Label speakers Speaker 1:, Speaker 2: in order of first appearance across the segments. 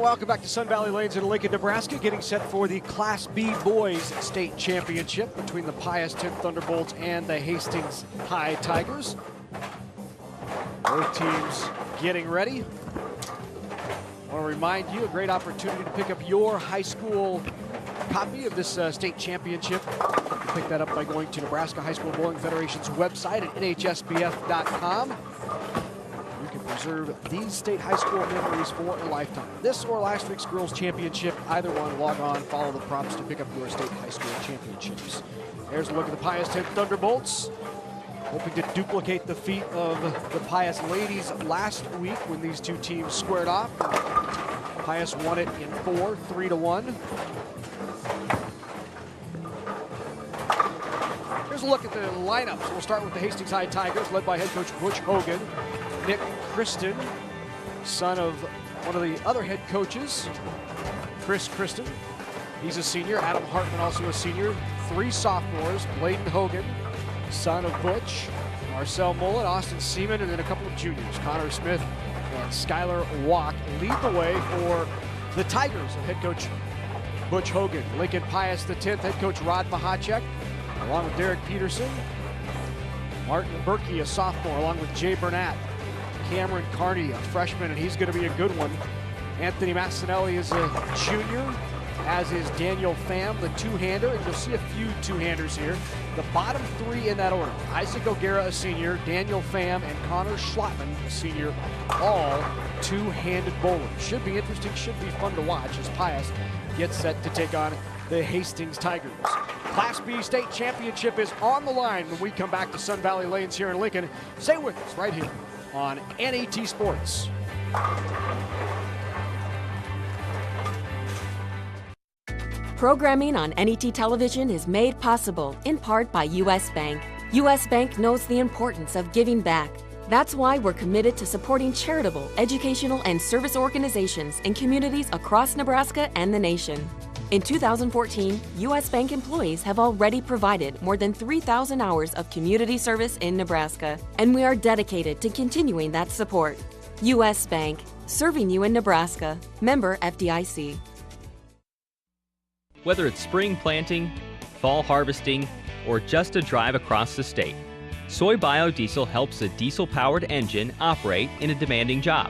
Speaker 1: welcome back to Sun Valley Lanes in Lincoln, Nebraska, getting set for the Class B Boys State Championship between the Pius 10 Thunderbolts and the Hastings High Tigers. Both teams getting ready. I want to remind you, a great opportunity to pick up your high school copy of this state championship. You can pick that up by going to Nebraska High School Bowling Federation's website at NHSBF.com. You can preserve these state high school memories for a lifetime. This or last week's girls championship, either one, log on, follow the prompts to pick up your state high school championships. There's a look at the Pius 10 Thunderbolts, hoping to duplicate the feat of the Pius ladies last week when these two teams squared off. Pius won it in 4, 3-1. Here's a look at the lineups. We'll start with the Hastings High Tigers, led by head coach Butch Hogan. Nick Kristen, son of one of the other head coaches, Chris Kristen. He's a senior. Adam Hartman, also a senior. 3 sophomores, Bladen Hogan, son of Butch, Marcel Mullen, Austin Seaman, and then a couple of juniors. Connor Smith and Skylar Walk lead the way for the Tigers of head coach Butch Hogan. Lincoln Pius the 10th, head coach Rod Mahacek, along with Derek Peterson. Martin Berkey, a sophomore, along with Jay Burnett. Cameron Carney, a freshman, and he's going to be a good one. Anthony Massinelli is a junior, as is Daniel Pham, the two-hander, and you'll see a few two-handers here. The bottom 3 in that order: Isaac O'Gara, a senior, Daniel Pham, and Connor Schlotman, a senior, all two-handed bowlers. Should be interesting, should be fun to watch as Pius gets set to take on the Hastings Tigers. Class B State Championship is on the line when we come back to Sun Valley Lanes here in Lincoln. Stay with us right here on NET Sports.
Speaker 2: Programming on NET Television is made possible in part by U.S. Bank. U.S. Bank knows the importance of giving back. That's why we're committed to supporting charitable, educational, and service organizations in communities across Nebraska and the nation. In 2014, U.S. Bank employees have already provided more than 3,000 hours of community service in Nebraska, and we are dedicated to continuing that support. U.S. Bank, serving you in Nebraska. Member FDIC.
Speaker 3: Whether it's spring planting, fall harvesting, or just a drive across the state, soy biodiesel helps a diesel-powered engine operate in a demanding job.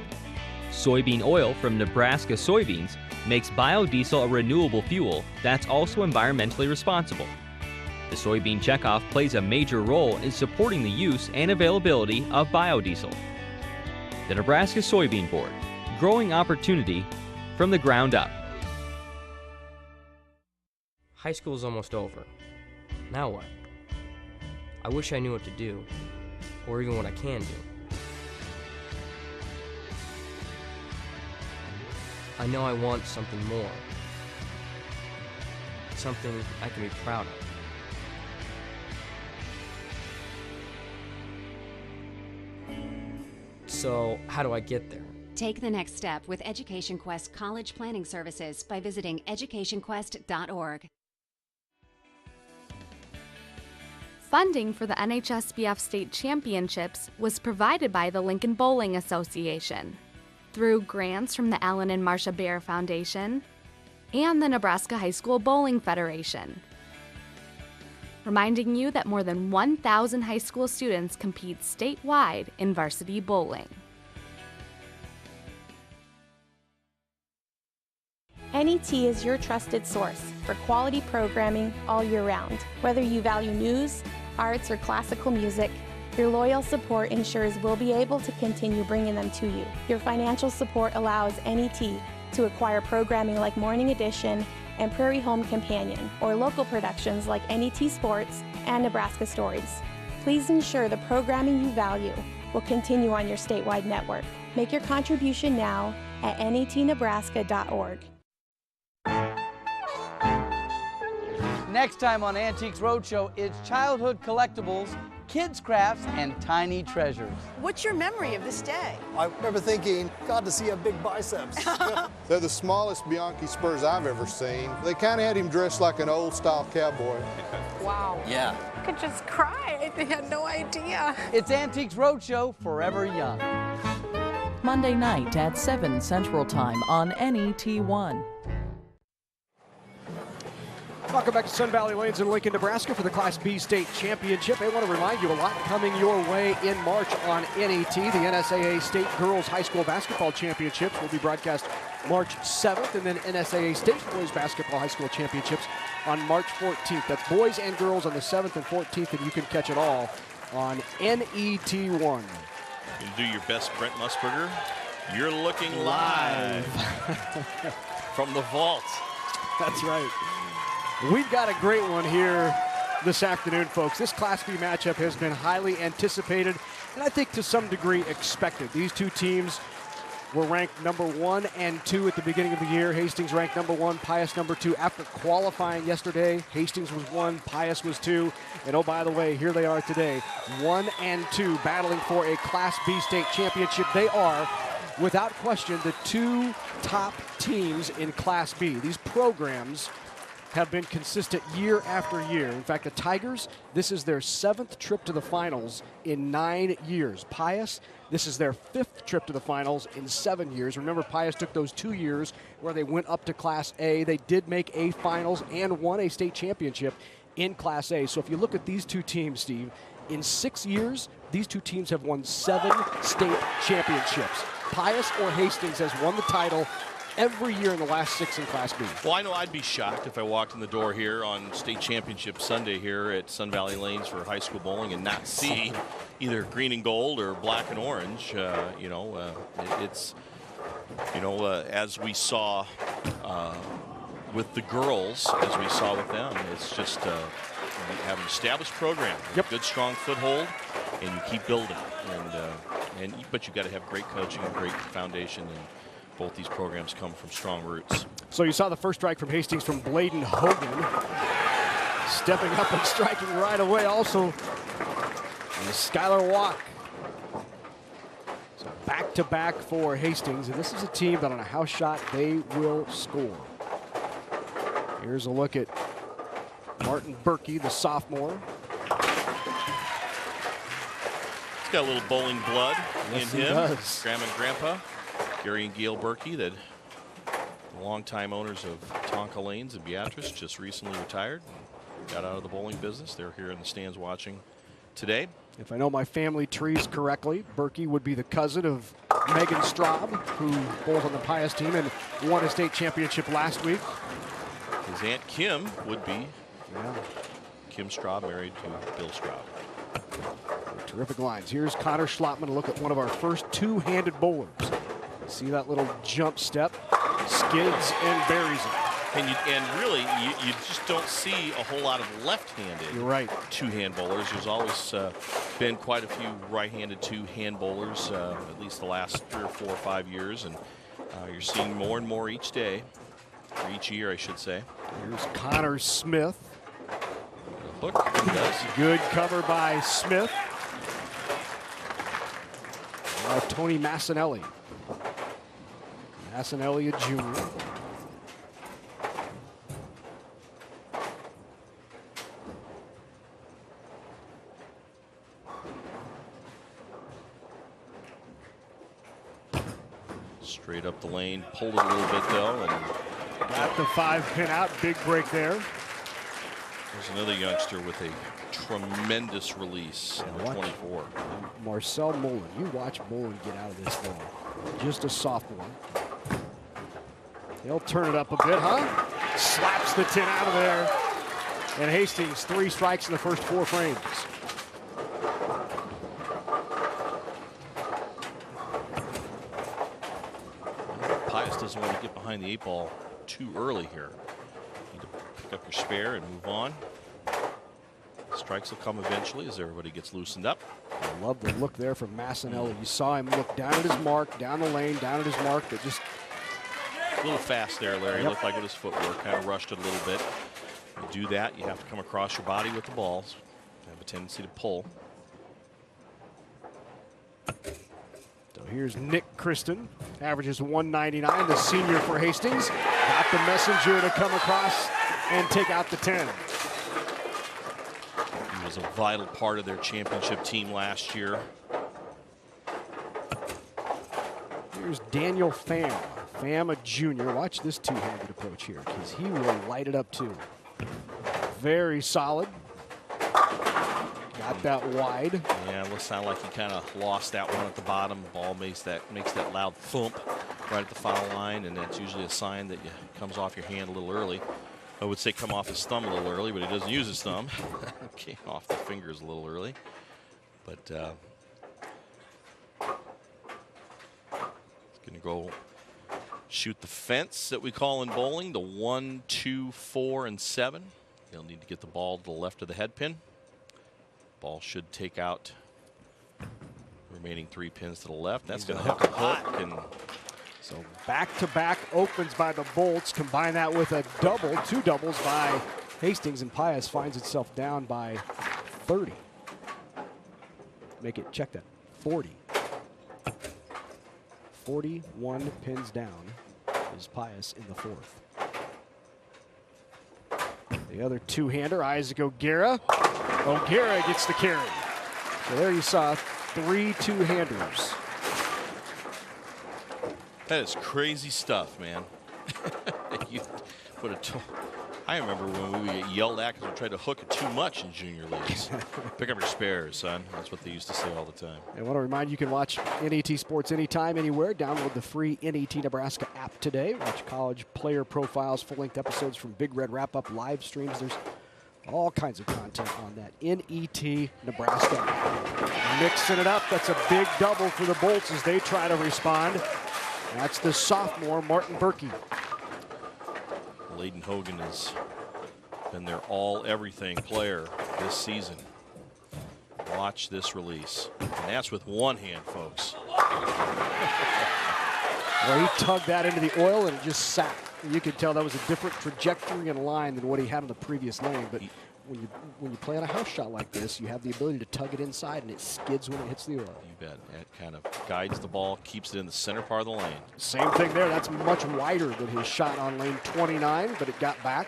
Speaker 3: Soybean oil from Nebraska soybeans makes biodiesel a renewable fuel that's also environmentally responsible. The soybean checkoff plays a major role in supporting the use and availability of biodiesel. The Nebraska Soybean Board, growing opportunity from the ground up.
Speaker 4: High school's almost over. Now what? I wish I knew what to do, or even what I can do. I know I want something more. Something I can be proud of. So, how do I get there?
Speaker 5: Take the next step with Education Quest College Planning Services by visiting educationquest.org.
Speaker 6: Funding for the NHSBF State Championships was provided by the Lincoln Bowling Association through grants from the Allen and Marcia Baer Foundation and the Nebraska High School Bowling Federation. Reminding you that more than 1,000 high school students compete statewide in varsity bowling.
Speaker 7: NET is your trusted source for quality programming all year round. Whether you value news, arts, or classical music, your loyal support ensures we'll be able to continue bringing them to you. Your financial support allows NET to acquire programming like Morning Edition and Prairie Home Companion, or local productions like NET Sports and Nebraska Stories. Please ensure the programming you value will continue on your statewide network. Make your contribution now at netnebraska.org.
Speaker 8: Next time on Antiques Roadshow, it's childhood collectibles, kids' crafts, and tiny treasures.
Speaker 9: What's your memory of this day?
Speaker 10: I remember thinking, God, to see a big biceps.
Speaker 11: They're the smallest Bianchi spurs I've ever seen. They kind of had him dressed like an old-style cowboy.
Speaker 9: Wow.
Speaker 8: Yeah.
Speaker 9: I could just cry. I had no idea.
Speaker 8: It's Antiques Roadshow, forever young.
Speaker 12: Monday night at 7 Central Time on NET1.
Speaker 1: Welcome back to Sun Valley Lanes in Lincoln, Nebraska for the Class B State Championship. I want to remind you a lot coming your way in March on NET. The NSAA State Girls High School Basketball Championships will be broadcast March 7th, and then NSAA State Boys Basketball High School Championships on March 14th. That's boys and girls on the 7th and 14th, and you can catch it all on NET1.
Speaker 13: You do your best, Brent Musburger. You're looking live from the vault.
Speaker 1: That's right. We've got a great one here this afternoon, folks. This Class B matchup has been highly anticipated and I think to some degree expected. These two teams were ranked number 1 and 2 at the beginning of the year. Hastings ranked number 1, Pius number 2. After qualifying yesterday, Hastings was 1, Pius was 2. And oh, by the way, here they are today, 1 and 2, battling for a Class B state championship. They are, without question, the two top teams in Class B. These programs have been consistent year after year. In fact, the Tigers, this is their 7th trip to the finals in 9 years. Pius, this is their 5th trip to the finals in 7 years. Remember, Pius took those 2 years where they went up to Class A. They did make A finals and won a state championship in Class A. So if you look at these two teams, Steve, in 6 years, these two teams have won 7 state championships. Pius or Hastings has won the title every year in the last 6 in Class B.
Speaker 13: Well, I know I'd be shocked if I walked in the door here on State Championship Sunday here at Sun Valley Lanes for high school bowling and not see either green and gold or black and orange. It's, as we saw with the girls, as we saw with them, it's just you have an established program, good strong foothold, and you keep building. But you've got to have great coaching and great foundation, and both these programs come from strong roots.
Speaker 1: So you saw the first strike from Hastings from Bladen Hogan. Stepping up and striking right away also Skylar Walk. So back-to-back for Hastings, and this is a team that on a house shot, they will score. Here's a look at Martin Berkey, the sophomore.
Speaker 13: He's got a little bowling blood in him.
Speaker 1: Does.
Speaker 13: Grandma and Grandpa. Gary and Gail Berkey, the longtime owners of Tonka Lanes and Beatrice, just recently retired, got out of the bowling business. They're here in the stands watching today.
Speaker 1: If I know my family trees correctly, Berkey would be the cousin of Megan Straub, who bowls on the Pius team and won a state championship last week.
Speaker 13: His Aunt Kim would be Kim Straub, married to Bill Straub.
Speaker 1: Terrific lines. Here's Connor Schlottman. A look at one of our first two-handed bowlers. See that little jump step, skids and buries it.
Speaker 13: And really, you just don't see a whole lot of left-handed two-hand bowlers. There's always been quite a few right-handed two-hand bowlers, at least the last 3 or 4 or 5 years, and you're seeing more and more each day, or each year, I should say.
Speaker 1: Here's Connor Smith.
Speaker 13: Look,
Speaker 1: good cover by Smith. Now Tony Massinelli. Massinelli, a junior.
Speaker 13: Straight up the lane, pulled it a little bit though, and
Speaker 1: got the 5-pin out. Big break there.
Speaker 13: There's another youngster with a tremendous release, number 24.
Speaker 1: Marcel Mullen. You watch Mullen get out of this ball. Just a sophomore. He'll turn it up a bit, huh? Slaps the tin out of there. And Hastings, 3 strikes in the first 4 frames.
Speaker 13: Pius doesn't want to get behind the 8 ball too early here. You need to pick up your spare and move on. Strikes will come eventually as everybody gets loosened up.
Speaker 1: I love the look there from Massinelli. You saw him look down at his mark, down the lane, down at his mark. That just
Speaker 13: a little fast there, Larry. Looked like with his footwork, kind of rushed it a little bit. You do that, you have to come across your body with the balls. You have a tendency to pull.
Speaker 1: So here's Nick Kristen, averages 199, the senior for Hastings. Got the messenger to come across and take out the 10.
Speaker 13: He was a vital part of their championship team last year.
Speaker 1: Here's Daniel Pham. Pham, a junior. Watch this two-handed approach here, because he will light it up too. Very solid. Got that wide.
Speaker 13: Yeah, it looks like he kind of lost that one at the bottom. Ball makes that loud thump right at the foul line, and that's usually a sign that it comes off your hand a little early. I would say come off his thumb a little early, but he doesn't use his thumb. Came off the fingers a little early. But it's going to go shoot the fence that we call in bowling, the 1, 2, 4, and 7. He'll need to get the ball to the left of the head pin. Ball should take out remaining 3 pins to the left. That's going to have to hook. And
Speaker 1: so back-to-back opens by the Bolts. Combine that with a double, 2 doubles by Hastings, and Pius finds itself down by 30. Make it, check that, 40. 41 pins down is Pius in the 4th. The other two-hander, Isaac O'Gara. O'Gara gets the carry. So there you saw 3 two-handers.
Speaker 13: that is crazy stuff, man. I remember when we would get yelled at because we tried to hook it too much in junior leagues. Pick up your spares, son. That's what they used to say all the time.
Speaker 1: I want to remind you can watch NET Sports anytime, anywhere. Download the free NET Nebraska app today. Watch college player profiles, full-length episodes from Big Red Wrap-Up, live streams. There's all kinds of content on that NET Nebraska app. Mixing it up. That's a big double for the Bolts as they try to respond. That's the sophomore, Martin Berkey.
Speaker 13: Layden Hogan has been their all-everything player this season. Watch this release. And that's with one hand, folks.
Speaker 1: Well, he tugged that into the oil and it just sat. You could tell that was a different trajectory and line than what he had on the previous lane. But when you play on a house shot like this, you have the ability to tug it inside and it skids when it hits the oil.
Speaker 13: You bet. It kind of guides the ball, keeps it in the center part of the lane.
Speaker 1: Same thing there. That's much wider than his shot on lane 29, but it got back.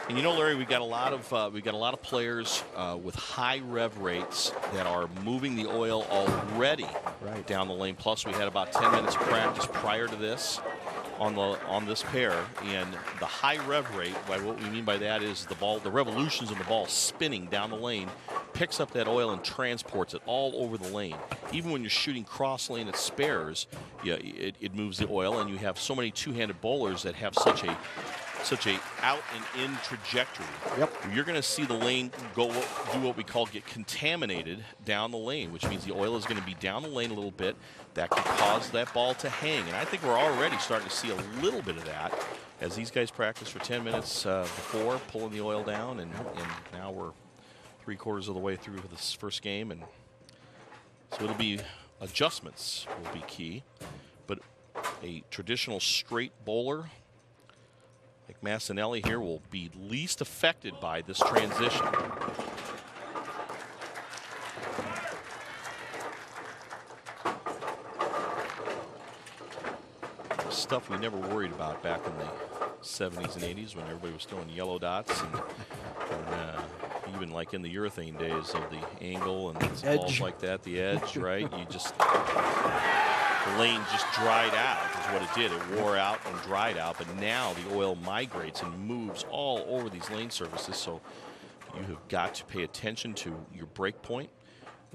Speaker 13: And you know, Larry, we got a lot of players with high rev rates that are moving the oil already down the lane. Plus, we had about 10 minutes of practice prior to this on this pair, and the high rev rate, by what we mean by that is the revolutions of the ball spinning down the lane picks up that oil and transports it all over the lane. Even when you're shooting cross lane at spares, it moves the oil, and you have so many two-handed bowlers that have such a out and in trajectory.
Speaker 1: Yep.
Speaker 13: You're going to see the lane do what we call get contaminated down the lane, which means the oil is going to be down the lane a little bit. That can cause that ball to hang. And I think we're already starting to see a little bit of that as these guys practice for 10 minutes before pulling the oil down. And now we're 3/4 of the way through this first game. And so it'll be adjustments will be key. But a traditional straight bowler like Massinelli here will be least affected by this transition. Stuff we never worried about back in the 70s and 80s when everybody was throwing yellow dots and even like in the urethane days of the angle and balls like that, the edge, right? The lane just dried out is what it did. It wore out and dried out, but now the oil migrates and moves all over these lane surfaces, so you have got to pay attention to your break point,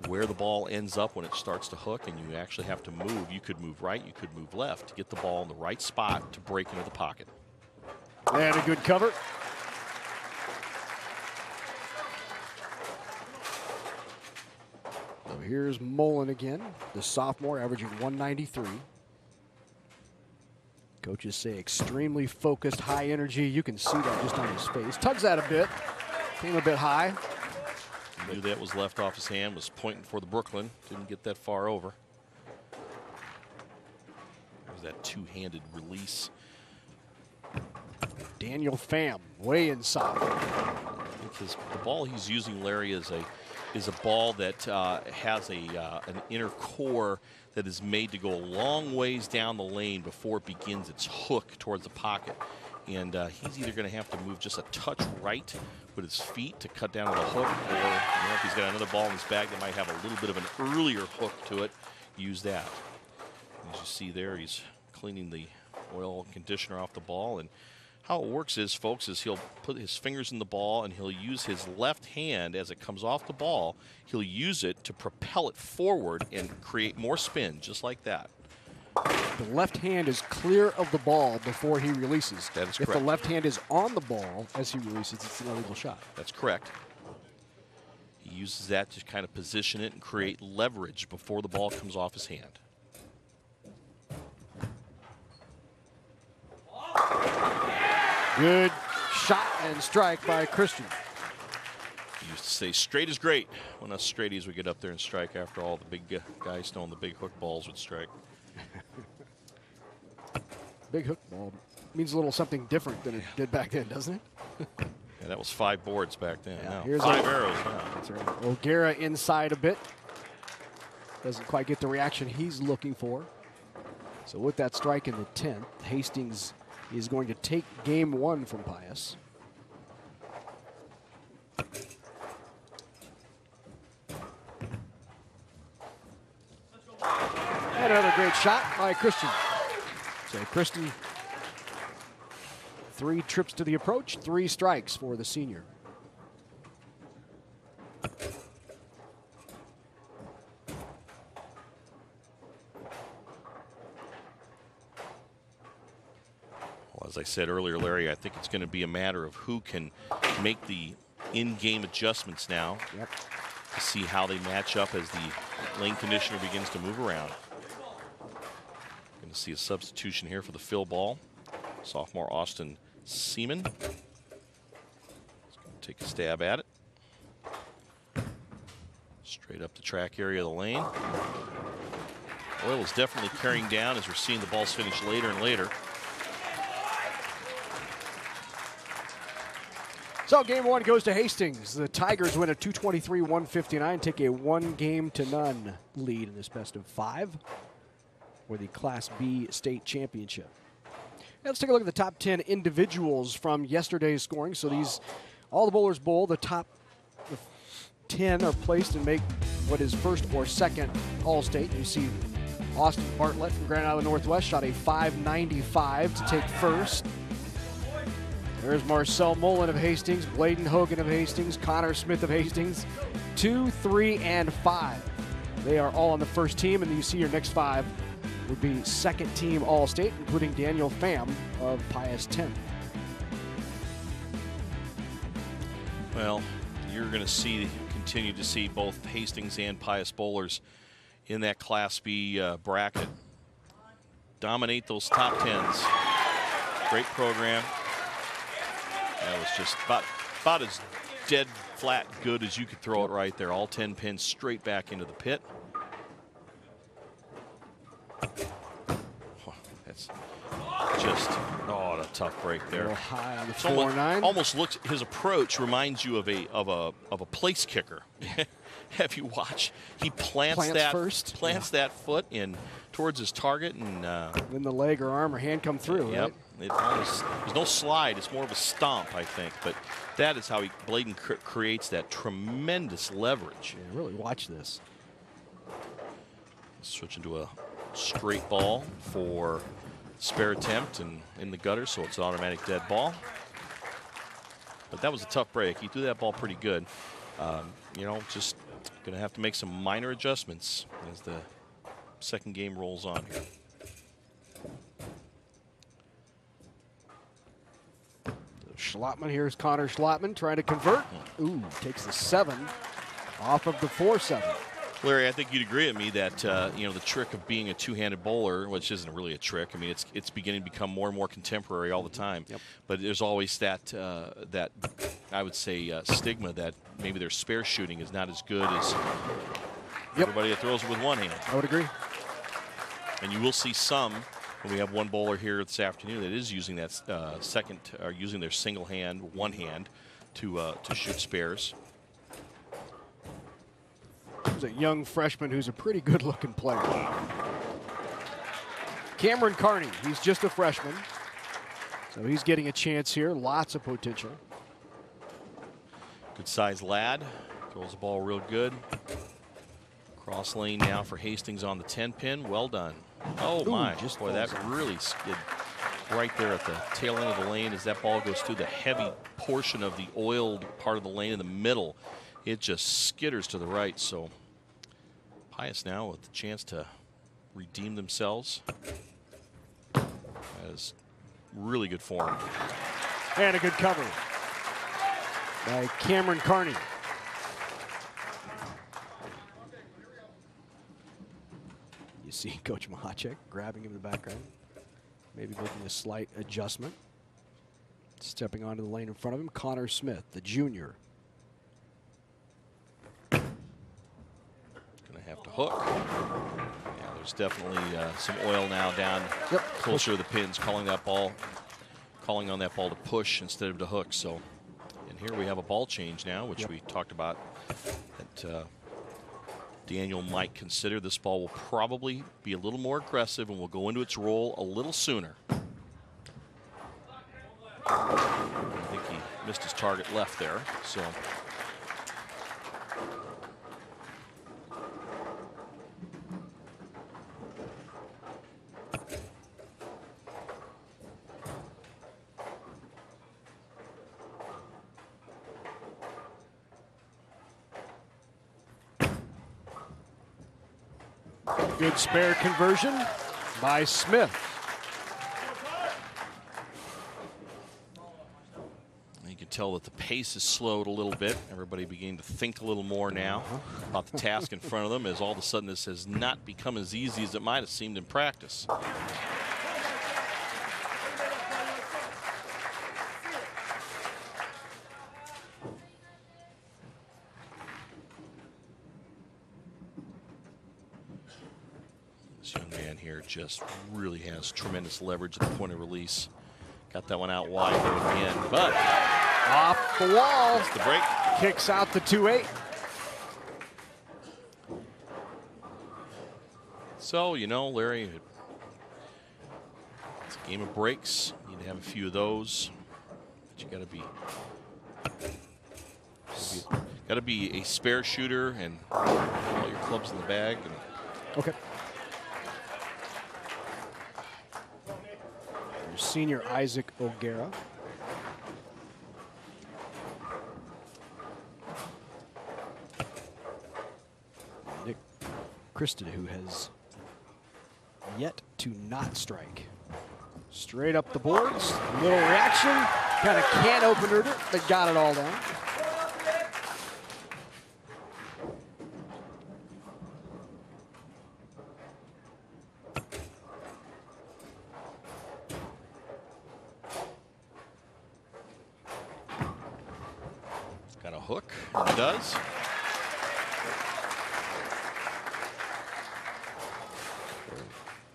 Speaker 13: where the ball ends up when it starts to hook, and you actually have to move. You could move right, you could move left to get the ball in the right spot to break into the pocket.
Speaker 1: And a good cover. So here's Mullen again, the sophomore, averaging 193. Coaches say extremely focused, high energy. You can see that just on his face. Tugs that a bit, came a bit high.
Speaker 13: Knew that was left off his hand, was pointing for the Brooklyn. Didn't get that far over. There's that two-handed release.
Speaker 1: Daniel Pham, way inside.
Speaker 13: Because the ball he's using, Larry, is a ball that has an inner core that is made to go a long ways down the lane before it begins its hook towards the pocket. And he's either going to have to move just a touch right with his feet to cut down on the hook, or if he's got another ball in his bag that might have a little bit of an earlier hook to it, use that. As you see there, he's cleaning the oil and conditioner off the ball. And how it works is, folks, is he'll put his fingers in the ball and he'll use his left hand as it comes off the ball. He'll use it to propel it forward and create more spin, just like that.
Speaker 1: The left hand is clear of the ball before he releases.
Speaker 13: That is
Speaker 1: if
Speaker 13: correct.
Speaker 1: the left hand is on the ball as he releases, it's an illegal shot.
Speaker 13: That's correct. He uses that to kind of position it and create leverage before the ball comes off his hand.
Speaker 1: Good shot and strike by Christian.
Speaker 13: He used to say straight is great when us straighties would get up there and strike after all the big guys throwing the big hook balls would strike.
Speaker 1: Big hook ball means a little something different than it did back then, doesn't it?
Speaker 13: Yeah, that was 5 boards back then.
Speaker 1: Yeah,
Speaker 13: Now,
Speaker 1: here's
Speaker 13: 5 arrows now.
Speaker 1: That's right. O'Gara inside a bit. Doesn't quite get the reaction he's looking for. So with that strike in the 10th, Hastings is going to take game 1 from Pius. And another great shot by Christian. So Christian, 3 trips to the approach, 3 strikes for the senior.
Speaker 13: Well, as I said earlier, Larry, I think it's going to be a matter of who can make the in-game adjustments now.
Speaker 1: Yep.
Speaker 13: To see how they match up as the lane conditioner begins to move around. Going to see a substitution here for the fill ball. Sophomore Austin Seaman. He's going to take a stab at it. Straight up the track area of the lane. Oil is definitely carrying down as we're seeing the balls finish later and later.
Speaker 1: So game 1 goes to Hastings. The Tigers win a 223-159, take a 1-0 lead in this best of 5 for the Class B state championship. Now let's take a look at the top 10 individuals from yesterday's scoring. So these, all the bowlers bowl, the top 10 are placed and make what is first or second All-State. You see Austin Bartlett from Grand Island Northwest shot a 595 to take first. There's Marcel Mullen of Hastings, Bladen Hogan of Hastings, Connor Smith of Hastings, 2, 3, and 5. They are all on the first team, and you see your next 5 would be second team All-State, including Daniel Pham of Pius 10.
Speaker 13: Well, you're going to continue to see both Hastings and Pius bowlers in that Class B bracket dominate those top 10s. Great program. That was just about as dead flat good as you could throw it right there. All 10 pins straight back into the pit. That's just, oh, a tough break there.
Speaker 1: A little high on the 4-9.
Speaker 13: Almost looks, his approach reminds you of a place kicker. Have you watched? He plants that foot in towards his target, and
Speaker 1: then the leg or arm or hand come through.
Speaker 13: Yep.
Speaker 1: Right?
Speaker 13: There's no slide. It's more of a stomp, I think. But that is how Bladen creates that tremendous leverage.
Speaker 1: Yeah, really watch this.
Speaker 13: Switch into a straight ball for spare attempt and in the gutter, so it's an automatic dead ball. But that was a tough break. He threw that ball pretty good. Just going to have to make some minor adjustments as the second game rolls on here.
Speaker 1: Schlotman, here's Connor Schlotman trying to convert. Ooh, takes the 7 off of the 4-7.
Speaker 13: Larry, I think you'd agree with me that the trick of being a two-handed bowler, which isn't really a trick. I mean, it's beginning to become more and more contemporary all the time. Yep. But there's always that I would say stigma that maybe their spare shooting is not as good as everybody that throws it with one hand.
Speaker 1: I would agree.
Speaker 13: And you will see some. We have one bowler here this afternoon that is using that using their single hand, one hand, to shoot spares.
Speaker 1: There's a young freshman who's a pretty good-looking player. Cameron Carney, he's just a freshman, so he's getting a chance here. Lots of potential.
Speaker 13: Good-sized lad, throws the ball real good. Cross lane now for Hastings on the 10-pin. Well done. Oh, my.
Speaker 1: Just
Speaker 13: Boy, that
Speaker 1: falls off.
Speaker 13: really skid right there at the tail end of the lane as that ball goes through the heavy portion of the oiled part of the lane in the middle. It just skitters to the right. So Pius now with the chance to redeem themselves. That is really good form.
Speaker 1: And a good cover by Cameron Carney. You see Coach Mahacek grabbing him in the background, maybe making a slight adjustment. Stepping onto the lane in front of him, Connor Smith, the junior.
Speaker 13: Gonna have to hook. Yeah, there's definitely some oil now down closer to the pins, calling on that ball to push instead of to hook. So, and here we have a ball change now, which we talked about that Daniel might consider. This ball will probably be a little more aggressive and will go into its roll a little sooner. I think he missed his target left there. So.
Speaker 1: Good spare conversion by Smith.
Speaker 13: You can tell that the pace has slowed a little bit. Everybody beginning to think a little more now about the task in front of them, as all of a sudden this has not become as easy as it might have seemed in practice. Just really has tremendous leverage at the point of release. Got that one out wide there again, but
Speaker 1: off the wall.
Speaker 13: That's the break.
Speaker 1: Kicks out the 2-8.
Speaker 13: So, you know, Larry, it's a game of breaks. You need to have a few of those. But you got to be a spare shooter and all your clubs in the bag. And
Speaker 1: okay. Senior Isaac O'Gara. Nick Kristen, who has yet to not strike. Straight up the boards, little reaction, kind of can opener it, but got it all down.
Speaker 13: Hook, and it does.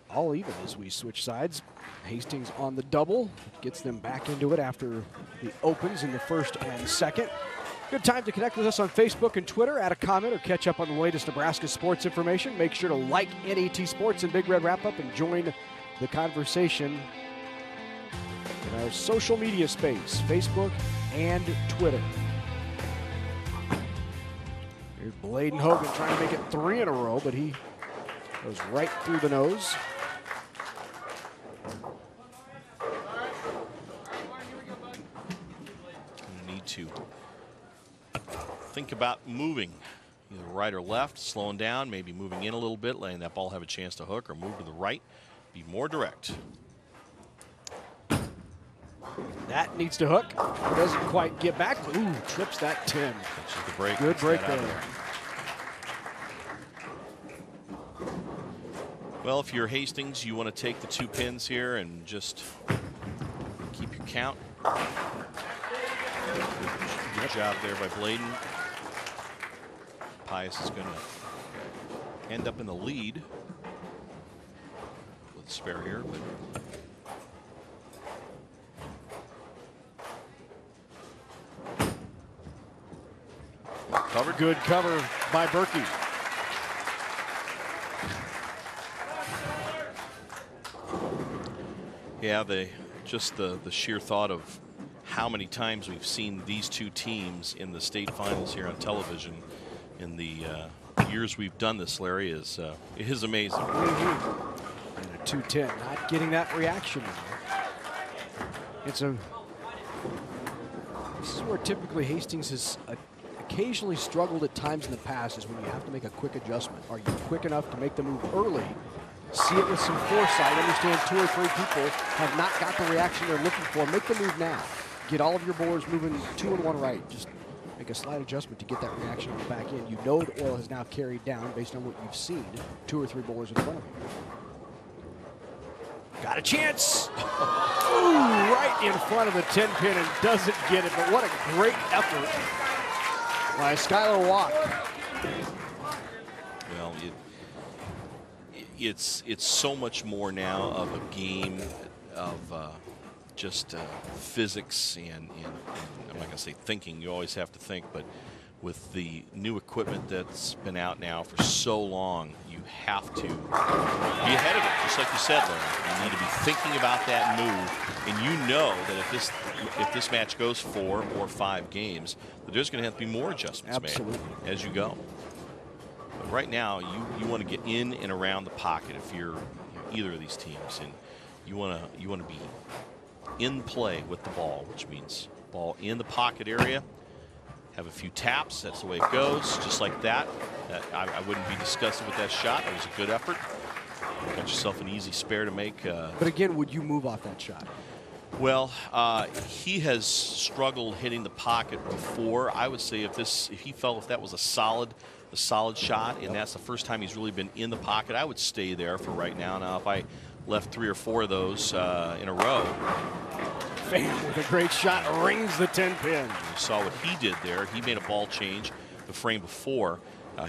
Speaker 1: All even as we switch sides. Hastings on the double, gets them back into it after the opens in the first and second. Good time to connect with us on Facebook and Twitter. Add a comment or catch up on the latest Nebraska sports information. Make sure to like NET Sports and Big Red Wrap-Up and join the conversation in our social media space, Facebook and Twitter. Here's Bladen Hogan trying to make it 3 in a row, but he goes right through the nose.
Speaker 13: You need to think about moving either right or left, slowing down, maybe moving in a little bit, letting that ball have a chance to hook, or move to the right, be more direct.
Speaker 1: That needs to hook. Doesn't quite get back. Ooh, trips that 10.
Speaker 13: The break.
Speaker 1: Good break there.
Speaker 13: Well, if you're Hastings, you want to take the 2 pins here and just keep your count. Good job there by Bladen. Pius is going to end up in the lead with a spare here, but
Speaker 1: covered. Good cover by Berkey.
Speaker 13: Yeah, just the sheer thought of how many times we've seen these 2 teams in the state finals here on television in the years we've done this, Larry, is amazing.
Speaker 1: at 210. Not getting that reaction now. This is where typically Hastings has occasionally struggled at times in the past, is when you have to make a quick adjustment. Are you quick enough to make the move early? See it with some foresight. Understand 2 or 3 people have not got the reaction they're looking for. Make the move now. Get all of your bowlers moving 2 and 1 right. Just make a slight adjustment to get that reaction on the back end. You know the oil has now carried down based on what you've seen. 2 or 3 bowlers in front of you. Got a chance. Ooh, right in front of the 10 pin and doesn't get it. But what a great effort by Skylar Walk.
Speaker 13: Well, it's so much more now of a game of just physics and I'm not going to say thinking. You always have to think, but with the new equipment that's been out now for so long, you have to be ahead of it. Just like you said, Larry, you need to be thinking about that move, and you know that if this match goes 4 or 5 games, that there's going to have to be more adjustments made as you go. But right now, you want to get in and around the pocket if you're either of these teams, and you want to be in play with the ball, which means ball in the pocket area. Have a few taps. That's the way it goes, just like that. I wouldn't be disgusted with that shot. It was a good effort. Got yourself an easy spare to make.
Speaker 1: But again, would you move off that shot?
Speaker 13: Well, he has struggled hitting the pocket before. I would say if he felt if that was a solid shot, and that's the first time he's really been in the pocket, I would stay there for right now. Now, if I left 3 or 4 of those in a row.
Speaker 1: Fan with a great shot, rings the 10 pin.
Speaker 13: You saw what he did there. He made a ball change the frame before.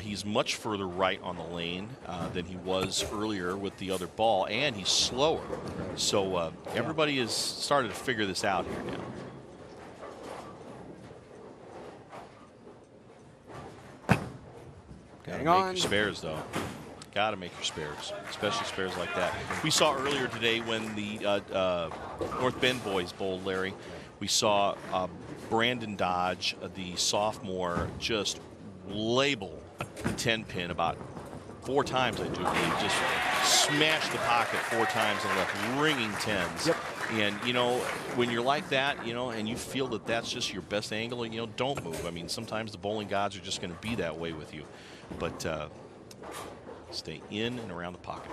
Speaker 13: He's much further right on the lane than he was earlier with the other ball, and he's slower. So everybody has started to figure this out here now.
Speaker 1: Hang on.
Speaker 13: Make your spares, though. Got to make your spares, especially spares like that. We saw earlier today when the North Bend boys bowled, Larry, we saw Brandon Dodge, the sophomore, just label the 10 pin about 4 times, I do believe. Just smashed the pocket 4 times and left ringing 10s.
Speaker 1: Yep.
Speaker 13: And, you know, when you're like that, you know, and you feel that that's just your best angle, you know, don't move. I mean, sometimes the bowling gods are just going to be that way with you. But stay in and around the pocket.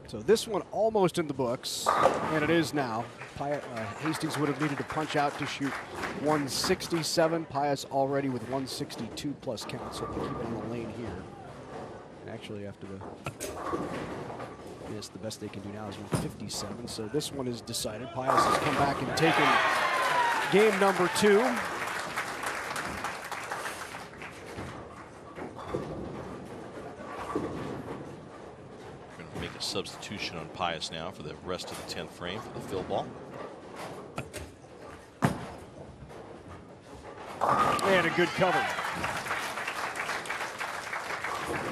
Speaker 1: So this one almost in the books, and it is now. Hastings would have needed to punch out to shoot 167. Pius already with 162 plus count, so we'll keep it on the lane here. And actually, after the best they can do now is 157. So this one is decided. Pius has come back and taken game number 2.
Speaker 13: Substitution on Pius now for the rest of the 10th frame for the fill ball.
Speaker 1: And a good cover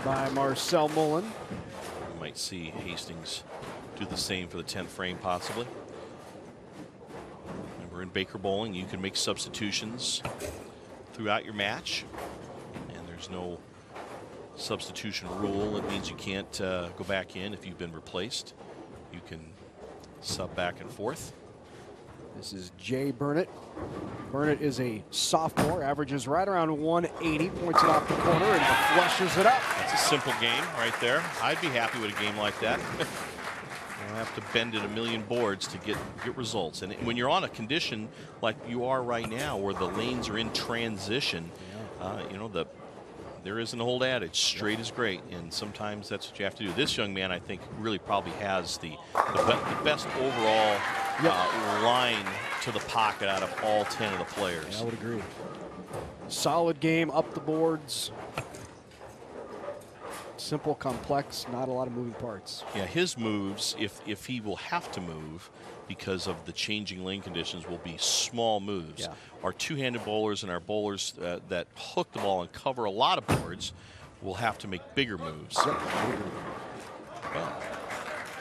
Speaker 1: by Marcel Mullen.
Speaker 13: We might see Hastings do the same for the 10th frame possibly. Remember, in Baker bowling you can make substitutions throughout your match, and there's no substitution rule. It means you can't go back in if you've been replaced. You can sub back and forth.
Speaker 1: This is Jay Burnett. Burnett is a sophomore, averages right around 180, points it off the corner and flushes it up.
Speaker 13: That's a simple game right there. I'd be happy with a game like that. You don't have to bend it a million boards to get results. And when you're on a condition like you are right now, where the lanes are in transition, you know, there is an old adage, straight is great, and sometimes that's what you have to do. This young man, I think, really probably has the best overall line to the pocket out of all 10 of the players.
Speaker 1: Yeah, I would agree. Solid game, up the boards. Simple, complex, not a lot of moving parts.
Speaker 13: Yeah, his moves, if he will have to move because of the changing lane conditions, will be small moves.
Speaker 1: Yeah.
Speaker 13: Our two-handed bowlers and our bowlers that hook the ball and cover a lot of boards will have to make bigger moves.
Speaker 1: Yep.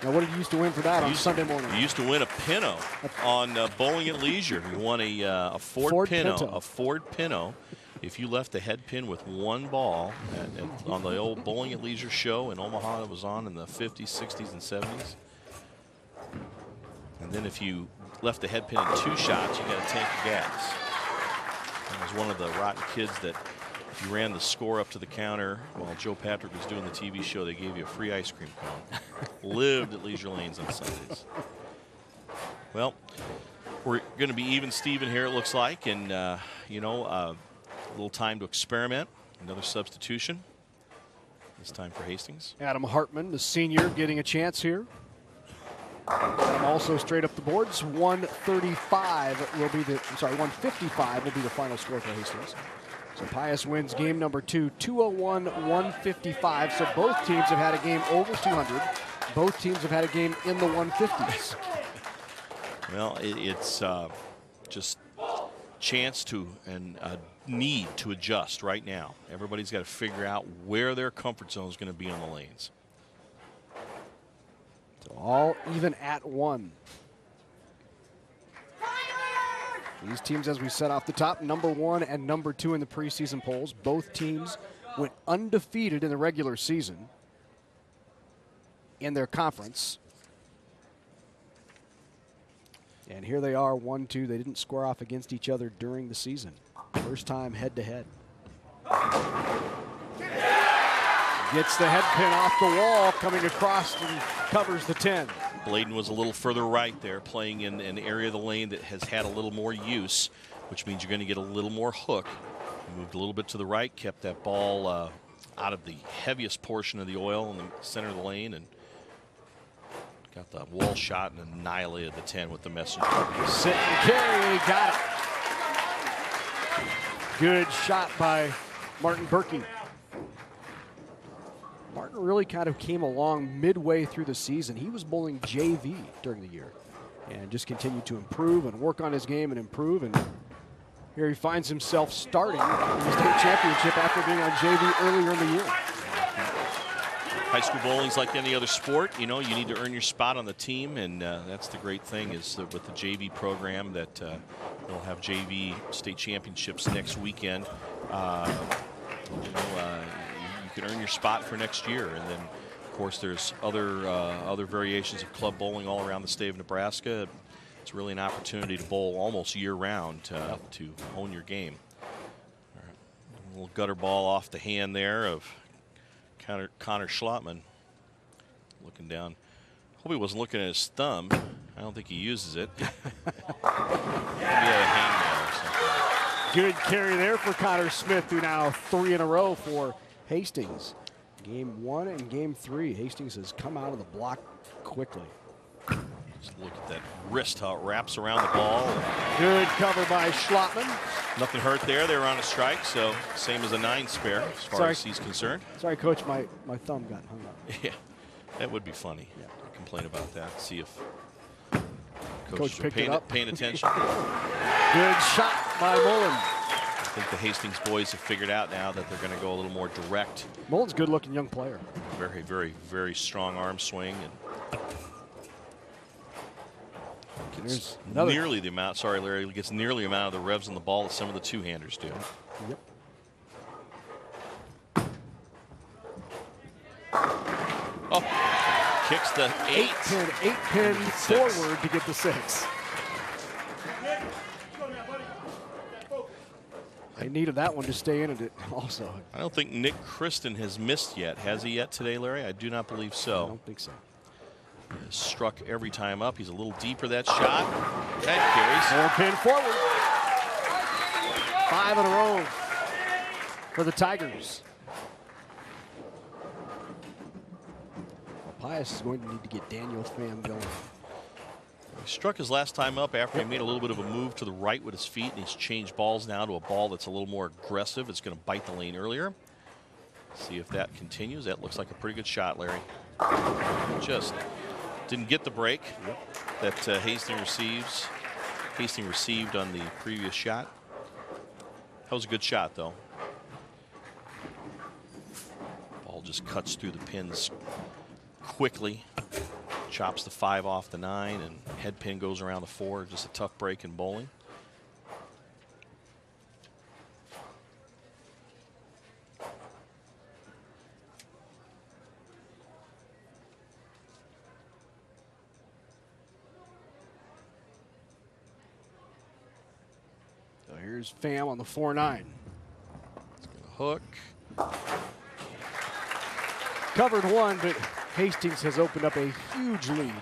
Speaker 1: Now, what did you used to win for that on Sunday morning?
Speaker 13: You used to win a Pinot on Bowling at Leisure. You won a Ford Pinot, a Ford Pinot if you left the head pin with one ball on the old Bowling at Leisure show in Omaha that was on in the 50s, 60s, and 70s, and then if you left the head pin in 2 shots, you got a tank of gas. I was one of the rotten kids that if you ran the score up to the counter while Joe Patrick was doing the TV show, they gave you a free ice cream cone. Lived at Leisure Lanes on Sundays. Well, we're going to be even Steven here, it looks like, and you know, a little time to experiment. Another substitution. This time for Hastings.
Speaker 1: Adam Hartman, the senior, getting a chance here. Adam also straight up the boards. 135 will be the, I'm sorry, 155 will be the final score for Hastings. So Pius wins game number 2, 201-155. So both teams have had a game over 200. Both teams have had a game in the 150s.
Speaker 13: Well, it's just chance to and a need to adjust right now. Everybody's got to figure out where their comfort zone is going to be on the lanes.
Speaker 1: So all even at 1. These teams, as we said off the top, number 1 and number 2 in the preseason polls. Both teams went undefeated in the regular season in their conference. And here they are, 1-2. They didn't square off against each other during the season. First time head-to-head. Gets the head pin off the wall, coming across and covers the 10.
Speaker 13: Bladen was a little further right there, playing in an area of the lane that has had a little more use, which means you're going to get a little more hook. He moved a little bit to the right, kept that ball out of the heaviest portion of the oil in the center of the lane, and got the wall shot and annihilated the 10 with the messenger.
Speaker 1: Sit and carry, got it. Good shot by Martin Berkey. Martin really kind of came along midway through the season. He was bowling JV during the year and just continued to improve and work on his game and improve. And here he finds himself starting in the state championship after being on JV earlier in the year.
Speaker 13: High school bowling's like any other sport. You know, you need to earn your spot on the team, and that's the great thing is that with the JV program that they'll have JV state championships next weekend. You can earn your spot for next year, and then of course there's other variations of club bowling all around the state of Nebraska. It's really an opportunity to bowl almost year-round to hone your game. All right. A little gutter ball off the hand there of Connor Schlottman. Looking down. Hope he wasn't looking at his thumb. I don't think he uses it.
Speaker 1: Good carry there for Connor Smith, who now 3 in a row for Hastings. Game 1 and game 3. Hastings has come out of the block quickly.
Speaker 13: Just look at that wrist, how it wraps around the ball.
Speaker 1: Good cover by Schlottman.
Speaker 13: Nothing hurt there. They were on a strike, so same as a 9 spare as far as he's concerned.
Speaker 1: Sorry, Coach, my thumb got hung up.
Speaker 13: Yeah, that would be funny. Yeah. Complain about that. See if
Speaker 1: Coach picked it up.
Speaker 13: Paying attention.
Speaker 1: Good shot by Mullen.
Speaker 13: I think the Hastings boys have figured out now that they're going to go a little more direct.
Speaker 1: Mullen's a good-looking young player.
Speaker 13: Very, very, very strong arm swing. And gets nearly the amount, sorry, Larry, gets nearly the amount of the revs on the ball that some of the two-handers do.
Speaker 1: Yep.
Speaker 13: Oh, kicks the 8.
Speaker 1: 8 pin forward to get the 6. They needed that one to stay in it also.
Speaker 13: I don't think Nick Kristen has missed yet. Has he yet today, Larry? I do not believe so.
Speaker 1: I don't think so.
Speaker 13: He has struck every time up. He's a little deeper, that shot. That
Speaker 1: carries. 4 pin forward. 5 in a row for the Tigers. Well, Pius is going to need to get Daniel Pham going.
Speaker 13: He struck his last time up after he made a little bit of a move to the right with his feet, and he's changed balls now to a ball that's a little more aggressive. It's going to bite the lane earlier. See if that continues. That looks like a pretty good shot, Larry. Just didn't get the break that Hastings received on the previous shot. That was a good shot, though. Ball just cuts through the pins quickly. Chops the 5 off the 9, and head pin goes around the 4. Just a tough break in bowling.
Speaker 1: Tigers fam on the 4-9.
Speaker 13: Hook.
Speaker 1: Covered one, but Hastings has opened up a huge lead.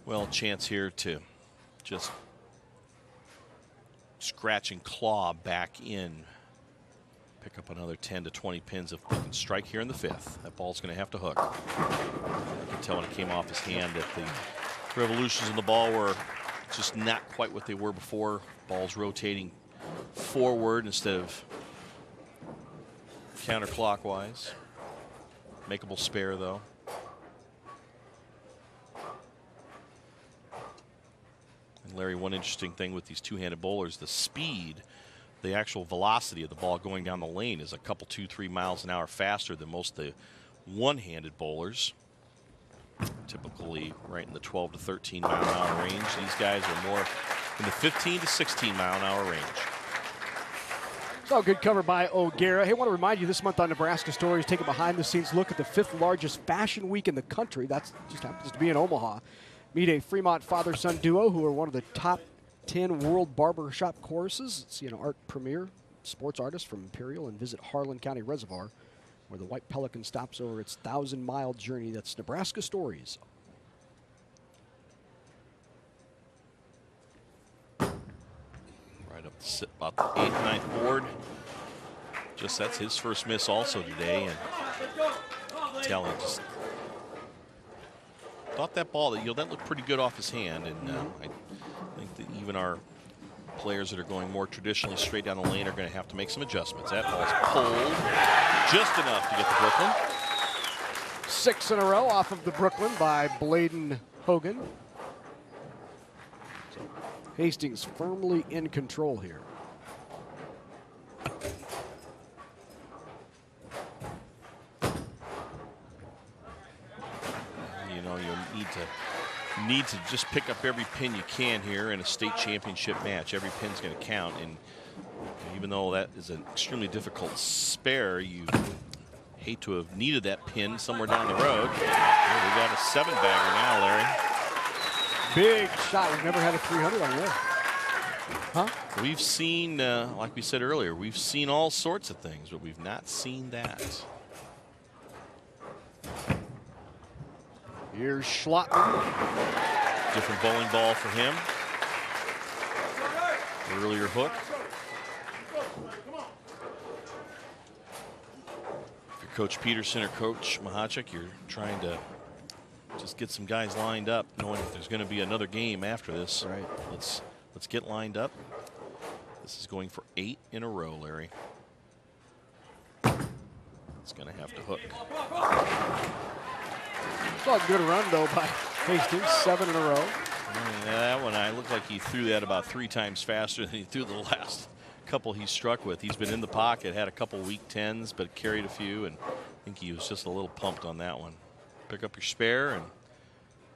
Speaker 13: Well, chance here to just scratch and claw back in. Pick up another 10 to 20 pins if they can strike here in the 5th. That ball's going to have to hook. I can tell when it came off his hand that the revolutions in the ball were just not quite what they were before. Ball's rotating forward instead of counterclockwise. Makeable spare, though. And Larry, one interesting thing with these two-handed bowlers, the speed, the actual velocity of the ball going down the lane is a couple, 2-3 miles an hour faster than most of the one-handed bowlers. Typically right in the 12 to 13 mile an hour range. These guys are more in the 15 to 16 mile an hour range.
Speaker 1: So good cover by O'Gara. Hey, I want to remind you this month on Nebraska Stories, take a behind-the-scenes look at the 5th largest fashion week in the country. That just happens to be in Omaha. Meet a Fremont father-son duo who are one of the top 10 world barbershop choruses. See an art premiere, sports artist from Imperial, and visit Harlan County Reservoir, where the White Pelican stops over its 1,000-mile journey. That's Nebraska Stories.
Speaker 13: Right up about the 8th, 9th board. Just that's his first miss also today, and tell him just thought that ball that looked pretty good off his hand, and I think that even our players that are going more traditionally straight down the lane are going to have to make some adjustments. That ball's pulled just enough to get the Brooklyn.
Speaker 1: 6 in a row off of the Brooklyn by Bladen Hogan. So Hastings firmly in control here.
Speaker 13: You know, you'll need to just pick up every pin you can here in a state championship match. Every pin's going to count, and even though that is an extremely difficult spare, you hate to have needed that pin somewhere down the road. Well, we got a 7-bagger now, Larry.
Speaker 1: Big shot. We've never had a 300 on there. Huh?
Speaker 13: We've seen, like we said earlier, we've seen all sorts of things, but we've not seen that.
Speaker 1: Here's Schlotman.
Speaker 13: Different bowling ball for him. Earlier hook. If you're Coach Peterson or Coach Mahachik, you're trying to just get some guys lined up, knowing that there's going to be another game after this.
Speaker 1: Right.
Speaker 13: Let's get lined up. This is going for 8 in a row, Larry. It's going to have to hook.
Speaker 1: Saw a good run, though, by Hastings. 7 in a row.
Speaker 13: Yeah, that one, I looked like he threw that about 3 times faster than he threw the last couple he struck with. He's been in the pocket, had a couple weak 10s, but carried a few, and I think he was just a little pumped on that one. Pick up your spare and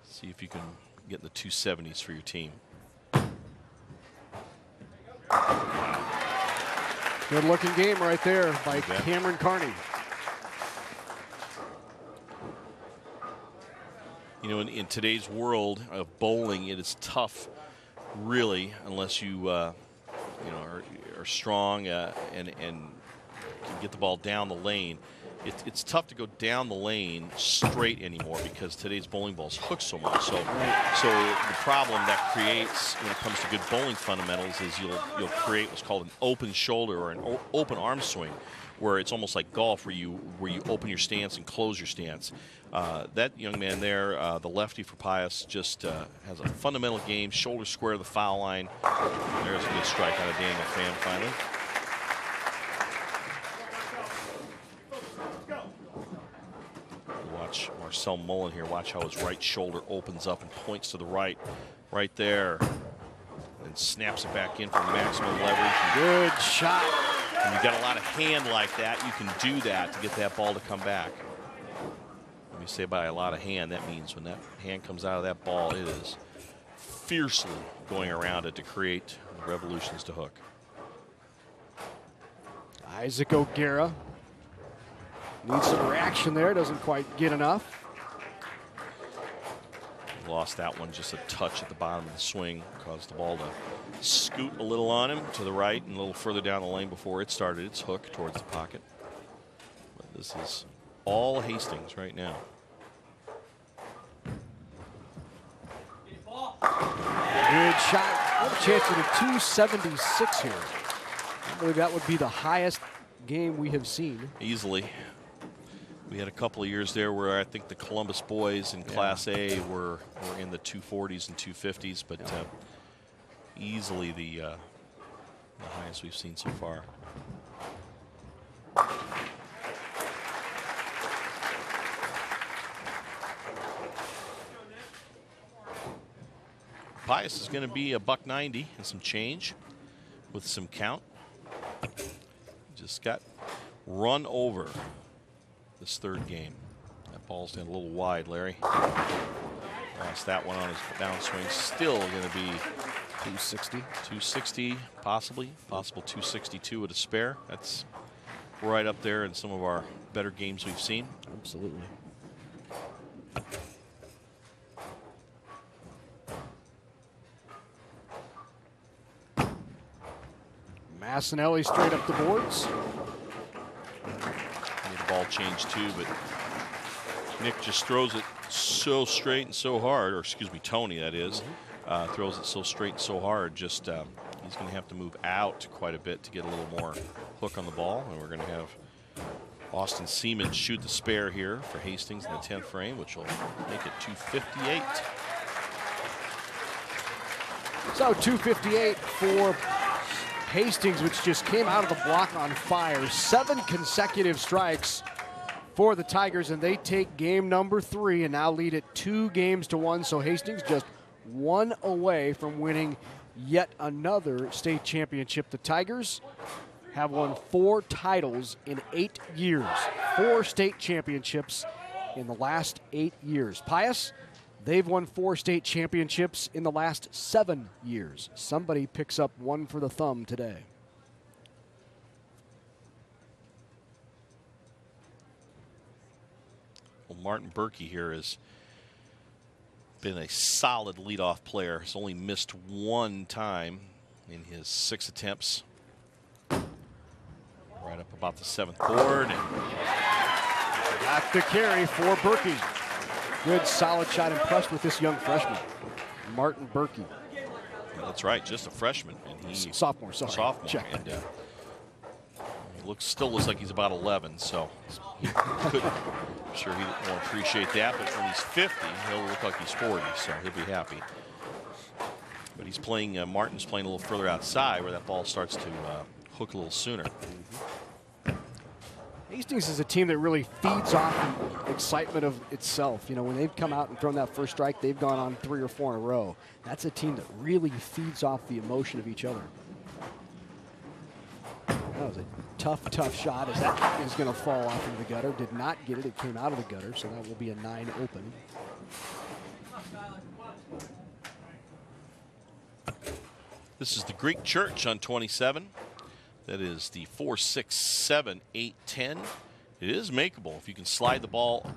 Speaker 13: see if you can get in the 270s for your team.
Speaker 1: Good looking game right there by Cameron Carney.
Speaker 13: You know, in today's world of bowling, it is tough, really, unless you, you know, are strong and can get the ball down the lane. It's tough to go down the lane straight anymore because today's bowling balls hook so much. So the problem that creates when it comes to good bowling fundamentals is you'll create what's called an open shoulder or an open arm swing, where it's almost like golf, where you open your stance and close your stance. That young man there, the lefty for Pius, just has a fundamental game, shoulder square to the foul line. There's a good strike out of Daniel Pham finally. Watch Marcel Mullen here. Watch how his right shoulder opens up and points to the right there. And snaps it back in for maximum leverage.
Speaker 1: Good shot.
Speaker 13: When you've got a lot of hand like that, you can do that to get that ball to come back. When you say by a lot of hand, that means when that hand comes out of that ball, it is fiercely going around it to create revolutions to hook.
Speaker 1: Isaac O'Gara Needs some reaction there, doesn't quite get enough.
Speaker 13: Lost that one just a touch at the bottom of the swing, caused the ball to scoot a little on him to the right and a little further down the lane before it started its hook towards the pocket. But this is all Hastings right now.
Speaker 1: Good shot. What a chance at a 276 here. I believe that would be the highest game we have seen.
Speaker 13: Easily. We had a couple of years there where I think the Columbus boys in Class A were in the 240s and 250s, but easily the highest we've seen so far. Pius is going to be a $190 and some change with some count. Just got run over this third game. That ball's in a little wide, Larry. Lost that one on his downswing. Still going to be
Speaker 1: 260.
Speaker 13: 260, possible 262 with a spare. That's right up there in some of our better games we've seen.
Speaker 1: Absolutely. Massinelli straight up the boards.
Speaker 13: Need a ball change too, but Nick just throws it so straight and so hard, or excuse me, Tony, that is. Throws it so straight and so hard, just he's going to have to move out quite a bit to get a little more hook on the ball, and we're going to have Austin Seaman shoot the spare here for Hastings in the 10th frame, which will make it 258.
Speaker 1: So 258 for Hastings, which just came out of the block on fire. 7 consecutive strikes for the Tigers, and they take game number 3 and now lead it 2-1. So Hastings just 1 away from winning yet another state championship. The Tigers have won 4 titles in 8 years. 4 state championships in the last 8 years. Pius, they've won 4 state championships in the last 7 years. Somebody picks up one for the thumb today.
Speaker 13: Well, Martin Berkey here has been a solid leadoff player. He's only missed 1 time in his 6 attempts. Right up about the 7th board. And
Speaker 1: got the carry for Berkey. Good, solid shot. Impressed with this young freshman, Martin Berkey.
Speaker 13: Yeah, that's right, just a freshman. And he
Speaker 1: sophomore, sorry.
Speaker 13: Sophomore.
Speaker 1: Check.
Speaker 13: And, he still looks like he's about 11, so he could, I'm sure he won't appreciate that, but when he's 50, he'll look like he's 40, so he'll be happy. But he's playing, Martin's playing a little further outside where that ball starts to hook a little sooner.
Speaker 1: Hastings is a team that really feeds off the excitement of itself. You know, when they've come out and thrown that first strike, they've gone on 3 or 4 in a row. That's a team that really feeds off the emotion of each other. That was a tough shot as that is going to fall off into the gutter. Did not get it. It came out of the gutter, so that will be a 9 open.
Speaker 13: This is the Greek Church on 27. That is the 4, 6, 7, 8, 10. It is makeable if you can slide the ball,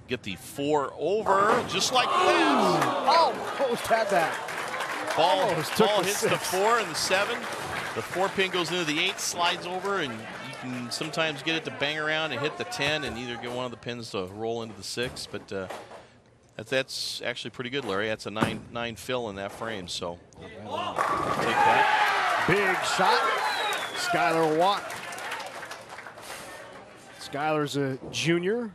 Speaker 13: get the 4 over, just like that.
Speaker 1: Almost had that.
Speaker 13: Ball hits the 4 and the 7. The 4 pin goes into the 8, slides over, and you can sometimes get it to bang around and hit the 10 and either get one of the pins to roll into the 6. But that's actually pretty good, Larry. That's a 9 fill in that frame, so take that.
Speaker 1: Big shot. Skylar Watt. Skylar's a junior.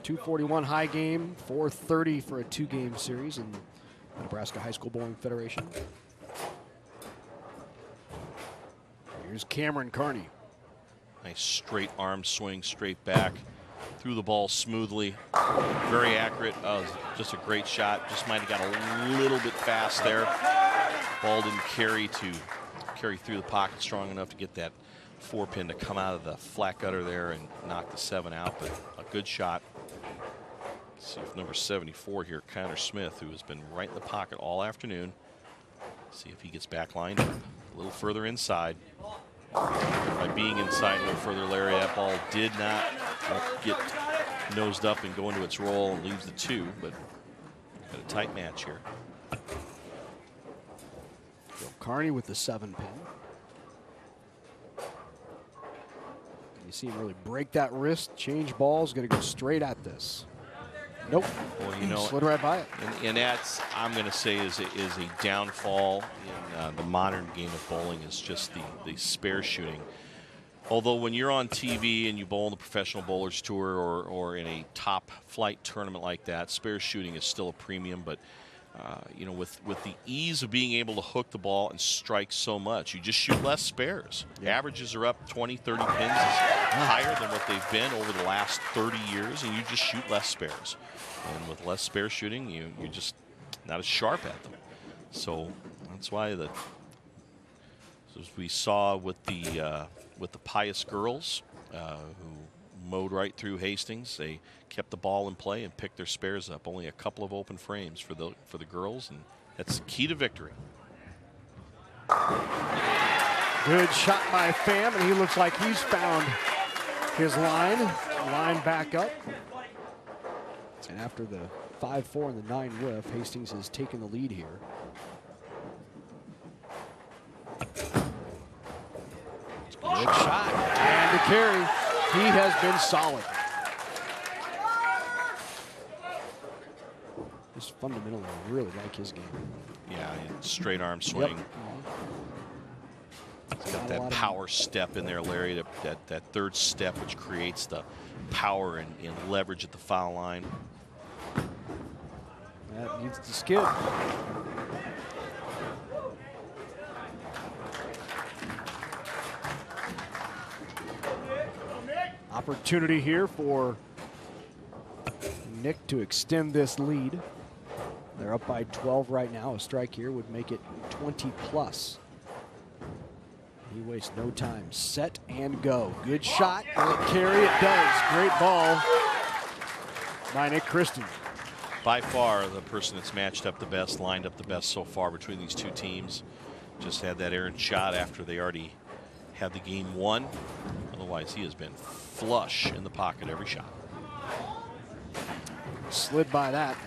Speaker 1: 241 high game, 430 for a 2-game series in the Nebraska High School Bowling Federation. Here's Cameron Carney.
Speaker 13: Nice straight arm swing, straight back. Threw the ball smoothly. Very accurate. Just a great shot. Just might have got a little bit fast there. Ball didn't carry through the pocket strong enough to get that 4 pin to come out of the flat gutter there and knock the 7 out, but a good shot. Let's see if number 74 here, Connor Smith, who has been right in the pocket all afternoon. See if he gets back lined up a little further inside. By being inside a little further, Larry, that ball did not won't get nosed up and go into its roll and leaves the 2, but got a tight match here.
Speaker 1: Carney with the 7-pin. You see him really break that wrist, change balls, going to go straight at this. Nope.
Speaker 13: Well, you know,
Speaker 1: slid right by it.
Speaker 13: And that's, I'm going to say, is a downfall in the modern game of bowling, is just the spare shooting. Although when you're on TV and you bowl in the Professional Bowlers Tour or in a top flight tournament like that, spare shooting is still a premium. But you know, with the ease of being able to hook the ball and strike so much, you just shoot less spares.
Speaker 1: Yeah.
Speaker 13: Averages are up 20, 30 pins, is higher than what they've been over the last 30 years, and you just shoot less spares. And with less spare shooting, you're just not as sharp at them. So that's why as we saw with the Pius girls, who mowed right through Hastings, they kept the ball in play and picked their spares up. Only a couple of open frames for the girls, and that's key to victory.
Speaker 1: Good shot by Pham, and he looks like he's found his line back up. And after the 5-4 and the 9 whiff, Hastings has taken the lead here. Good shot. And the carry. He has been solid. Just fundamentally, I really like his game.
Speaker 13: Yeah, straight arm swing.
Speaker 1: Yep.
Speaker 13: He's got that power step in there, Larry, that third step, which creates the power and leverage at the foul line.
Speaker 1: That needs to skid. Opportunity here for Nick to extend this lead. They're up by 12 right now. A strike here would make it 20 plus. He wastes no time. Set and go. Good shot. Will it carry? It does. Great ball by Nick Kristen.
Speaker 13: By far the person that's matched up the best, lined up the best so far between these two teams. Just had that errant shot after they already had the game won. Otherwise, he has been flush in the pocket every shot.
Speaker 1: Slid by that.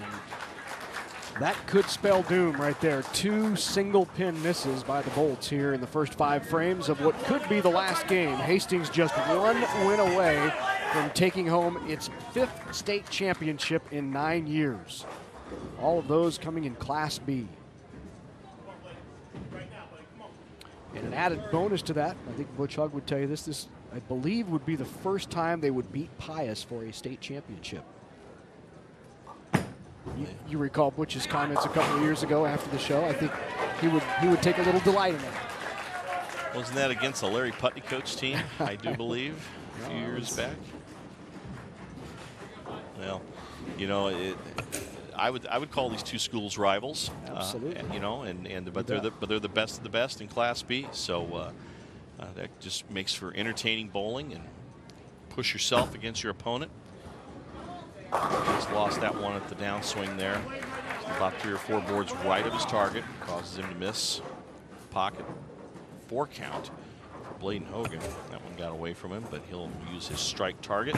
Speaker 1: And that could spell doom right there. 2 single pin misses by the Bolts here in the first 5 frames of what could be the last game. Hastings just 1 win away from taking home its 5th state championship in 9 years. All of those coming in Class B. And an added bonus to that, I think Butch Hugg would tell you this I believe would be the first time they would beat Pius for a state championship. You recall Butch's comments a couple of years ago after the show. I think he would take a little delight in that.
Speaker 13: Wasn't that against the Larry Putney coach team, I do believe, a few years back? Well, you know, I would call these two schools rivals.
Speaker 1: Absolutely.
Speaker 13: You know, but they're the best of the best in Class B. So that just makes for entertaining bowling and push yourself against your opponent. Just lost that one at the downswing there. About 3 or 4 boards right of his target, causes him to miss pocket 4 count for Bladen Hogan. That one got away from him, but he'll use his strike target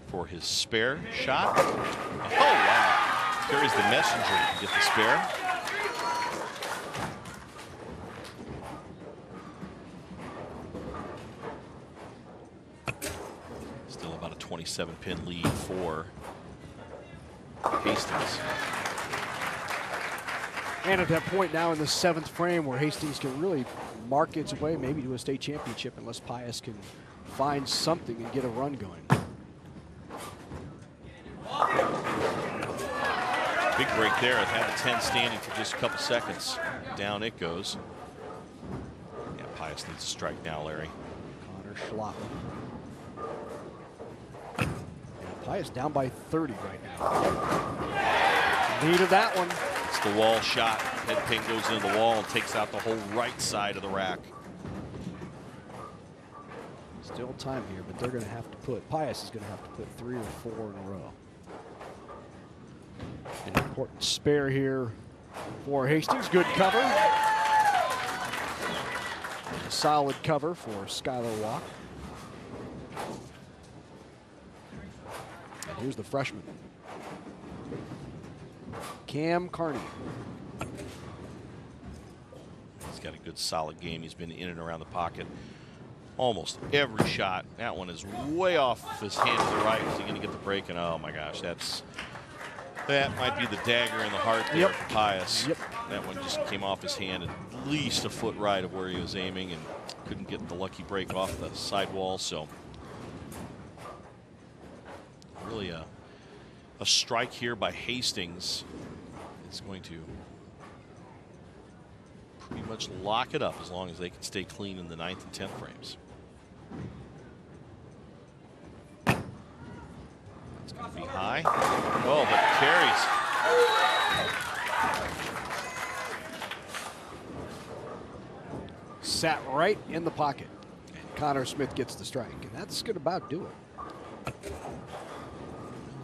Speaker 13: for his spare shot. Oh, wow. Carries the messenger to get the spare. Still about a 27-pin lead for Hastings.
Speaker 1: And at that point now in the 7th frame where Hastings can really mark its way maybe to a state championship unless Pius can find something and get a run going.
Speaker 13: Big break there. It had a 10 standing for just a couple seconds. Down it goes. Yeah, Pius needs a strike now, Larry.
Speaker 1: Connor Schlappen. Pius down by 30 right now. Needed that one.
Speaker 13: It's the wall shot. Head pin goes into the wall and takes out the whole right side of the rack.
Speaker 1: Still time here, but they're going to have to put, Pius is going to have to put 3 or 4 in a row. An important spare here for Hastings. Good cover. A solid cover for Skylar Walk. Here's the freshman, Cam Carney.
Speaker 13: He's got a good solid game. He's been in and around the pocket almost every shot. That one is way off his hand to the right. Is he going to get the break? And oh my gosh, that might be the dagger in the heart there for Pius.
Speaker 1: Yep.
Speaker 13: That one just came off his hand at least a foot right of where he was aiming and couldn't get the lucky break off the sidewall. So really a strike here by Hastings is going to pretty much lock it up as long as they can stay clean in the 9th and 10th frames. It's going to be high. Oh, but carries.
Speaker 1: Sat right in the pocket. And Connor Smith gets the strike, and that's going to about do it.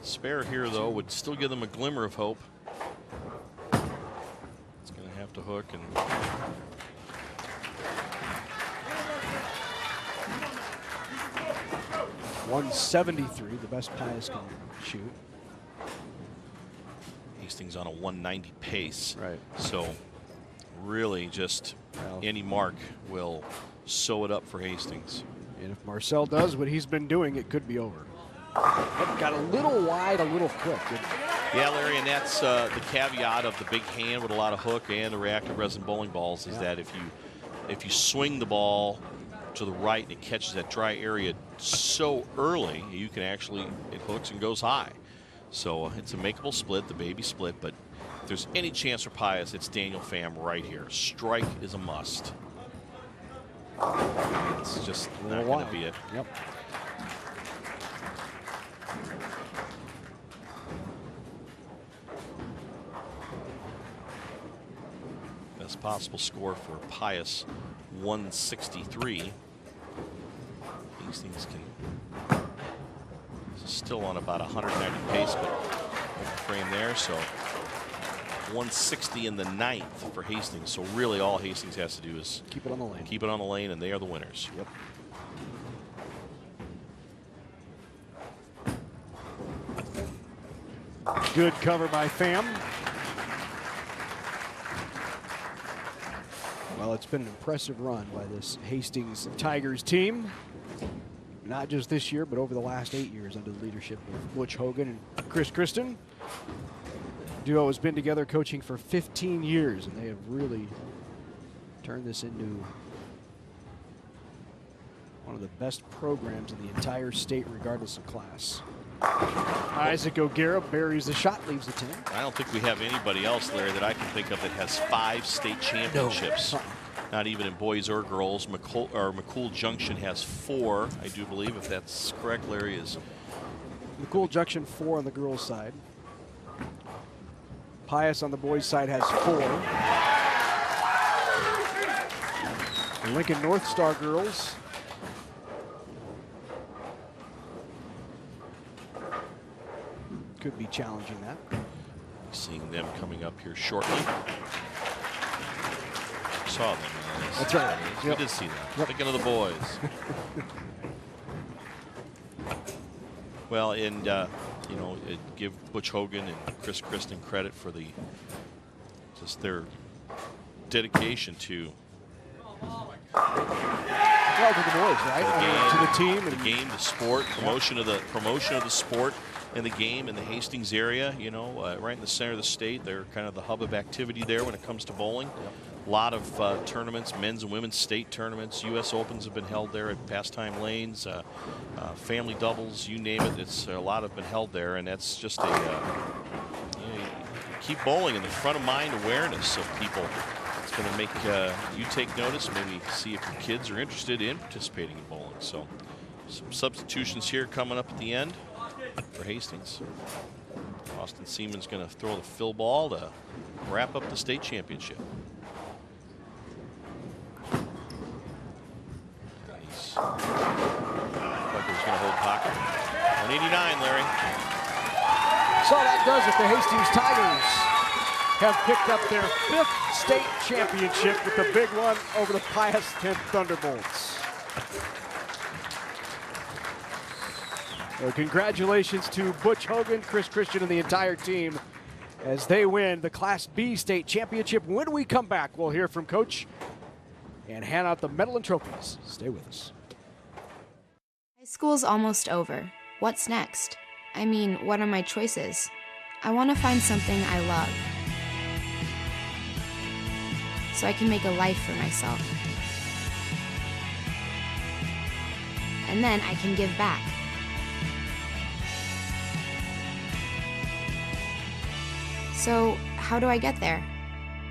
Speaker 13: Spare here, though, would still give them a glimmer of hope. It's going to have to hook and.
Speaker 1: 173, the best Pius can shoot.
Speaker 13: Hastings on a 190 pace.
Speaker 1: Right.
Speaker 13: So really just any mark will sew it up for Hastings.
Speaker 1: And if Marcel does what he's been doing, it could be over. But got a little wide, a little quick.
Speaker 13: Yeah, Larry, and that's the caveat of the big hand with a lot of hook and the reactive resin bowling balls is that if you swing the ball to the right and it catches that dry area so early, you can actually, it hooks and goes high. So it's a makeable split, the baby split, but if there's any chance for Pius, it's Daniel Pham right here. Strike is a must. It's just not going to be it.
Speaker 1: Yep.
Speaker 13: Best possible score for Pius, 163. Hastings can still on about 190 pace, but frame there. So 160 in the 9th for Hastings. So really all Hastings has to do is
Speaker 1: keep it on the lane.
Speaker 13: Keep it on the lane, and they are the winners.
Speaker 1: Yep. Good cover by Pham. Well, it's been an impressive run by this Hastings Tigers team. Not just this year, but over the last 8 years under the leadership of Butch Hogan and Chris Kristen. The duo has been together coaching for 15 years, and they have really turned this into one of the best programs in the entire state, regardless of class. Isaac O'Gara buries the shot, leaves the 10.
Speaker 13: I don't think we have anybody else, Larry, that I can think of that has 5 state championships. No. Not even in boys or girls. McCool Junction has 4, I do believe, if that's correct, Larry. Is
Speaker 1: McCool Junction 4 on the girls' side. Pius on the boys' side has 4. The Lincoln North Star girls. Could be challenging that.
Speaker 13: Seeing them coming up here shortly. Saw them.
Speaker 1: That's right.
Speaker 13: We did see them. Thinking of the boys. Well, and you know, give Butch Hogan and Chris Kristen credit for just their dedication to.
Speaker 1: Well, to the boys, right? To the team,
Speaker 13: the game, the sport, promotion of the sport and the game in the Hastings area. You know, right in the center of the state, they're kind of the hub of activity there when it comes to bowling. Yep. A lot of tournaments, men's and women's state tournaments. U.S. Opens have been held there at Pastime Lanes. Family doubles, you name it. It's a lot have been held there, and that's just keep bowling in the front of mind awareness of people. It's going to make you take notice, maybe see if your kids are interested in participating in bowling. So some substitutions here coming up at the end for Hastings. Austin Seaman's going to throw the fill ball to wrap up the state championship. Tucker's going to hold pocket. 189, Larry.
Speaker 1: So that does it. The Hastings Tigers have picked up their 5th state championship with the big one over the Pius 10 Thunderbolts. Well, congratulations to Butch Hogan, Chris Christian, and the entire team as they win the Class B state championship. When we come back, we'll hear from Coach and hand out the medal and trophies. Stay with us.
Speaker 14: High school's almost over. What's next? I mean, what are my choices? I want to find something I love, so I can make a life for myself. And then I can give back. So, how do I get there?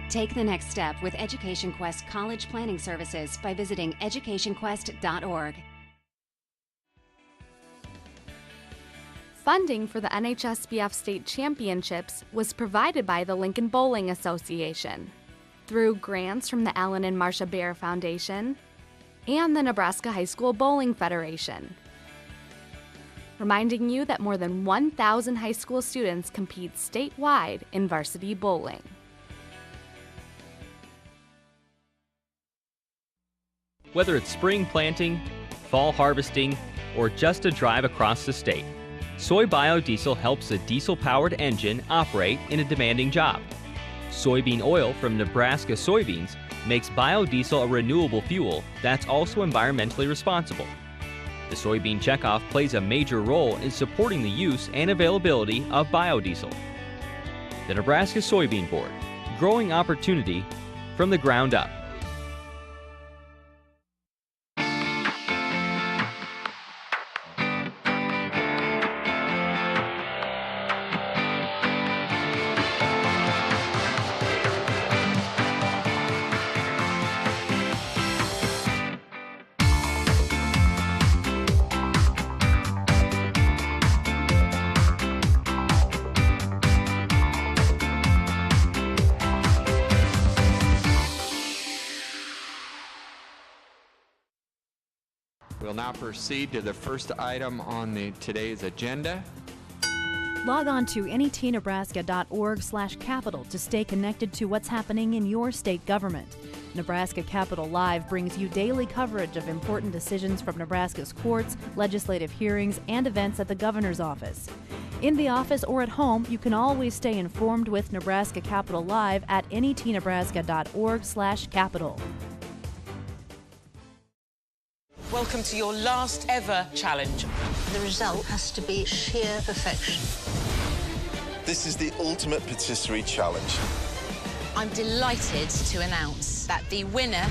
Speaker 5: Take the next step with Education Quest College Planning Services by visiting educationquest.org.
Speaker 6: Funding for the NHSBF state championships was provided by the Lincoln Bowling Association through grants from the Alan and Marcia Baer Foundation and the Nebraska High School Bowling Federation. Reminding you that more than 1,000 high school students compete statewide in varsity bowling.
Speaker 3: Whether it's spring planting, fall harvesting, or just a drive across the state, soy biodiesel helps a diesel-powered engine operate in a demanding job. Soybean oil from Nebraska soybeans makes biodiesel a renewable fuel that's also environmentally responsible. The soybean checkoff plays a major role in supporting the use and availability of biodiesel. The Nebraska Soybean Board, growing opportunity from the ground up.
Speaker 15: We'll now proceed to the first item on today's agenda.
Speaker 16: Log on to netnebraska.org/capital to stay connected to what's happening in your state government. Nebraska Capitol Live brings you daily coverage of important decisions from Nebraska's courts, legislative hearings, and events at the governor's office. In the office or at home, you can always stay informed with Nebraska Capitol Live at netnebraska.org/capital.
Speaker 17: Welcome to your last ever challenge.
Speaker 9: The result has to be sheer perfection.
Speaker 18: This is the ultimate patisserie challenge.
Speaker 17: I'm delighted to announce that the winner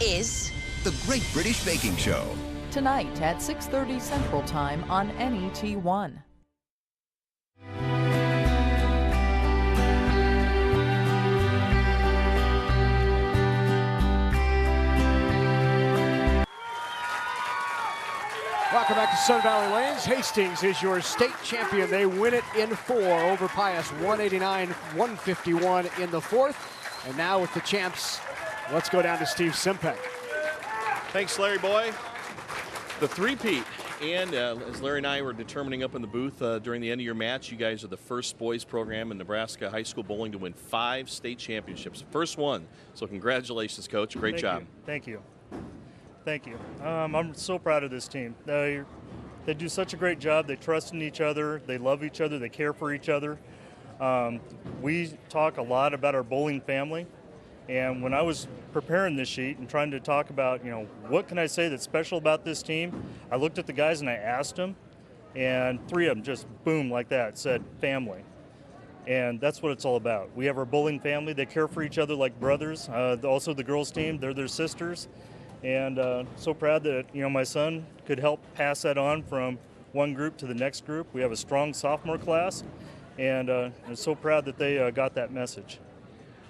Speaker 17: is...
Speaker 19: The Great British Baking Show.
Speaker 12: Tonight at 6:30 Central Time on NET1.
Speaker 1: Welcome back to Sun Valley Lanes. Hastings is your state champion. They win it in 4 over Pius, 189-151 in the 4th. And now with the champs, let's go down to Steve Simpek.
Speaker 13: Thanks, Larry Boy. The three-peat. And as Larry and I were determining up in the booth during the end of your match, you guys are the first boys program in Nebraska high school bowling to win 5 state championships. First one. So congratulations, Coach. Great job.
Speaker 20: Thank you. Thank you. I'm so proud of this team. They do such a great job. They trust in each other. They love each other. They care for each other. We talk a lot about our bowling family. And when I was preparing this sheet and trying to talk about, what can I say that's special about this team, I looked at the guys and I asked them, and 3 of them just boom like that said family. And that's what it's all about. We have our bowling family. They care for each other like brothers. Also the girls team, they're their sisters. And so proud that my son could help pass that on from one group to the next group. We have a strong sophomore class, and I'm so proud that they got that message.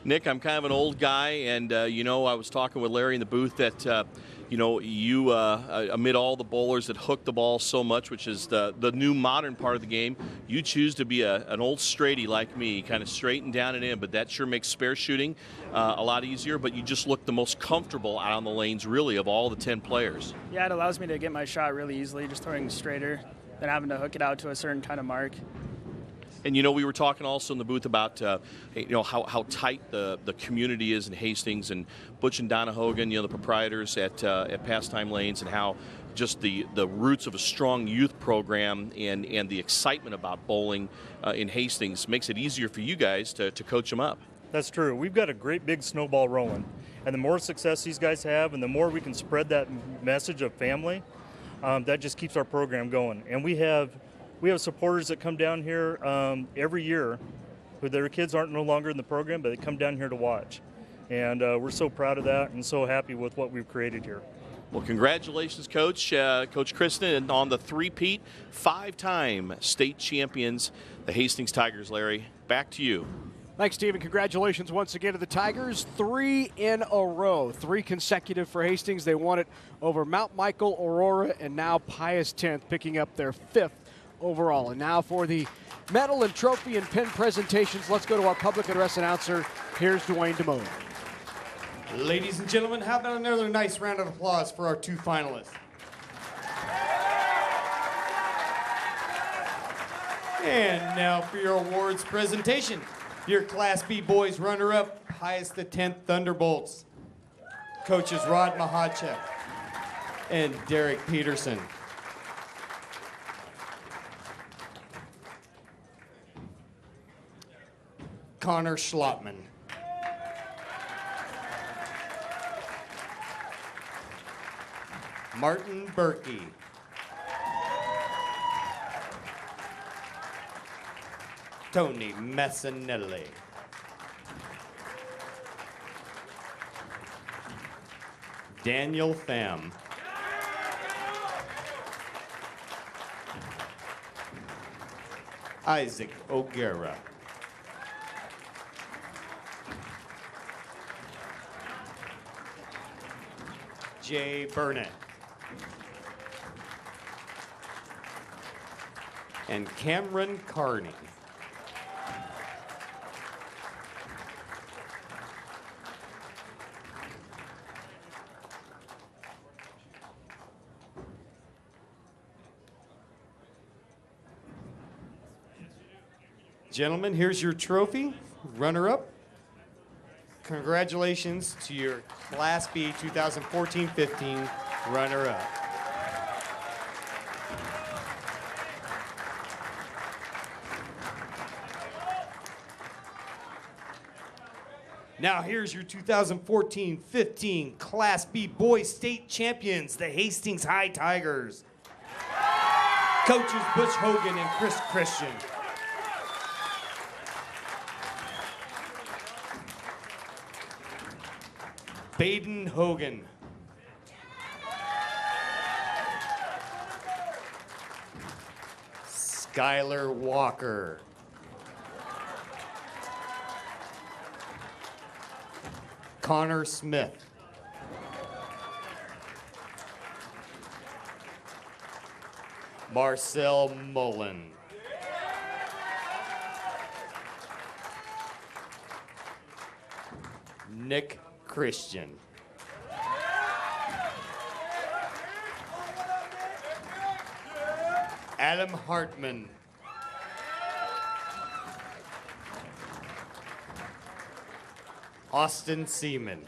Speaker 13: Nick, I'm kind of an old guy, and I was talking with Larry in the booth that you amid all the bowlers that hook the ball so much, which is the new modern part of the game, you choose to be an old straighty like me, kind of straighten down and in, but that sure makes spare shooting a lot easier, but you just look the most comfortable out on the lanes, really, of all the 10 players.
Speaker 21: Yeah, it allows me to get my shot really easily, just throwing straighter than having to hook it out to a certain kind of mark.
Speaker 13: And, you know, we were talking also in the booth about, you know, how tight the community is in Hastings, and Butch and Donna Hogan, you know, the proprietors at Pastime Lanes, and how just the roots of a strong youth program and the excitement about bowling in Hastings makes it easier for you guys to coach them up.
Speaker 20: That's true. We've got a great big snowball rolling. And the more success these guys have and the more we can spread that message of family, that just keeps our program going. And we have supporters that come down here every year who their kids aren't no longer in the program, but they come down here to watch. And we're so proud of that and so happy with what we've created here.
Speaker 13: Well, congratulations, Coach. Coach Kristen, and on the three-peat, 5-time state champions, the Hastings Tigers. Larry, back to you.
Speaker 1: Thanks, Stephen. Congratulations once again to the Tigers. 3 in a row, 3 consecutive for Hastings. They won it over Mount Michael, Aurora, and now Pius 10th, picking up their 5th overall. And now for the medal and trophy and pin presentations, let's go to our public address announcer. Here's Dwayne DeMone.
Speaker 21: Ladies and gentlemen, how about another nice round of applause for our 2 finalists? And now for your awards presentation. Your Class B boys runner-up, Pius X Thunderbolts. Coaches Rod Mahachek and Derek Peterson. Connor Schlotman. Martin Berkey. Tony Messinelli. Daniel Pham. Isaac O'Gara. Jay Burnett. And Cameron Carney. Gentlemen, here's your trophy, runner-up. Congratulations to your Class B 2014-15 runner-up. Now here's your 2014-15 Class B Boys State Champions, the Hastings High Tigers. Coaches Butch Hogan and Chris Christian. Baden Hogan. Skylar Walker. Connor Smith. Marcel Mullen. Nick Christian. Adam Hartman. Austin Seaman.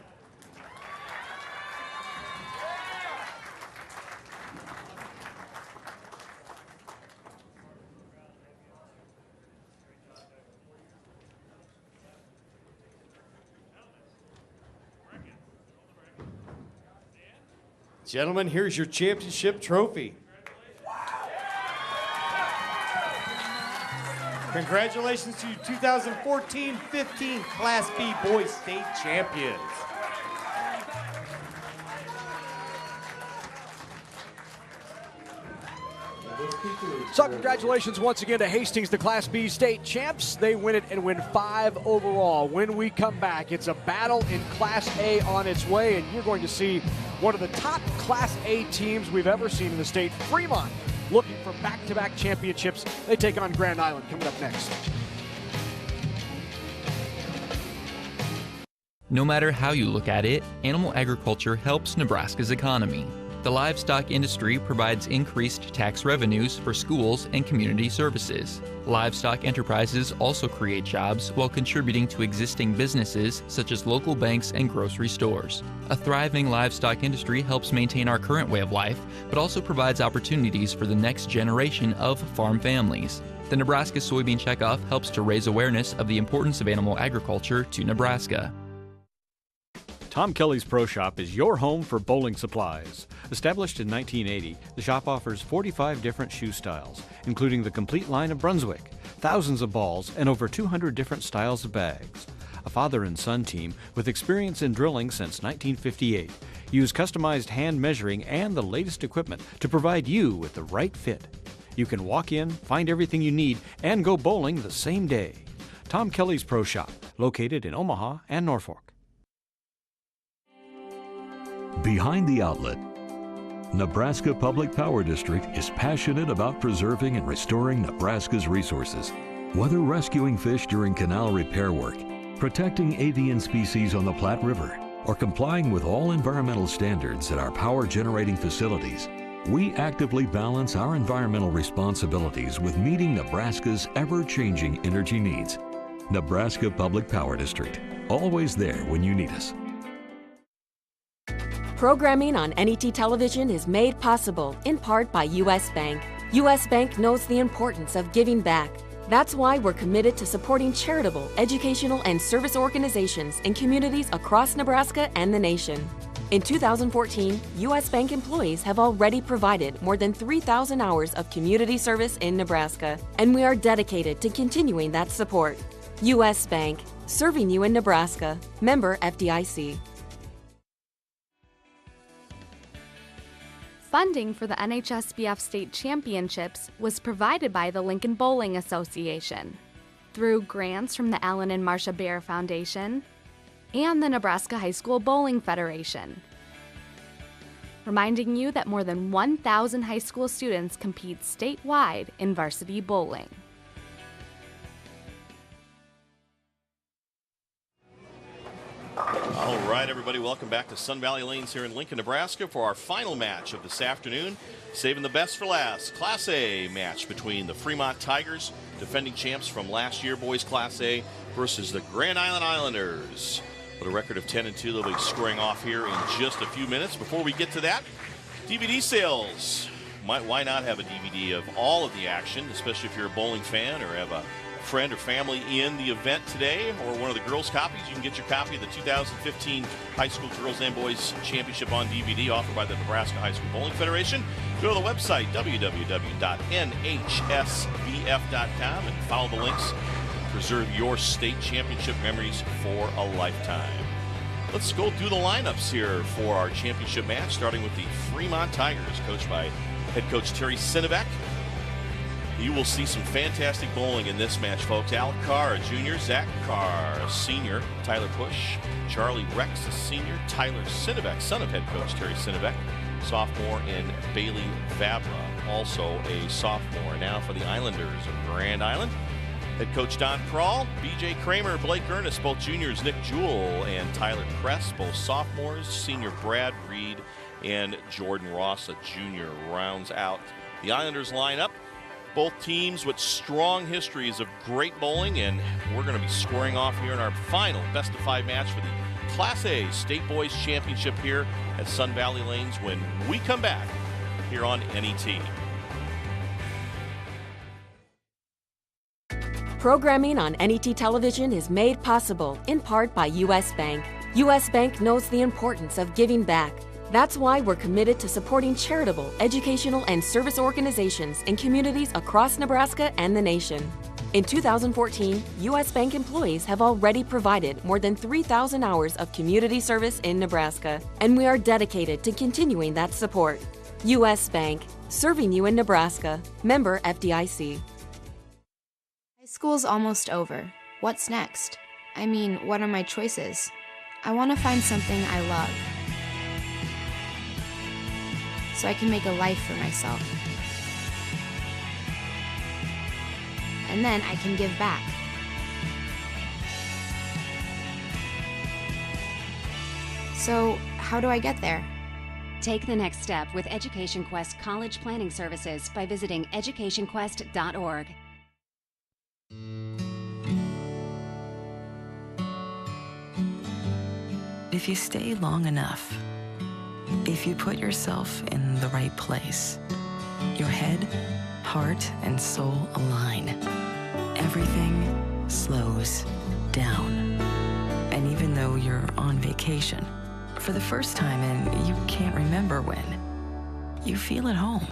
Speaker 21: Gentlemen, here's your championship trophy. Congratulations to you 2014-15 Class B Boys State Champions.
Speaker 1: So congratulations once again to Hastings, the Class B state champs. They win it and win 5 overall. When we come back, it's a battle in Class A on its way, and you're going to see one of the top Class A teams we've ever seen in the state, Fremont, looking for back-to-back championships. They take on Grand Island coming up next.
Speaker 22: No matter how you look at it, animal agriculture helps Nebraska's economy.
Speaker 2: The livestock industry provides increased tax revenues for schools and community services. Livestock enterprises also create jobs while contributing to existing businesses such as local banks and grocery stores. A thriving livestock industry helps maintain our current way of life, but also provides opportunities for the next generation of farm families. The Nebraska Soybean Checkoff helps to raise awareness of the importance of animal agriculture to Nebraska.
Speaker 1: Tom Kelly's Pro Shop is your home for bowling supplies. Established in 1980, the shop offers 45 different shoe styles, including the complete line of Brunswick, thousands of balls, and over 200 different styles of bags. A father and son team with experience in drilling since 1958 use customized hand measuring and the latest equipment to provide you with the right fit. You can walk in, find everything you need, and go bowling the same day. Tom Kelly's Pro Shop, located in Omaha and Norfolk.
Speaker 22: Behind the Outlet, Nebraska Public Power District is passionate about preserving and restoring Nebraska's resources. Whether rescuing fish during canal repair work, protecting avian species on the Platte River, or complying with all environmental standards at our power generating facilities, we actively balance our environmental responsibilities with meeting Nebraska's ever-changing energy needs. Nebraska Public Power District, always there when you need us.
Speaker 23: Programming on NET television is made possible in part by U.S. Bank. U.S. Bank knows the importance of giving back. That's why we're committed to supporting charitable, educational, and service organizations in communities across Nebraska and the nation. In 2014, U.S. Bank employees have already provided more than 3,000 hours of community service in Nebraska, and we are dedicated to continuing that support. U.S. Bank, serving you in Nebraska. Member FDIC.
Speaker 6: Funding for the NHSBF State Championships was provided by the Lincoln Bowling Association through grants from the Alan and Marcia Bear Foundation and the Nebraska High School Bowling Federation. Reminding you that more than 1,000 high school students compete statewide in varsity bowling.
Speaker 13: All right, everybody, welcome back to Sun Valley Lanes here in Lincoln, Nebraska for our final match of this afternoon. Saving the best for last, Class A match between the Fremont Tigers, defending champs from last year, boys Class A, versus the Grand Island Islanders. With a record of 10-2, they'll be scoring off here in just a few minutes. Before we get to that, DVD sales. Why not have a DVD of all of the action, especially if you're a bowling fan or have a friend or family in the event today, or one of the girls' copies. You can get your copy of the 2015 High School Girls and Boys Championship on DVD offered by the Nebraska High School Bowling Federation. Go to the website, www.nhsbf.com, and follow the links. Preserve your state championship memories for a lifetime. Let's go through the lineups here for our championship match, starting with the Fremont Tigers, coached by head coach Terry Sinovac. You will see some fantastic bowling in this match, folks. Al Carr, a junior. Zach Carr, a senior. Tyler Push. Charlie Rex, a senior. Tyler Sinovac, son of head coach Terry Sinovac, sophomore. And Bailey Vabra, also a sophomore. Now for the Islanders of Grand Island, head coach Don Kroll, B.J. Kramer, Blake Ernest, both juniors. Nick Jewell and Tyler Kress, both sophomores. Senior Brad Reed and Jordan Ross, a junior, rounds out the Islanders lineup. Both teams with strong histories of great bowling, and we're going to be scoring off here in our final best-of-5 match for the Class A State Boys Championship here at Sun Valley Lanes when we come back here on NET.
Speaker 23: Programming on NET television is made possible in part by U.S. Bank. U.S. Bank knows the importance of giving back. That's why we're committed to supporting charitable, educational, and service organizations in communities across Nebraska and the nation. In 2014, U.S. Bank employees have already provided more than 3,000 hours of community service in Nebraska, and we are dedicated to continuing that support. U.S. Bank, serving you in Nebraska. Member FDIC.
Speaker 14: High school's almost over. What's next? I mean, what are my choices? I want to find something I love, so I can make a life for myself. And then I can give back. So, how do I get there?
Speaker 5: Take the next step with Education Quest College Planning Services by visiting educationquest.org.
Speaker 4: If you stay long enough, if you put yourself in the right place, your head, heart, and soul align, everything slows down. And even though you're on vacation, for the first time and you can't remember when, you feel at home.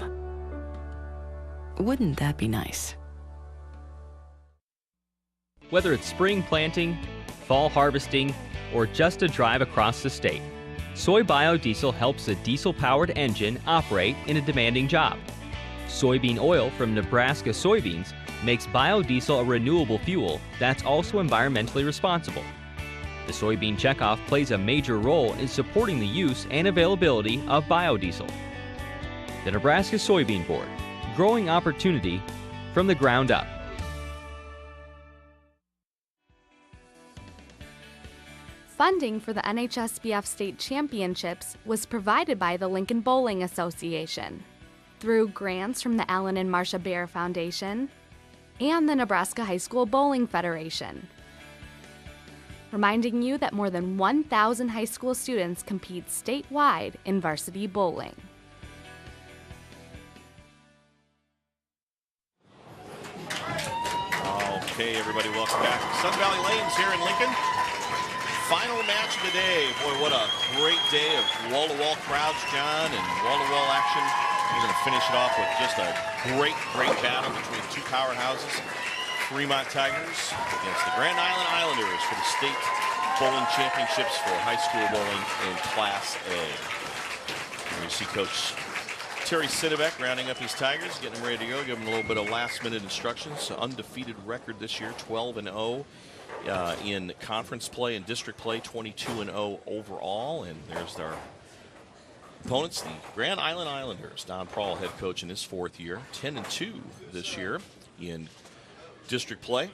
Speaker 4: Wouldn't that be nice?
Speaker 3: Whether it's spring planting, fall harvesting, or just a drive across the state, soy biodiesel helps a diesel-powered engine operate in a demanding job. Soybean oil from Nebraska soybeans makes biodiesel a renewable fuel that's also environmentally responsible. The soybean checkoff plays a major role in supporting the use and availability of biodiesel. The Nebraska Soybean Board, growing opportunity from the ground up.
Speaker 6: Funding for the NHSBF State Championships was provided by the Lincoln Bowling Association through grants from the Alan and Marcia Bear Foundation and the Nebraska High School Bowling Federation. Reminding you that more than 1,000 high school students compete statewide in varsity bowling.
Speaker 13: Okay, everybody, welcome back to Sun Valley Lanes here in Lincoln. Final match of the day. Boy, what a great day of wall-to-wall crowds, John, and wall-to-wall action. We're going to finish it off with just a great battle between two powerhouses. Fremont Tigers against the Grand Island Islanders for the state bowling championships for high school bowling in Class A. And you see Coach Terry Sinovic rounding up his Tigers, getting them ready to go, giving them a little bit of last-minute instructions. Undefeated record this year, 12-0 in conference play and district play, 22-0 overall. And there's their opponents, the Grand Island Islanders. Don Prohl, head coach in his fourth year, 10-2 this year in district play.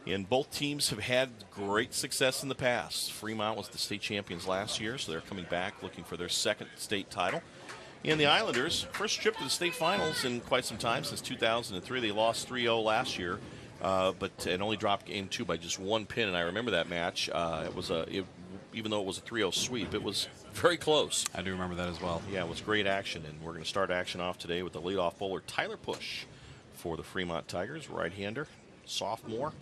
Speaker 13: And both teams have had great success in the past. Fremont was the state champions last year, so they're coming back looking for their second state title. And the Islanders, first trip to the state finals in quite some time, since 2003. They lost 3-0 last year, but only dropped game 2 by just 1 pin. And I remember that match. Even though it was a 3-0 sweep, it was very close.
Speaker 7: I do remember that as well.
Speaker 13: Yeah, it was great action. And we're going to start action off today with the leadoff bowler, Tyler Push, for the Fremont Tigers, right-hander, sophomore.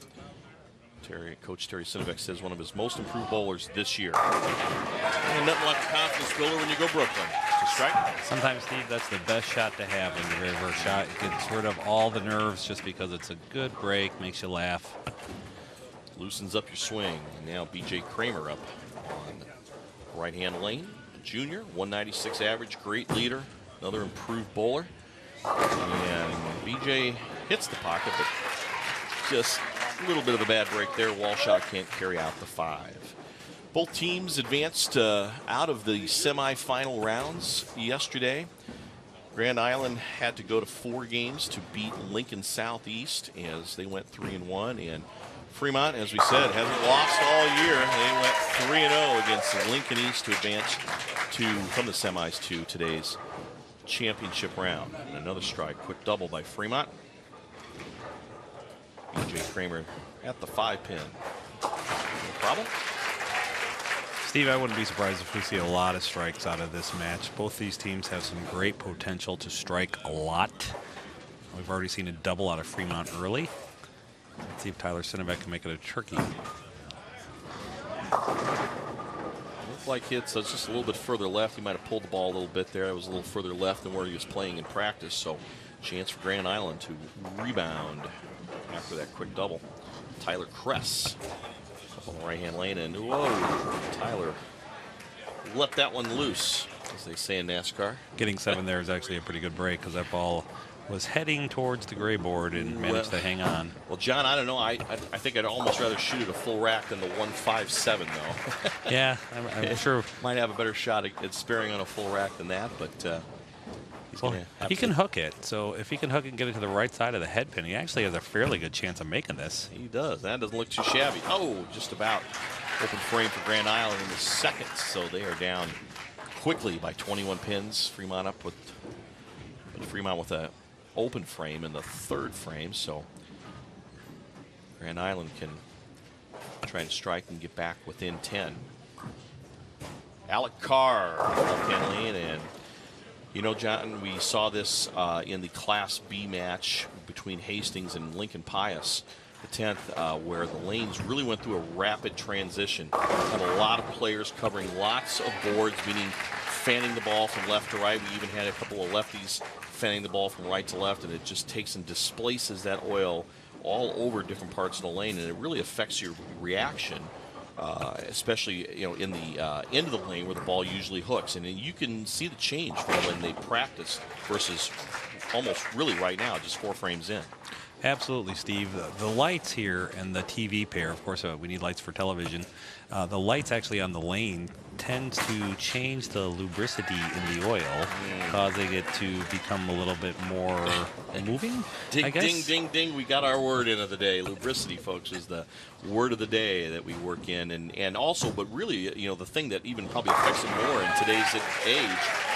Speaker 13: Coach Terry Sinovic says one of his most improved bowlers this year. And nothing like a confidence builder when you go Brooklyn. To strike.
Speaker 7: Sometimes, Steve, that's the best shot to have in your very first shot. It gets rid of all the nerves just because it's a good break, makes you laugh.
Speaker 13: Loosens up your swing. And now B.J. Kramer up on right-hand lane. Junior, 196 average, great leader, another improved bowler. And B.J. hits the pocket, but just a little bit of a bad break there. Walshaw can't carry out the 5. Both teams advanced out of the semifinal rounds yesterday. Grand Island had to go to 4 games to beat Lincoln Southeast as they went 3-1. And Fremont, as we said, hasn't lost all year. They went 3-0 against Lincoln East to advance from the semis to today's championship round. And another strike, quick double by Fremont. B.J. Kramer at the 5-pin. No problem.
Speaker 7: Steve, I wouldn't be surprised if we see a lot of strikes out of this match. Both these teams have some great potential to strike a lot. We've already seen a double out of Fremont early. Let's see if Tyler Sinovic can make it a turkey.
Speaker 13: Looked like it's just a little bit further left. He might have pulled the ball a little bit there. It was a little further left than where he was playing in practice. So chance for Grand Island to rebound after that quick double. Tyler Kress up on the right-hand lane, and whoa, Tyler let that one loose, as they say in NASCAR.
Speaker 7: Getting 7 there is actually a pretty good break because that ball was heading towards the gray board and managed to hang on.
Speaker 13: Well, John, I don't know. I think I'd almost rather shoot at a full rack than the 157, though.
Speaker 7: Yeah, I'm sure.
Speaker 13: Might have a better shot at sparing on a full rack than that, but
Speaker 7: he can hook it. So if he can hook it and get it to the right side of the head pin, he actually has a fairly good chance of making this.
Speaker 13: He does. That doesn't look too shabby. Oh, just about open frame for Grand Island in the second. So they are down quickly by 21 pins. Fremont with a open frame in the third frame, so Grand Island can try and strike and get back within 10. Alec Carr, left-hand lane, and you know, John, we saw this in the Class B match between Hastings and Lincoln Pius, the 10th, where the lanes really went through a rapid transition. Had a lot of players covering lots of boards, meaning fanning the ball from left to right. We even had a couple of lefties fanning the ball from right to left, and it just takes and displaces that oil all over different parts of the lane, and it really affects your reaction. Especially, you know, in the end of the lane where the ball usually hooks, and you can see the change from when they practice versus almost really right now, just 4 frames in.
Speaker 7: Absolutely, Steve. The lights here and the TV pair, of course, we need lights for television. The lights actually on the lane tends to change the lubricity in the oil, causing it to become a little bit more moving.
Speaker 13: Ding,
Speaker 7: I guess.
Speaker 13: ding, ding, ding. We got our word in of the day. Lubricity, folks, is the word of the day that we work in. And also, but really, you know, the thing that even probably affects it more in today's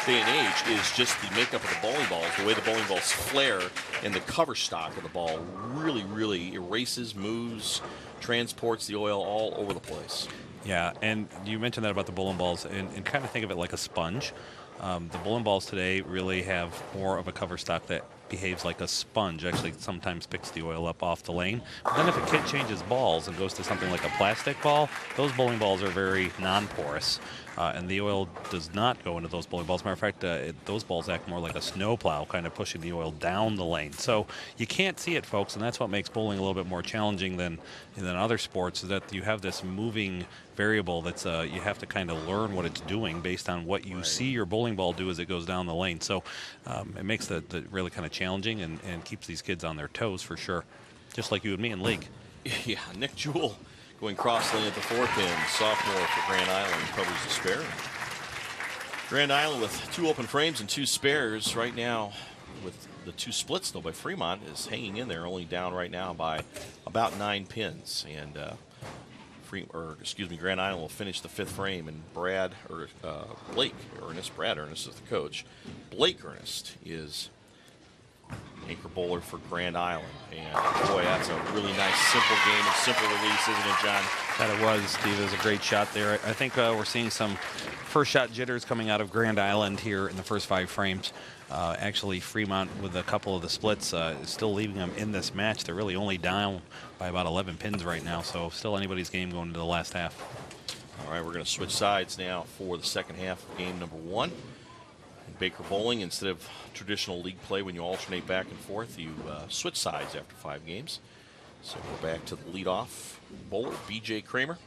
Speaker 13: day and age is just the makeup of the bowling balls, the way the bowling balls flare, and the cover stock of the ball really erases, moves, transports the oil all over the place.
Speaker 7: Yeah, and you mentioned that about the bowling balls, and kind of think of it like a sponge. The bowling balls today really have more of a cover stock that behaves like a sponge. Actually, sometimes picks the oil up off the lane. But then if a kid changes balls and goes to something like a plastic ball, those bowling balls are very non-porous. And the oil does not go into those bowling balls. Matter of fact, those balls act more like a snowplow, kind of pushing the oil down the lane. So you can't see it, folks, and that's what makes bowling a little bit more challenging than other sports, is that you have this moving variable that's you have to kind of learn what it's doing based on what you see your bowling ball do as it goes down the lane. So it makes the really kind of challenging and keeps these kids on their toes for sure, just like you and me in league.
Speaker 13: Yeah, Nick Jewell going cross lane at the 4-pin, sophomore for Grand Island, covers the spare. Grand Island with 2 open frames and 2 spares right now, with the 2 splits though by Fremont is hanging in there, only down right now by about 9 pins. And Grand Island will finish the 5th frame, and Brad Ernest is the coach. Blake Ernest is anchor bowler for Grand Island. And boy, that's a really nice, simple game and simple release, isn't it, John?
Speaker 7: That it was, Steve. It was a great shot there. I think we're seeing some first shot jitters coming out of Grand Island here in the first 5 frames. Actually, Fremont, with a couple of the splits, is still leaving them in this match. They're really only down by about 11 pins right now, so still anybody's game going into the last half.
Speaker 13: All right, we're going to switch sides now for the second half of game number 1. In Baker Bowling, instead of traditional league play when you alternate back and forth, you switch sides after 5 games. So we're back to the leadoff bowler, B.J. Kramer.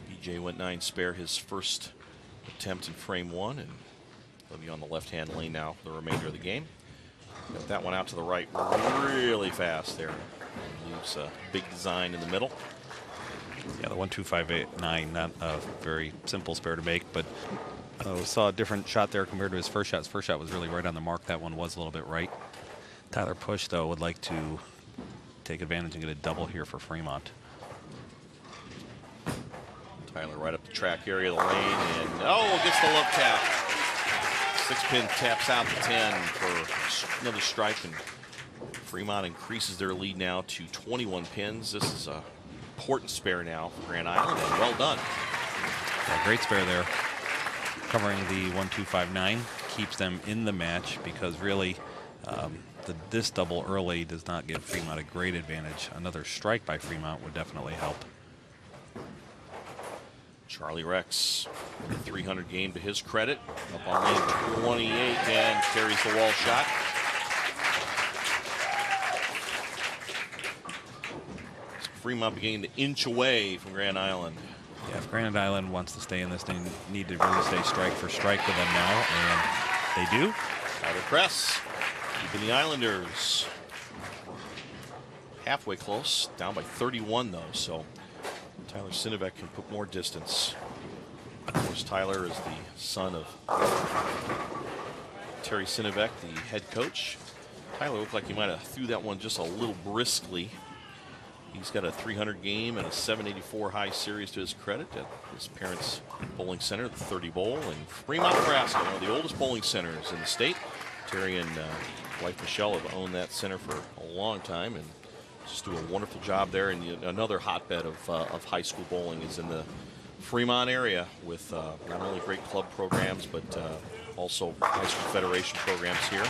Speaker 13: B.J. went 9 spare his first attempt in frame 1, and he'll be on the left-hand lane now for the remainder of the game. Got that one out to the right really fast there. Leaves a big design in the middle.
Speaker 7: Yeah, the 1-2-5-8-9, not a very simple spare to make, but we saw a different shot there compared to his first shot. His first shot was really right on the mark. That one was a little bit right. Tyler Push, though, would like to take advantage and get a double here for Fremont.
Speaker 13: Tyler right up the track area of the lane, and gets the love tap. 6-pin taps out the 10 for another strike, and Fremont increases their lead now to 21 pins. This is a important spare now for Grand Island, and well done.
Speaker 7: Yeah, great spare there. Covering the 1-2-5-9 keeps them in the match, because really this double early does not give Fremont a great advantage. Another strike by Fremont would definitely help.
Speaker 13: Charlie Rex, 300 game to his credit, up on lane 28 and carries the wall shot. Fremont beginning to inch away from Grand Island.
Speaker 7: Yeah, if Grand Island wants to stay in this, they need to really stay strike for strike with them now, and they do.
Speaker 13: Tyler Kress keeping the Islanders halfway close, down by 31 though, so Tyler Sinovic can put more distance. Of course, Tyler is the son of Terry Sinovic, the head coach. Tyler looked like he might have threw that one just a little briskly. He's got a 300 game and a 784 high series to his credit at his parents' bowling center, the 30 Bowl in Fremont, Nebraska, one of the oldest bowling centers in the state. Terry and wife Michelle have owned that center for a long time and just do a wonderful job there. And another hotbed of high school bowling is in the Fremont area with not only great club programs but also high school federation programs here.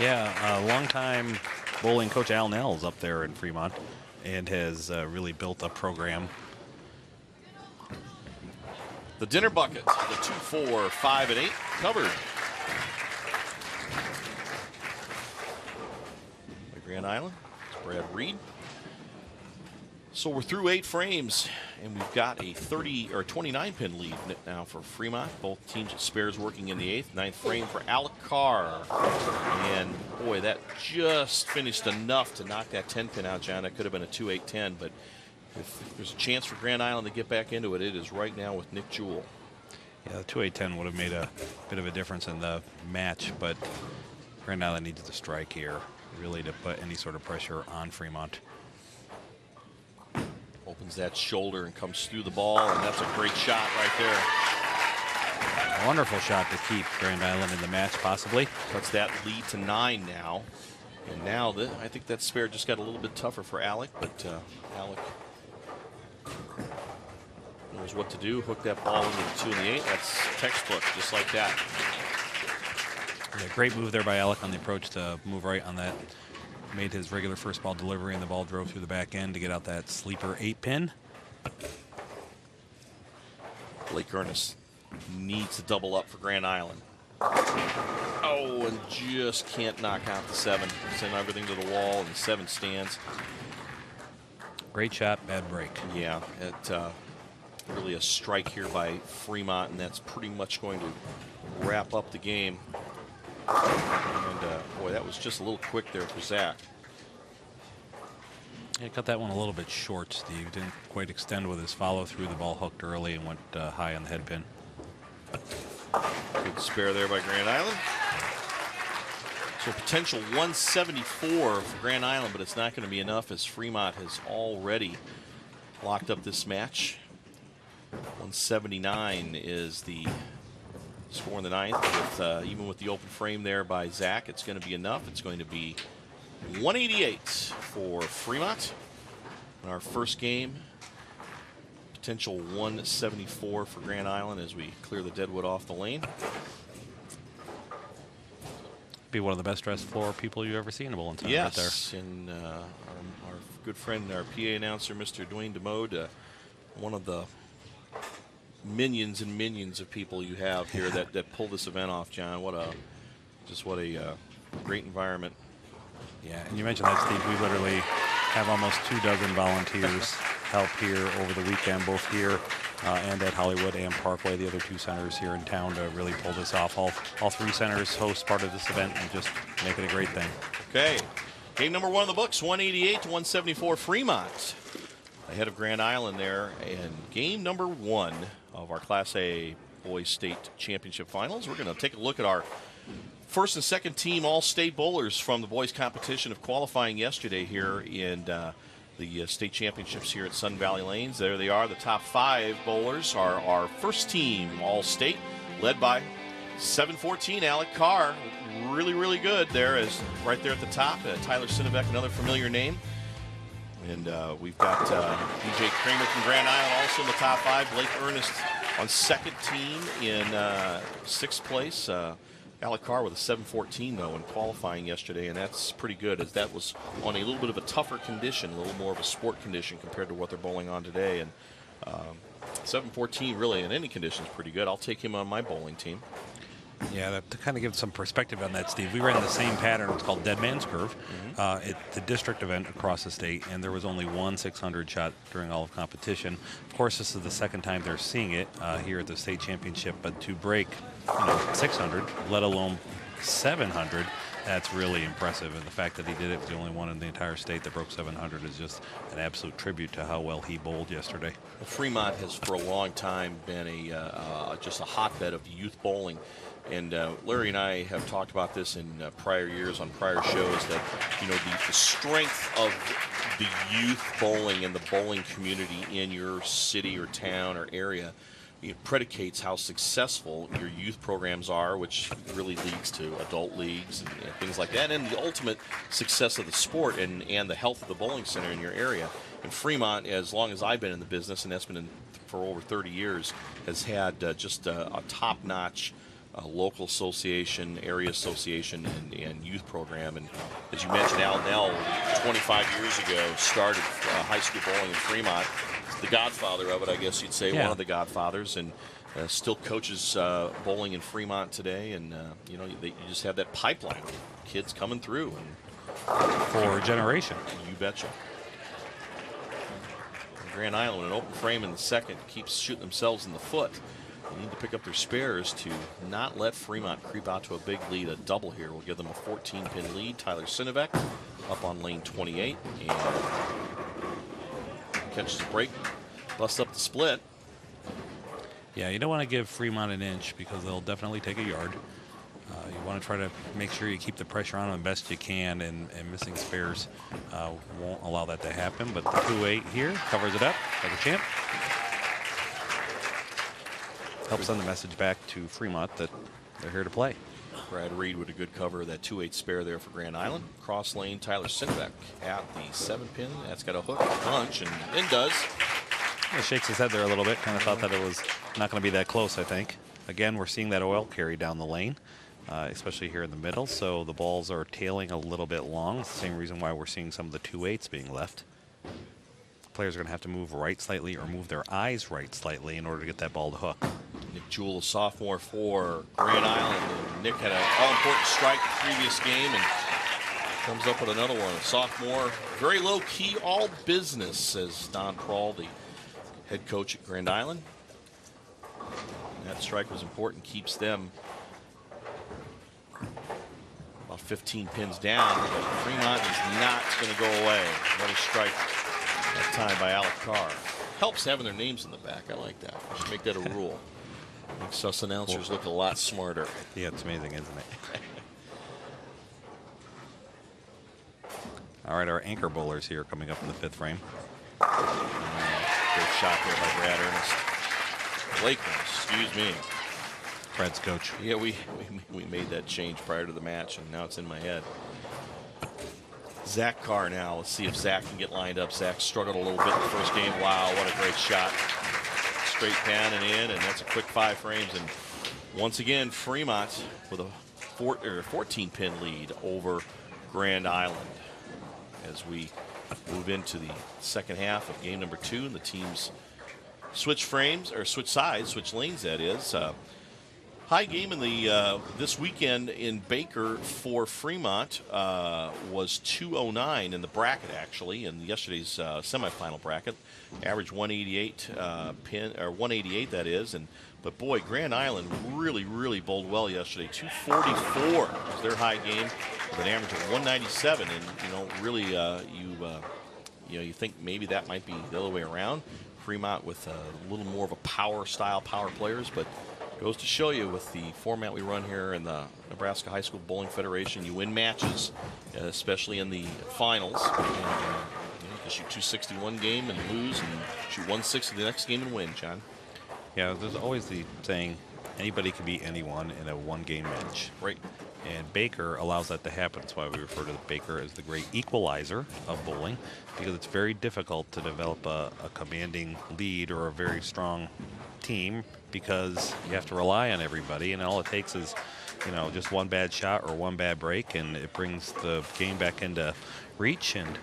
Speaker 7: Yeah, a long-time bowling coach Al Nell's up there in Fremont and has really built a program.
Speaker 13: The dinner bucket, the 2, 4, 5, and 8 covered. By Grand Island, it's Brad Reed. So we're through 8 frames, and we've got a 30 or 29 pin lead now for Fremont. Both teams at spares working in the 8th. 9th frame for Alec Carr. And boy, that just finished enough to knock that 10 pin out, John. That could have been a 2-8-10, but if there's a chance for Grand Island to get back into it, it is right now with Nick Jewell.
Speaker 7: Yeah, the 2-8-10 would have made a bit of a difference in the match, but Grand Island needed to strike here, really, to put any sort of pressure on Fremont.
Speaker 13: Opens that shoulder and comes through the ball, and that's a great shot right there.
Speaker 7: A wonderful shot to keep Grand Island in the match, possibly.
Speaker 13: Cuts that lead to 9 now. And now I think that spare just got a little bit tougher for Alec, but Alec knows what to do. Hook that ball into the 2 and the 8. That's textbook, just like that.
Speaker 7: Yeah, great move there by Alec on the approach to move right on that. Made his regular first ball delivery, and the ball drove through the back end to get out that sleeper 8 pin.
Speaker 13: Blake Ernest needs to double up for Grand Island. Oh, and just can't knock out the 7. Send everything to the wall, and the 7 stands.
Speaker 7: Great shot, bad break.
Speaker 13: Yeah, really a strike here by Fremont, and that's pretty much going to wrap up the game. And boy, that was just a little quick there for Zach.
Speaker 7: Yeah, cut that one a little bit short, Steve. Didn't quite extend with his follow through. The ball hooked early and went high on the head pin.
Speaker 13: Good spare there by Grand Island. So potential 174 for Grand Island, but it's not going to be enough as Fremont has already locked up this match. 179 is the score in the 9th. With, even with the open frame there by Zach, it's going to be enough. It's going to be 188 for Fremont in our first game. Potential 174 for Grand Island as we clear the deadwood off the lane.
Speaker 7: Be one of the best dressed floor people you've ever seen in a bowling center.
Speaker 13: Yes, right there. And our good friend, our PA announcer, Mr. Dwayne DeMode, one of the millions and millions of people you have here that pull this event off, John. What a great environment.
Speaker 7: Yeah, and you mentioned that, Steve. We literally have almost 24 volunteers help here over the weekend, both here and at Hollywood and Parkway, the other 2 centers here in town, to really pull this off. All 3 centers host part of this event and just make it a great thing.
Speaker 13: Okay, game number 1 in the books, 188 to 174 Fremont. Ahead of Grand Island there, and game number 1 of our Class A Boys State Championship Finals. We're going to take a look at our first and second team all-state bowlers from the boys competition of qualifying yesterday here in the state championships here at Sun Valley Lanes. There they are. The top 5 bowlers are our first team all-state, led by 714 Alec Carr. Really, really good there, as right there at the top. Tyler Sinnebeck, another familiar name. And we've got DJ Kramer from Grand Island also in the top 5. Blake Ernest on second team in 6th place. Alec Carr with a 714, though, in qualifying yesterday, and that's pretty good, as that was on a little bit of a tougher condition, a little more of a sport condition compared to what they're bowling on today. And 714 really in any condition is pretty good. I'll take him on my bowling team.
Speaker 7: Yeah, to kind of give some perspective on that, Steve, we ran the same pattern. It's called Dead Man's Curve. It's the district event across the state, and there was only 1 600 shot during all of competition. Of course, this is the second time they're seeing it here at the state championship, but to break 600, let alone 700, That's really impressive, and the fact that he did it was the only one in the entire state that broke 700 is just an absolute tribute to how well he bowled yesterday.
Speaker 13: Fremont has for a long time been just a hotbed of youth bowling, and Larry and I have talked about this in prior years on prior shows, that the strength of the youth bowling and the bowling community in your city or town or area, it predicates how successful your youth programs are, which really leads to adult leagues and things like that, and the ultimate success of the sport and the health of the bowling center in your area. And Fremont, as long as I've been in the business, and that's been for over 30 years, has had just a top-notch local association, area association, and youth program. And as you mentioned, Al Nell, 25 years ago, started high school bowling in Fremont. The godfather of it, I guess you'd say, one of the godfathers, and still coaches bowling in Fremont today. And you just have that pipeline of kids coming through, and
Speaker 7: for a generation.
Speaker 13: You betcha. Grand Island, an open frame in the second, keeps shooting themselves in the foot. They need to pick up their spares to not let Fremont creep out to a big lead. A double here will give them a 14-pin lead. Tyler Sinovac up on lane 28 and catches the break, busts up the split.
Speaker 7: Yeah, you don't want to give Fremont an inch because they'll definitely take a yard. You want to try to make sure you keep the pressure on them best you can, and missing spares won't allow that to happen. But the 2-8 here covers it up like a champ. Helps send the message back to Fremont that they're here to play.
Speaker 13: Brad Reed with a good cover of that 2-8 spare there for Grand Island. Cross lane, Tyler Sinovac at the 7-pin. That's got a hook, punch, and then does.
Speaker 7: He shakes his head there a little bit. Kind of thought that it was not going to be that close, I think. Again, we're seeing that oil carry down the lane, especially here in the middle. So the balls are tailing a little bit long. It's the same reason why we're seeing some of the 2-8s being left. Players are going to have to move right slightly or move their eyes right slightly in order to get that ball to hook.
Speaker 13: Nick Jewell, a sophomore for Grand Island. And Nick had an all-important strike the previous game and comes up with another one. A sophomore, very low-key, all business, says Don Prawl, the head coach at Grand Island. And that strike was important, keeps them about 15 pins down. But Fremont is not going to go away. Another strike that time by Alec Carr. Helps having their names in the back. I like that. We should make that a rule. Makes us announcers look a lot smarter.
Speaker 7: Yeah, it's amazing, isn't it? All right, our anchor bowlers here coming up in the 5th frame.
Speaker 13: Great shot there by Brad Ernest. Blakeman, excuse me.
Speaker 7: Brad's coach.
Speaker 13: Yeah, we made that change prior to the match, and now it's in my head. Zach Carr now. Let's see if Zach can get lined up. Zach struggled a little bit in the first game. Wow, what a great shot. Straight pan and in, and that's a quick 5 frames. And once again, Fremont with a 14-pin lead over Grand Island as we move into the second half of game number 2, and the teams switch frames, or switch sides, switch lanes, that is. High game in the this weekend in Baker for Fremont was 209 in the bracket, actually, in yesterday's semifinal bracket. Average 188 188, that is. But boy, Grand Island really bowled well yesterday. 244 was their high game with an average of 197, and really you think maybe that might be the other way around. Fremont with a little more of a power players, but goes to show you with the format we run here in the Nebraska High School Bowling Federation, you win matches, especially in the finals. And, you can shoot 260 one game and lose, and shoot 160 the next game and win, John.
Speaker 7: Yeah, there's always the saying, anybody can beat anyone in a one-game match.
Speaker 13: Right.
Speaker 7: And Baker allows that to happen. That's why we refer to Baker as the great equalizer of bowling, because it's very difficult to develop a commanding lead or a very strong team, because you have to rely on everybody, and all it takes is just one bad shot or one bad break, and it brings the game back into reach. And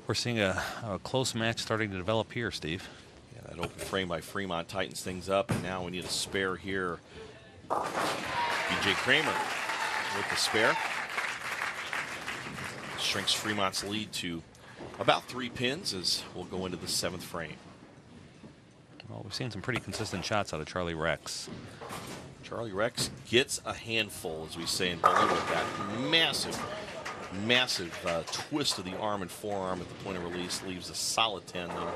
Speaker 7: we're seeing a close match starting to develop here, Steve.
Speaker 13: Yeah, that open frame by Fremont tightens things up, and now we need a spare here. BJ Kramer with the spare shrinks Fremont's lead to about 3 pins as we'll go into the 7th frame.
Speaker 7: Well, we've seen some pretty consistent shots out of Charlie Rex.
Speaker 13: Charlie Rex gets a handful, as we say in bowling, with that massive twist of the arm and forearm at the point of release. Leaves a solid 10, though.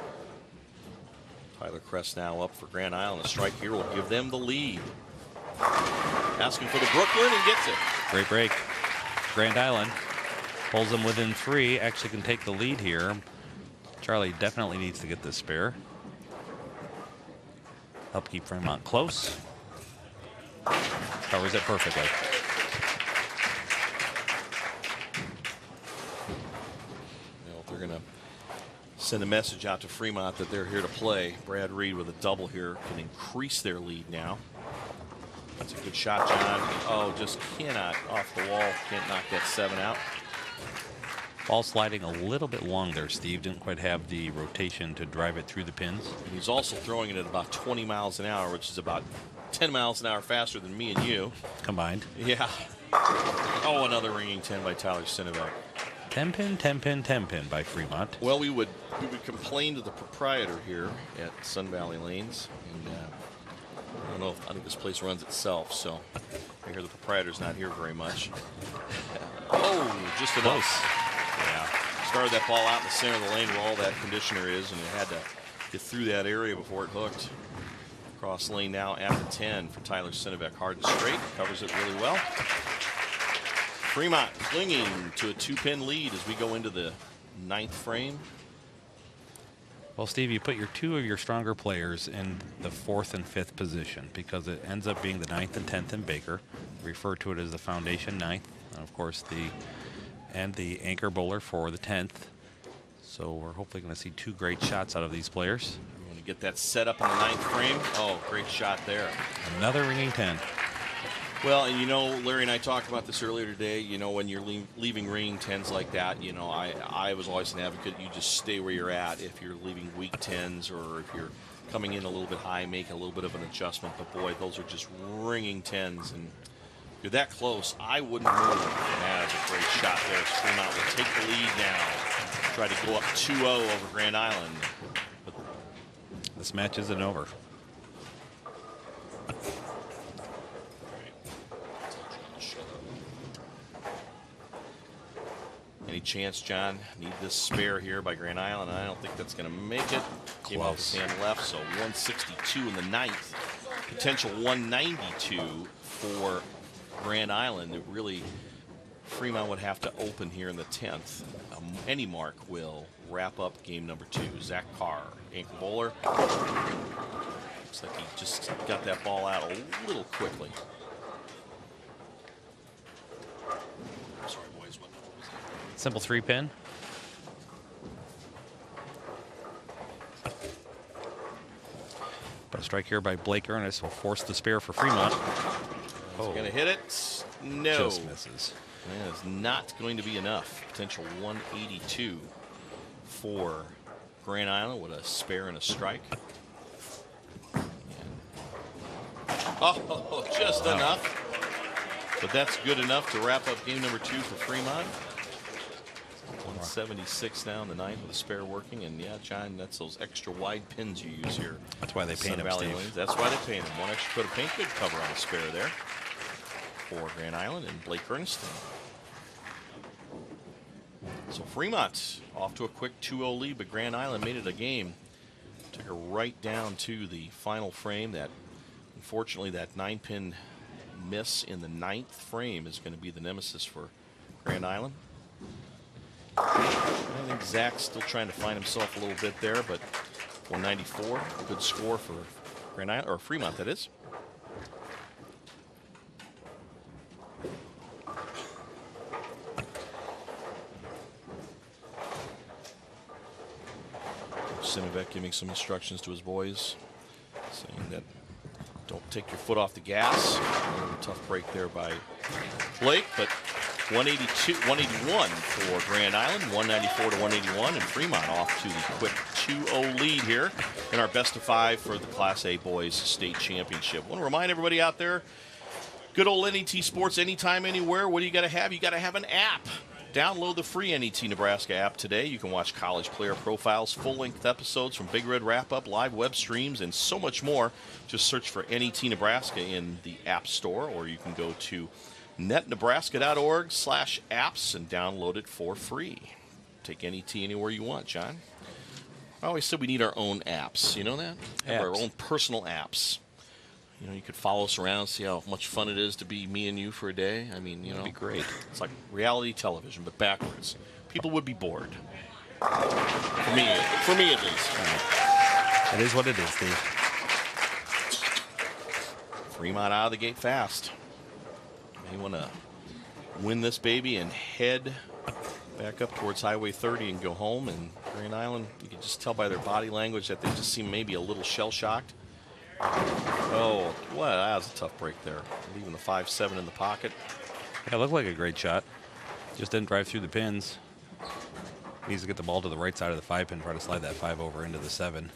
Speaker 13: Tyler Kress now up for Grand Island. A strike here will give them the lead. Asking for the Brooklyn and gets it.
Speaker 7: Great break. Grand Island pulls them within 3. Actually can take the lead here. Charlie definitely needs to get this spare. Help keep Fremont close. Covers it perfectly.
Speaker 13: Well, they're going to send a message out to Fremont that they're here to play. Brad Reed with a double here can increase their lead now. That's a good shot, John. Oh, just cannot off the wall. Can't knock that 7 out.
Speaker 7: Ball sliding a little bit long there, Steve. Didn't quite have the rotation to drive it through the pins.
Speaker 13: And he's also throwing it at about 20 miles an hour, which is about 10 miles an hour faster than me and you.
Speaker 7: Combined.
Speaker 13: Yeah. Oh, another ringing 10 by Tyler Sinovac.
Speaker 7: 10 pin, 10 pin, 10 pin by Fremont.
Speaker 13: Well, we would complain to the proprietor here at Sun Valley Lanes, and I don't know if I think this place runs itself, so I hear the proprietor's not here very much. Oh, just enough. Yeah. Started that ball out in the center of the lane where all that conditioner is, and it had to get through that area before it hooked. Cross lane now after 10 for Tyler Sinovac. Hard and straight. Covers it really well. Fremont clinging to a 2-pin lead as we go into the 9th frame.
Speaker 7: Well, Steve, you put your 2 of your stronger players in the 4th and 5th position because it ends up being the 9th and 10th in Baker. Refer to it as the foundation 9th. And of course, the anchor bowler for the 10th. So we're hopefully going to see 2 great shots out of these players.
Speaker 13: We want to get that set up in the 9th frame. Oh, great shot there.
Speaker 7: Another ringing 10.
Speaker 13: Well, and you know, Larry and I talked about this earlier today. You know, when you're leaving ringing 10s like that, you know, I was always an advocate. You just stay where you're at. If you're leaving weak 10s or if you're coming in a little bit high, make a little bit of an adjustment. But boy, those are just ringing 10s, and if you're that close, I wouldn't move. That's a great shot there. Fremont will take the lead now. Try to go up 2-0 over Grand Island. But
Speaker 7: this match isn't over.
Speaker 13: Any chance, John? Need this spare here by Grand Island. I don't think that's going to make it. Came off his hand left, so 162 in the 9th. Potential 192 for Grand Island. It really, Fremont would have to open here in the 10th. Any mark will wrap up game number 2. Zach Carr, anchor bowler. Looks like he just got that ball out a little quickly. Sorry, boys. What was that?
Speaker 7: Simple 3-pin. But a strike here by Blake Ernest will force the spare for Fremont.
Speaker 13: He's going to hit it. No.
Speaker 7: Just misses.
Speaker 13: That is not going to be enough. Potential 182 for Grand Island with a spare and a strike. Oh, just enough. But that's good enough to wrap up game number 2 for Fremont. 176 now in the 9th with a spare working. And yeah, John, that's those extra wide pins you use here.
Speaker 7: That's why they paint them, Steve.
Speaker 13: That's why they paint them. 1 extra coat of paint. Good cover on the spare there for Grand Island and Blake Ernst. So Fremont off to a quick 2-0 lead, but Grand Island made it a game. Took her right down to the final frame. That, unfortunately, that 9-pin miss in the 9th frame is going to be the nemesis for Grand Island. I think Zach's still trying to find himself a little bit there, but 194, good score for Grand Island, or Fremont, that is. Sinovac giving some instructions to his boys, saying that don't take your foot off the gas. Tough break there by Blake, but 181 for Grand Island, 194 to 181, and Fremont off to the quick 2-0 lead here in our best of 5 for the Class A Boys State Championship. I want to remind everybody out there, good old NET Sports, anytime, anywhere. What do you got to have? You got to have an app. Download the free NET Nebraska app today. You can watch college player profiles, full-length episodes from Big Red Wrap-Up, live web streams, and so much more. Just search for NET Nebraska in the App Store, or you can go to netnebraska.org/apps and download it for free. Take NET anywhere you want, John. I always said we need our own apps. You know that? Have our own personal apps. You know, you could follow us around, see how much fun it is to be me and you for a day. I mean, you know,
Speaker 7: that'd be great.
Speaker 13: It's like reality television, but backwards. People would be bored. For me at least.
Speaker 7: It is what it is, Steve.
Speaker 13: Fremont out of the gate fast. They want to win this baby and head back up towards Highway 30 and go home. And Grand Island, you can just tell by their body language that they just seem maybe a little shell-shocked. Oh, well, that was a tough break there. Leaving the 5-7 in the pocket.
Speaker 7: Yeah, it looked like a great shot. Just didn't drive through the pins. Needs to get the ball to the right side of the 5 pin, try to slide that 5 over into the 7.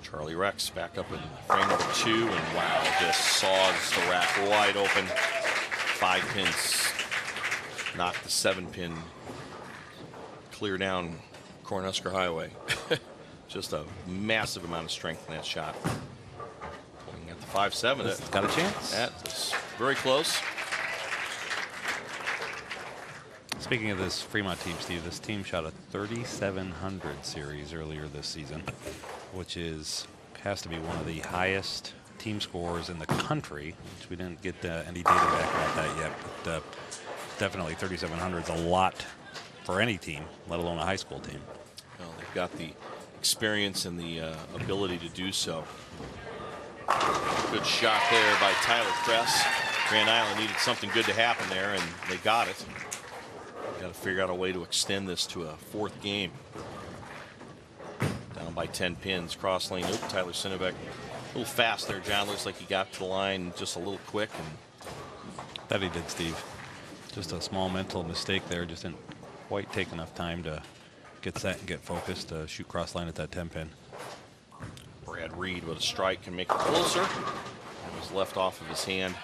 Speaker 13: Charlie Rex back up in frame number 2, and wow, just saws the rack wide open. 5 pins. Knocked the 7 pin clear down Cornhusker Highway. Just a massive amount of strength in that shot. Pulling at the 5-7.
Speaker 7: It's got a chance.
Speaker 13: That's very close.
Speaker 7: Speaking of this Fremont team, Steve, this team shot a 3,700 series earlier this season, which has to be one of the highest team scores in the country, which we didn't get any data back about that yet, but definitely 3,700 is a lot for any team, let alone a high school team.
Speaker 13: Well, they've got the experience and the ability to do so. Good shot there by Tyler Kress. Grand Island needed something good to happen there, and they got it. Got to figure out a way to extend this to a 4th game. Down by 10 pins. Cross lane. Oop, Tyler Sinnebeck. A little fast there, John. Looks like he got to the line just a little quick. And
Speaker 7: that he did, Steve. Just a small mental mistake there. Just didn't quite take enough time to get set and get focused to shoot cross line at that 10 pin.
Speaker 13: Brad Reed with a strike can make it closer. It was left off of his hand.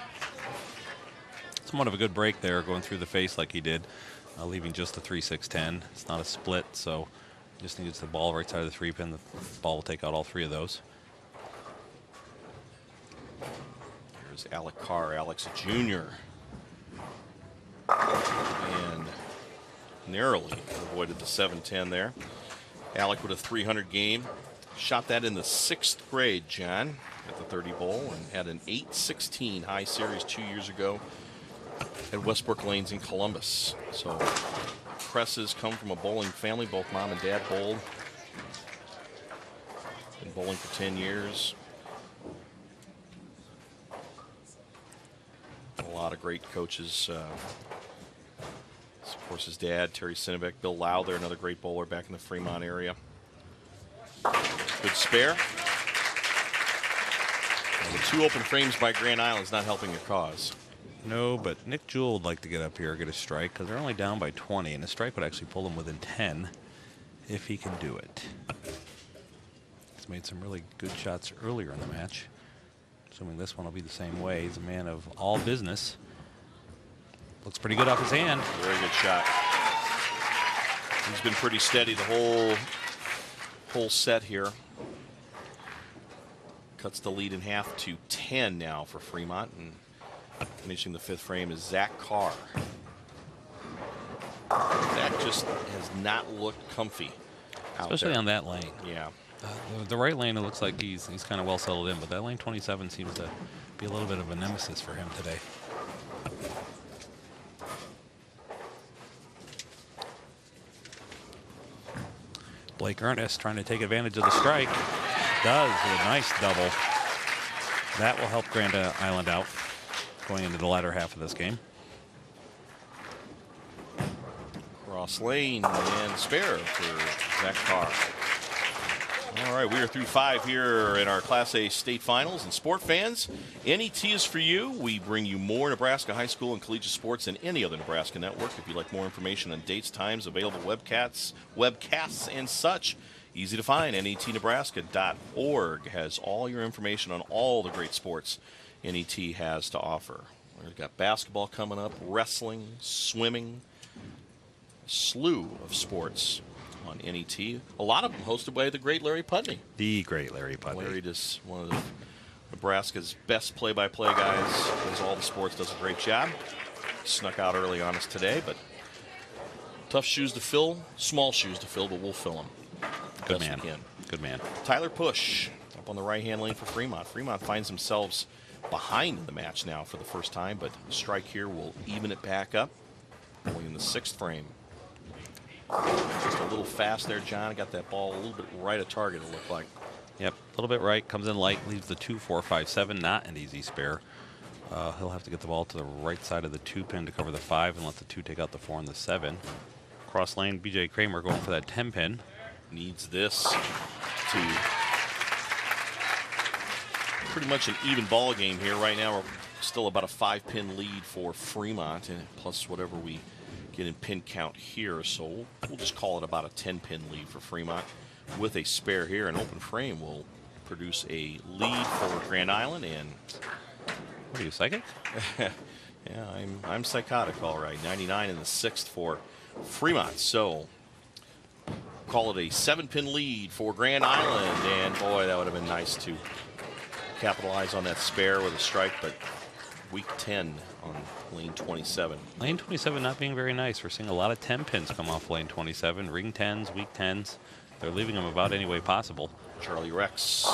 Speaker 7: Somewhat of a good break there, going through the face like he did, leaving just the 3-6-10. It's not a split, so just needs the ball right side of the 3 pin. The ball will take out all 3 of those.
Speaker 13: Here's Alec Carr, Alex Jr. And narrowly avoided the 7-10 there. Alec with a 300 game. Shot that in the 6th grade, John, at the 30 Bowl, and had an 8-16 high series 2 years ago at Westbrook Lanes in Columbus. So Cresses come from a bowling family. Both mom and dad bowled. Been bowling for 10 years. A lot of great coaches. Of course, his dad, Terry Sinnebeck, Bill Lau, there, another great bowler back in the Fremont area. Good spare. And the 2 open frames by Grand Island is not helping your cause.
Speaker 7: No, but Nick Jewell would like to get up here, get a strike, because they're only down by 20, and a strike would actually pull them within 10 if he can do it. He's made some really good shots earlier in the match. Assuming this one will be the same way. He's a man of all business. Looks pretty good off his hand.
Speaker 13: Very good shot. He's been pretty steady the whole set here. Cuts the lead in half to 10 now for Fremont, and finishing the 5th frame is Zach Carr. Zach just has not looked comfy out
Speaker 7: especially
Speaker 13: there
Speaker 7: on that lane.
Speaker 13: Yeah.
Speaker 7: The right lane, it looks like he's kind of well settled in, but that lane 27 seems to be a little bit of a nemesis for him today. Blake Ernest trying to take advantage of the strike. Does with a nice double. That will help Grand Island out going into the latter half of this game.
Speaker 13: Cross lane and spare for Zach Carr. All right, we are through 5 here in our Class A state finals. And sport fans, NET is for you. We bring you more Nebraska high school and collegiate sports than any other Nebraska network. If you'd like more information on dates, times, available webcasts, and such, easy to find. NETnebraska.org has all your information on all the great sports NET has to offer. We've got basketball coming up, wrestling, swimming, a slew of sports on NET. A lot of them hosted by the great Larry Putney.
Speaker 7: The great Larry Putney.
Speaker 13: Larry is one of Nebraska's best play-by-play guys. Does all the sports, does a great job. Snuck out early on us today, but tough shoes to fill, small shoes to fill, but we'll fill them.
Speaker 7: Good man. Good man.
Speaker 13: Tyler Push up on the right-hand lane for Fremont. Fremont finds themselves behind in the match now for the first time, but a strike here will even it back up. Only in the 6th frame. Just a little fast there, John. Got that ball a little bit right at target, it looked like.
Speaker 7: Yep, a little bit right. Comes in light, leaves the 2, 4, 5, 7. Not an easy spare. He'll have to get the ball to the right side of the 2 pin to cover the 5 and let the 2 take out the 4 and the 7. Cross lane, B.J. Kramer going for that 10 pin.
Speaker 13: Needs this to pretty much an even ball game here. Right now we're still about a 5-pin lead for Fremont, and plus whatever we get in pin count here. So we'll just call it about a 10-pin lead for Fremont. With a spare here, an open frame will produce a lead for Grand Island. And
Speaker 7: what are you, psychic?
Speaker 13: Yeah, I'm psychotic, all right. 99 in the 6th for Fremont. So call it a 7-pin lead for Grand Island. And boy, that would have been nice to capitalize on that spare with a strike, but week 10 on lane 27.
Speaker 7: Lane 27 not being very nice. We're seeing a lot of 10 pins come off lane 27. Ring 10s, week 10s. They're leaving them about any way possible.
Speaker 13: Charlie Rex.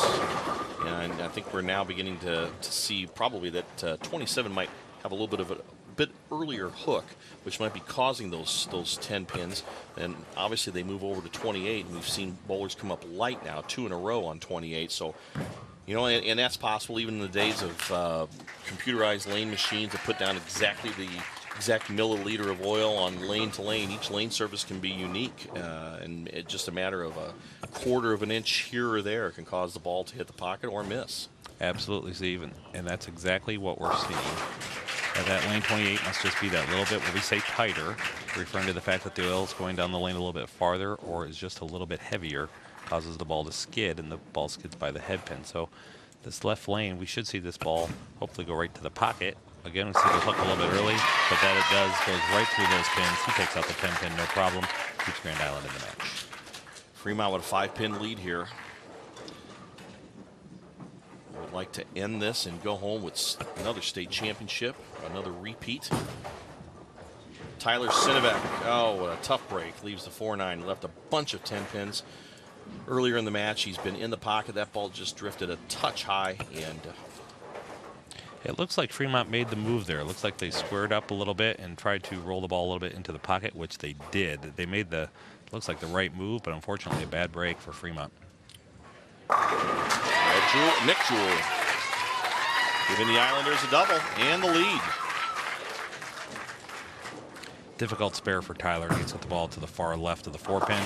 Speaker 13: And I think we're now beginning to see probably that 27 might have a little bit of a bit earlier hook, which might be causing those 10 pins. And obviously they move over to 28, and we've seen bowlers come up light now, 2 in a row on 28. So, you know, and that's possible even in the days of computerized lane machines that put down exactly the exact milliliter of oil on lane to lane. Each lane surface can be unique, and it's just a matter of a quarter of an inch here or there can cause the ball to hit the pocket or miss.
Speaker 7: Absolutely, Steve, and that's exactly what we're seeing. That lane 28 must just be that little bit, what we say tighter, referring to the fact that the oil is going down the lane a little bit farther or is just a little bit heavier, causes the ball to skid, and the ball skids by the head pin. So this left lane, we should see this ball hopefully go right to the pocket. Again, we see the hook a little bit early, but that it does, goes right through those pins. He takes out the 10 pin, no problem. Keeps Grand Island in the match.
Speaker 13: Fremont with a 5-pin lead here. Would like to end this and go home with another state championship, another repeat. Tyler Sinevek, oh, a tough break. Leaves the 4-9, left a bunch of 10 pins. Earlier in the match, he's been in the pocket. That ball just drifted a touch high, and
Speaker 7: it looks like Fremont made the move there. It looks like they squared up a little bit and tried to roll the ball a little bit into the pocket, which they did. They made the, looks like the right move, but unfortunately a bad break for Fremont.
Speaker 13: Nick Jewell giving the Islanders a double and the lead.
Speaker 7: Difficult spare for Tyler. He gets the ball to the far left of the 4-pin.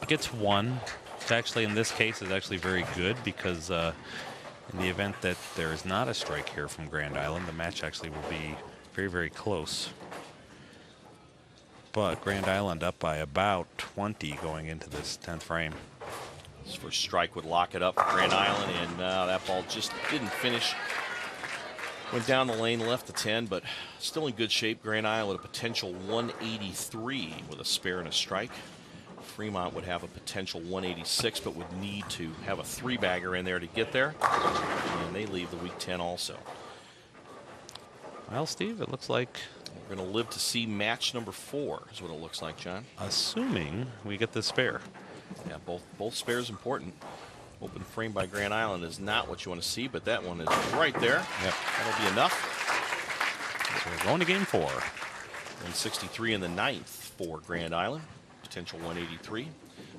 Speaker 7: Gets one. It's actually, in this case, is actually very good because in the event that there is not a strike here from Grand Island, the match actually will be very, very close. But Grand Island up by about 20 going into this 10th frame.
Speaker 13: This first strike would lock it up for Grand Island, and that ball just didn't finish. Went down the lane, left the 10, but still in good shape. Grand Island a potential 183 with a spare and a strike. Fremont would have a potential 186, but would need to have a 3-bagger in there to get there. And they leave the week 10 also.
Speaker 7: Well, Steve, it looks like
Speaker 13: we're going to live to see match number 4 is what it looks like, John.
Speaker 7: Assuming we get the spare.
Speaker 13: Yeah, both spares important. Open frame by Grand Island is not what you want to see, but that one is right there.
Speaker 7: Yep.
Speaker 13: That'll be enough.
Speaker 7: So we're going to game 4.
Speaker 13: 163 in the 9th for Grand Island. Potential 183.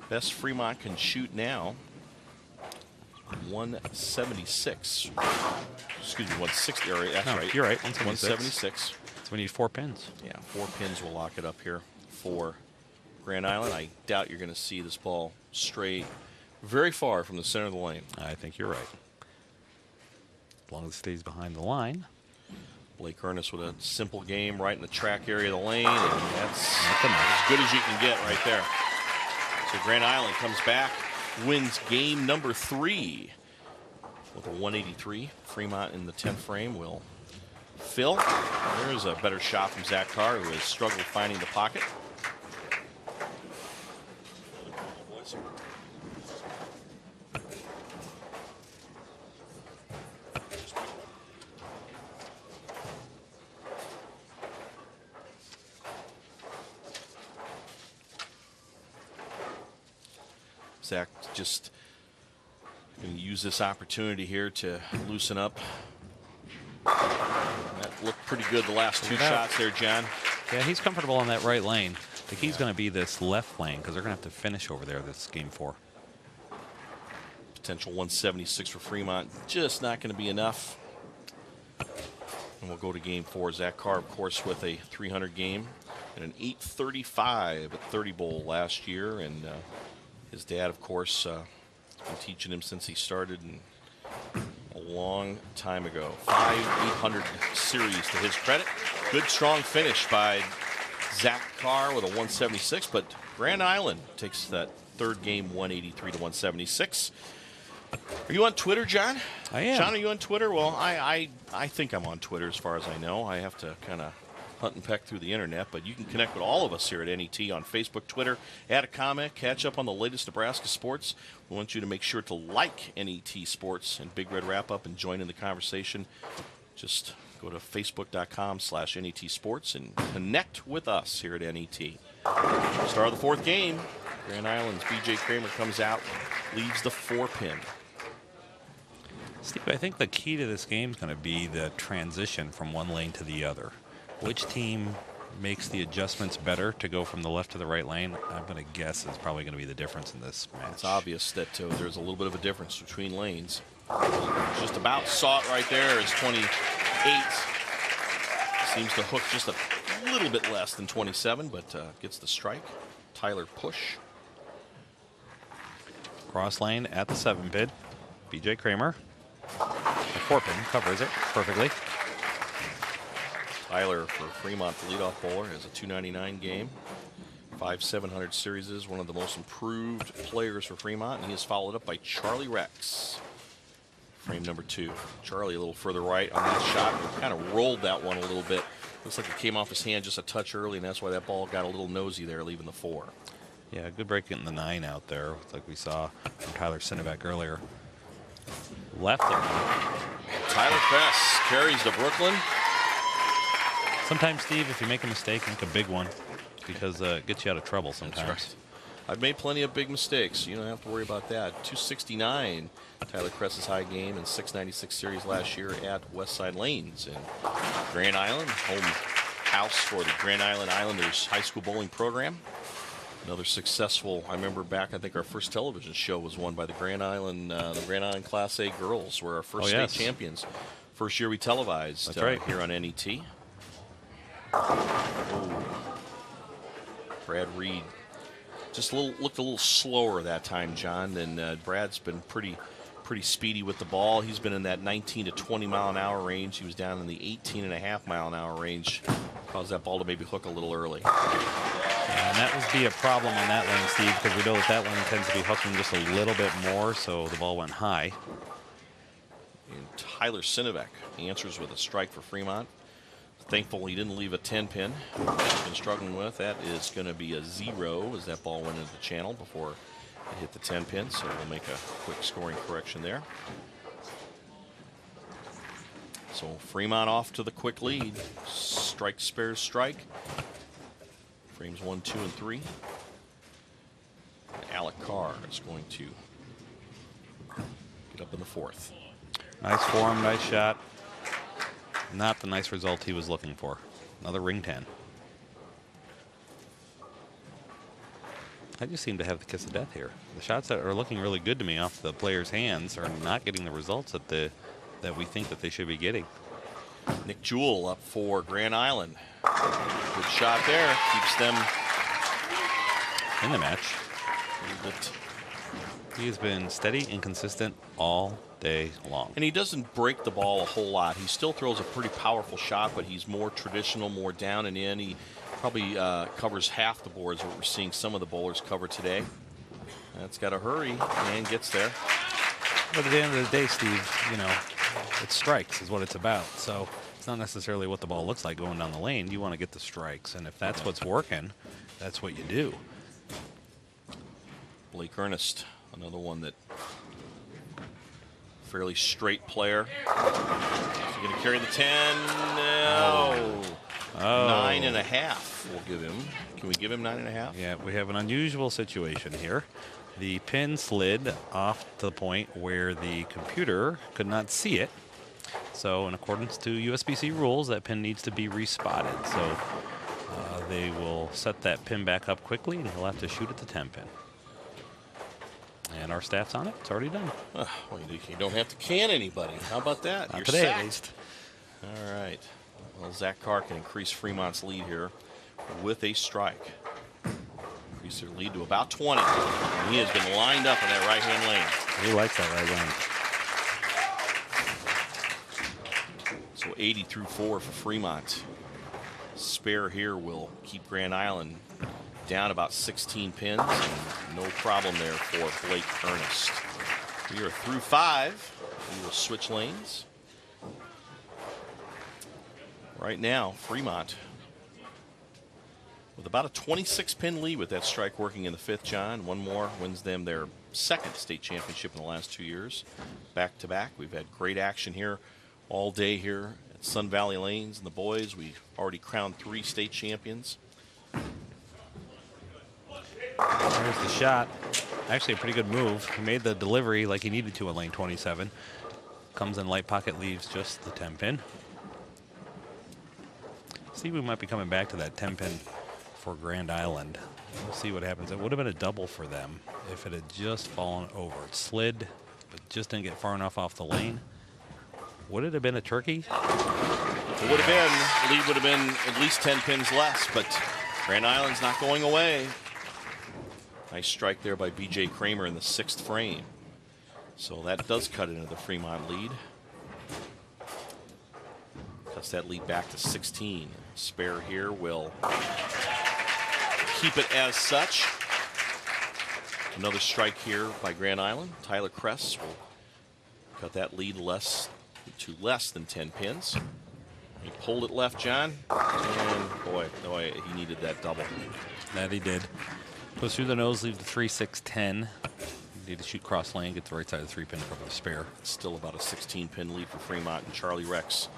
Speaker 13: Best Fremont can shoot now, 176. Excuse me, 160. That's right.
Speaker 7: You're right.
Speaker 13: 176.
Speaker 7: So we need 4 pins.
Speaker 13: Yeah, 4 pins will lock it up here for Grand Island. I doubt you're going to see this ball stray very far from the center of the lane.
Speaker 7: I think you're right. As long as it stays behind the line.
Speaker 13: Blake Ernest with a simple game right in the track area of the lane, and that's as good as you can get right there. So Grand Island comes back, wins game number 3 with a 183. Fremont in the 10th frame will Phil. There's a better shot from Zach Carr, who has struggled finding the pocket. Zach just going to use this opportunity here to loosen up. That looked pretty good the last two shots there, John.
Speaker 7: Yeah, he's comfortable in that right lane. The key's going to be this left lane because they're going to have to finish over there this game 4.
Speaker 13: Potential 176 for Fremont. Just not going to be enough. And we'll go to game 4. Zach Carr, of course, with a 300 game and an 835 at 30 Bowl last year. And his dad, of course, has been teaching him since he started a long time ago. 5 800 series to his credit. Good, strong finish by Zach Carr with a 176, but Grand Island takes that third game 183 to 176. Are you on Twitter, John?
Speaker 7: I am.
Speaker 13: John, are you on Twitter? Well, I think I'm on Twitter as far as I know. I have to kind of hunt and peck through the internet, but you can connect with all of us here at NET on Facebook, Twitter, add a comment, catch up on the latest Nebraska sports. We want you to make sure to like NET Sports and Big Red Wrap Up and join in the conversation. Just go to facebook.com/NET Sports and connect with us here at NET. Start of the fourth game. Grand Island's B.J. Kramer comes out, leaves the 4-pin.
Speaker 7: Steve, I think the key to this game is going to be the transition from one lane to the other. Which team makes the adjustments better to go from the left to the right lane? I'm going to guess is probably going to be the difference in this match.
Speaker 13: It's obvious that there's a little bit of a difference between lanes. Just about saw it right there. It's 28. Seems to hook just a little bit less than 27, but gets the strike. Tyler Push.
Speaker 7: Cross lane at the 7-pin. B.J. Kramer. The 4-pin covers it perfectly.
Speaker 13: Tyler for Fremont, the leadoff bowler, has a 299 game. 5 700 series, is one of the most improved players for Fremont, and he is followed up by Charlie Rex. Frame number 2. Charlie a little further right on that shot. Kind of rolled that one a little bit. Looks like it came off his hand just a touch early, and that's why that ball got a little nosy there, leaving the 4.
Speaker 7: Yeah, good break getting the 9 out there, like we saw from Tyler Sinovac earlier. Left of him.
Speaker 13: Tyler Kress carries to Brooklyn.
Speaker 7: Sometimes, Steve, if you make a mistake, make a big one, because it gets you out of trouble sometimes.
Speaker 13: That's right. I've made plenty of big mistakes. You don't have to worry about that. 269, Tyler Kress's high game, and 696 series last year at Westside Lanes in Grand Island, home house for the Grand Island Islanders high school bowling program. Another successful, I remember back, I think our first television show was won by the Grand Island Class A girls, were our first state champions. First year we televised.
Speaker 7: That's right.
Speaker 13: Here on NET. Oh. Brad Reed just looked a little slower that time, John. And Brad's been pretty speedy with the ball. He's been in that 19 to 20 mile an hour range. He was down in the 18.5 mile an hour range. Caused that ball to maybe hook a little early.
Speaker 7: And that would be a problem on that lane, Steve, because we know that lane tends to be hooking just a little bit more, so the ball went high.
Speaker 13: And Tyler Sinovac answers with a strike for Fremont. Thankful he didn't leave a 10-pin. He's been struggling with. That is going to be a 0 as that ball went into the channel before it hit the 10-pin. So we'll make a quick scoring correction there. So Fremont off to the quick lead. Strike, spares, strike. Frames 1, 2, and 3. And Alec Carr is going to get up in the 4th.
Speaker 7: Nice form, nice shot. Not the nice result he was looking for. Another ring 10. I just seem to have the kiss of death here. The shots that are looking really good to me off the players' hands are not getting the results that we think that they should be getting.
Speaker 13: Nick Jewell up for Grand Island. Good shot there. Keeps them
Speaker 7: in the match. He has been steady and consistent all day long.
Speaker 13: And he doesn't break the ball a whole lot. He still throws a pretty powerful shot, but he's more traditional, more down and in. He probably covers half the boards what we're seeing some of the bowlers cover today. That's got to hurry and gets there.
Speaker 7: But at the end of the day, Steve, you know, it strikes is what it's about. So It's not necessarily what the ball looks like going down the lane. You want to get the strikes, and if that's what's working, that's what you do.
Speaker 13: Blake Ernest, another one that fairly straight player. Is he going to carry the 10? No.
Speaker 7: Oh.
Speaker 13: 9.5 we'll give him. Can we give him 9.5?
Speaker 7: Yeah, we have an unusual situation here. The pin slid off to the point where the computer could not see it. So in accordance to USBC rules, that pin needs to be respotted. So they will set that pin back up quickly, and he'll have to shoot at the 10 pin. And our staff's on it. It's already done.
Speaker 13: Well, you don't have to can anybody. How about that?
Speaker 7: Not
Speaker 13: You're
Speaker 7: today,
Speaker 13: sacked.
Speaker 7: at least.
Speaker 13: All right. Well, Zach Carr can increase Fremont's lead here with a strike. Increase their lead to about 20. And he has been lined up in that right-hand lane.
Speaker 7: He likes that right lane.
Speaker 13: So 80 through 4 for Fremont. Spare here will keep Grand Island down about 16 pins. And no problem there for Blake Ernest. We are through 5. We will switch lanes. Right now, Fremont with about a 26-pin lead with that strike working in the 5th, John. One more wins them their 2nd state championship in the last 2 years. Back-to-back. We've had great action here all day here at Sun Valley Lanes. And the boys, we've already crowned 3 state champions.
Speaker 7: There's the shot. Actually a pretty good move. He made the delivery like he needed to in lane 27. Comes in light pocket, leaves just the 10 pin. See, we might be coming back to that 10 pin for Grand Island. We'll see what happens. It would have been a double for them if it had just fallen over. It slid, but just didn't get far enough off the lane. Would it have been a turkey?
Speaker 13: It would have been. The lead would have been at least 10 pins less, but Grand Island's not going away. Nice strike there by B.J. Kramer in the 6th frame. So that does cut into the Fremont lead. Cuts that lead back to 16. Spare here will keep it as such. Another strike here by Grand Island. Tyler Kress will cut that lead to less than 10 pins. He pulled it left, John. And boy, he needed that double.
Speaker 7: That he did. Goes through the nose, leave the 3, 6, 10. Need to shoot cross lane, get the right side of the 3 pin to cover the spare.
Speaker 13: It's still about a 16-pin lead for Fremont, and Charlie Rex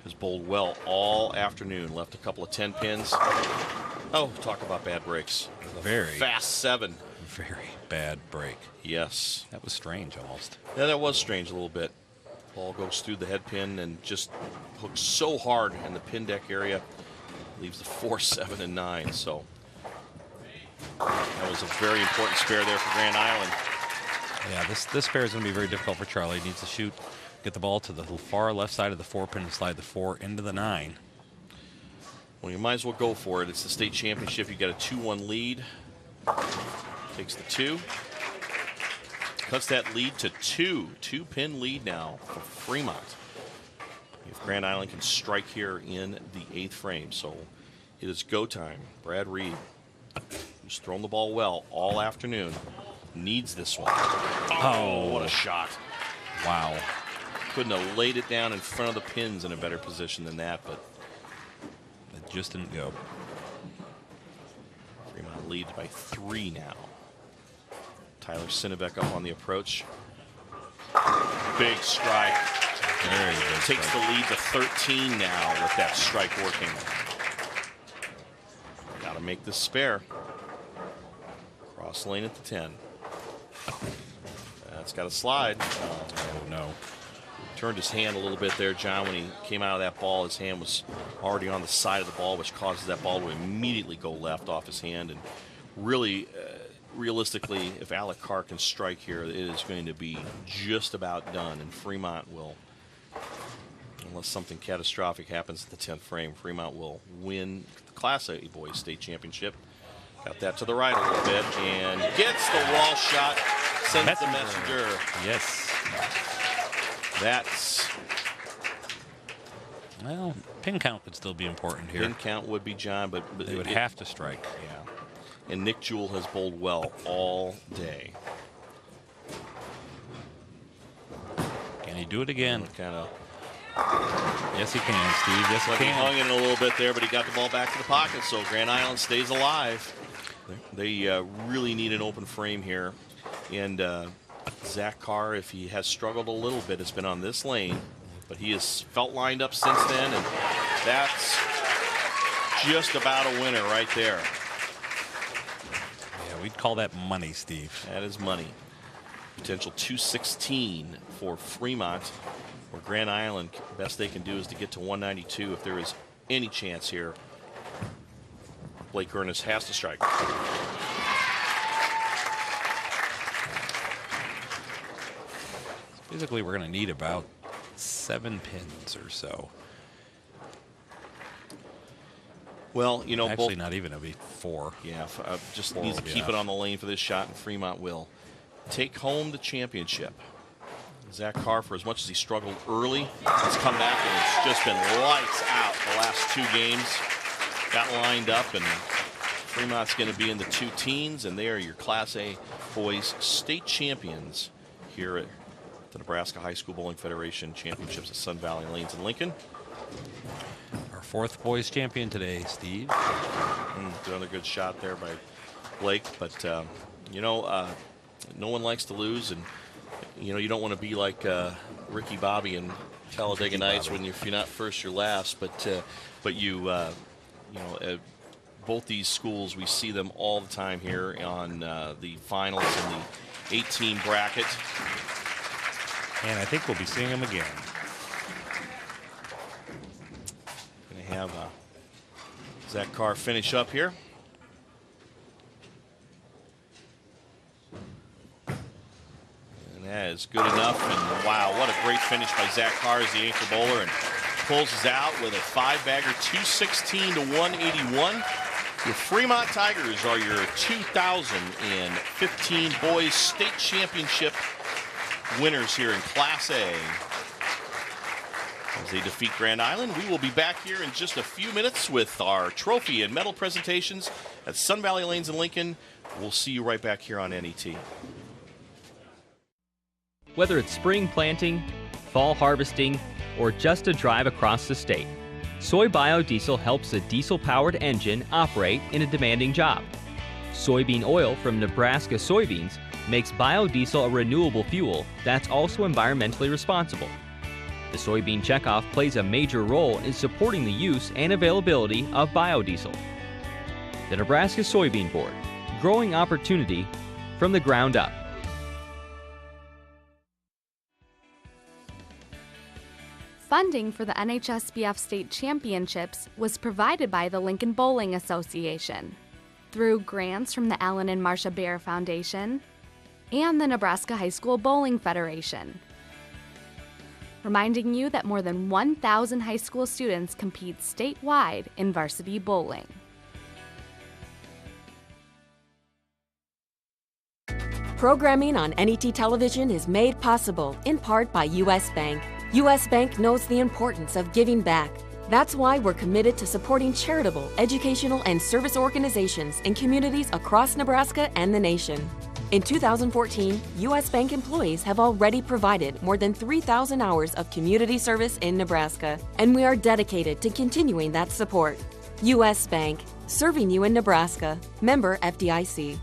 Speaker 13: has bowled well all afternoon. Left a couple of 10 pins. Oh, talk about bad breaks.
Speaker 7: Very
Speaker 13: fast 7.
Speaker 7: Very bad break.
Speaker 13: Yes.
Speaker 7: That was strange almost.
Speaker 13: Yeah, that was strange a little bit. Ball goes through the head pin and just hooks so hard in the pin deck area. Leaves the 4, 7, and 9. So that was a very important spare there for Grand Island.
Speaker 7: Yeah, this spare is going to be very difficult for Charlie. He needs to shoot, get the ball to the far left side of the 4 pin and slide the 4 into the 9.
Speaker 13: Well, you might as well go for it. It's the state championship. You got a 2-1 lead. Takes the 2. Cuts that lead to 2. 2-pin lead now for Fremont. If Grand Island can strike here in the 8th frame. So it is go time. Brad Reed, who's thrown the ball well all afternoon, needs this one. Oh, what a shot.
Speaker 7: Wow.
Speaker 13: Couldn't have laid it down in front of the pins in a better position than that, but
Speaker 7: it just didn't go.
Speaker 13: Fremont leads by 3 now. Tyler Sinnebeck up on the approach. Big strike.
Speaker 7: Very big
Speaker 13: Takes
Speaker 7: strike.
Speaker 13: the lead to 13 now with that strike working. Got to make this spare. Cross lane at the 10. That's got to slide.
Speaker 7: Oh, no.
Speaker 13: Turned his hand a little bit there, John. When he came out of that ball, his hand was already on the side of the ball, which causes that ball to immediately go left off his hand. And really, realistically, if Alec Carr can strike here, it is going to be just about done. And Fremont will, unless something catastrophic happens at the 10th frame, Fremont will win the Class A Boys State Championship. Got that to the right a little bit and gets the wall shot. Sends the messenger.
Speaker 7: Yes.
Speaker 13: That's...
Speaker 7: Well, pin count could still be important here.
Speaker 13: Pin count would be, John, but
Speaker 7: they would have to strike.
Speaker 13: Yeah. And Nick Jewell has bowled well all day.
Speaker 7: Can he do it again?
Speaker 13: Kind of
Speaker 7: Yes, he can, Steve. Yes, he
Speaker 13: He
Speaker 7: can.
Speaker 13: hung in a little bit there, but he got the ball back to the pocket, so Grand Island stays alive. They really need an open frame here. And Zach Carr, if he has struggled a little bit, it's been on this lane, but he has felt lined up since then, and that's just about a winner right there.
Speaker 7: Yeah, we'd call that money, Steve.
Speaker 13: That is money. Potential 216 for Fremont, where Grand Island, best they can do is to get to 192 if there is any chance here. Blake Ernest has to strike.
Speaker 7: Physically, we're going to need about 7 pins or so.
Speaker 13: Well, you know,
Speaker 7: actually, not even. It'll be 4.
Speaker 13: Yeah, just
Speaker 7: 4
Speaker 13: needs to
Speaker 7: will be
Speaker 13: keep it
Speaker 7: enough.
Speaker 13: on the lane for this shot, and Fremont will take home the championship. Zach Carr, for as much as he struggled early, has come back and it's just been lights out the last 2 games. Got lined up, and Fremont's going to be in the 2 teens, and they are your Class A boys state champions here at the Nebraska High School Bowling Federation Championships at Sun Valley Lanes in Lincoln.
Speaker 7: Our 4th boys champion today, Steve.
Speaker 13: Another good shot there by Blake, but you know, no one likes to lose, and you know, you don't want to be like Ricky Bobby and Talladega Nights when if you're not first, you're last. But you know, both these schools, we see them all the time here on the finals in the 18 bracket.
Speaker 7: And I think we'll be seeing them again.
Speaker 13: Going to have Zach Carr finish up here. That is good enough, and wow, what a great finish by Zach Carr as the anchor bowler, and pulls us out with a 5-bagger, 216 to 181. Your Fremont Tigers are your 2015 Boys State Championship winners here in Class A. As they defeat Grand Island, we will be back here in just a few minutes with our trophy and medal presentations at Sun Valley Lanes in Lincoln. We'll see you right back here on NET.
Speaker 3: Whether it's spring planting, fall harvesting, or just a drive across the state, soy biodiesel helps a diesel-powered engine operate in a demanding job. Soybean oil from Nebraska soybeans makes biodiesel a renewable fuel that's also environmentally responsible. The soybean checkoff plays a major role in supporting the use and availability of biodiesel. The Nebraska Soybean Board, growing opportunity from the ground up.
Speaker 6: Funding for the NHSBF State Championships was provided by the Lincoln Bowling Association through grants from the Alan and Marcia Baer Foundation and the Nebraska High School Bowling Federation. Reminding you that more than 1,000 high school students compete statewide in varsity bowling.
Speaker 23: Programming on NET television is made possible in part by U.S. Bank. U.S. Bank knows the importance of giving back. That's why we're committed to supporting charitable, educational, and service organizations in communities across Nebraska and the nation. In 2014, U.S. Bank employees have already provided more than 3,000 hours of community service in Nebraska, and we are dedicated to continuing that support. U.S. Bank, serving you in Nebraska. Member FDIC.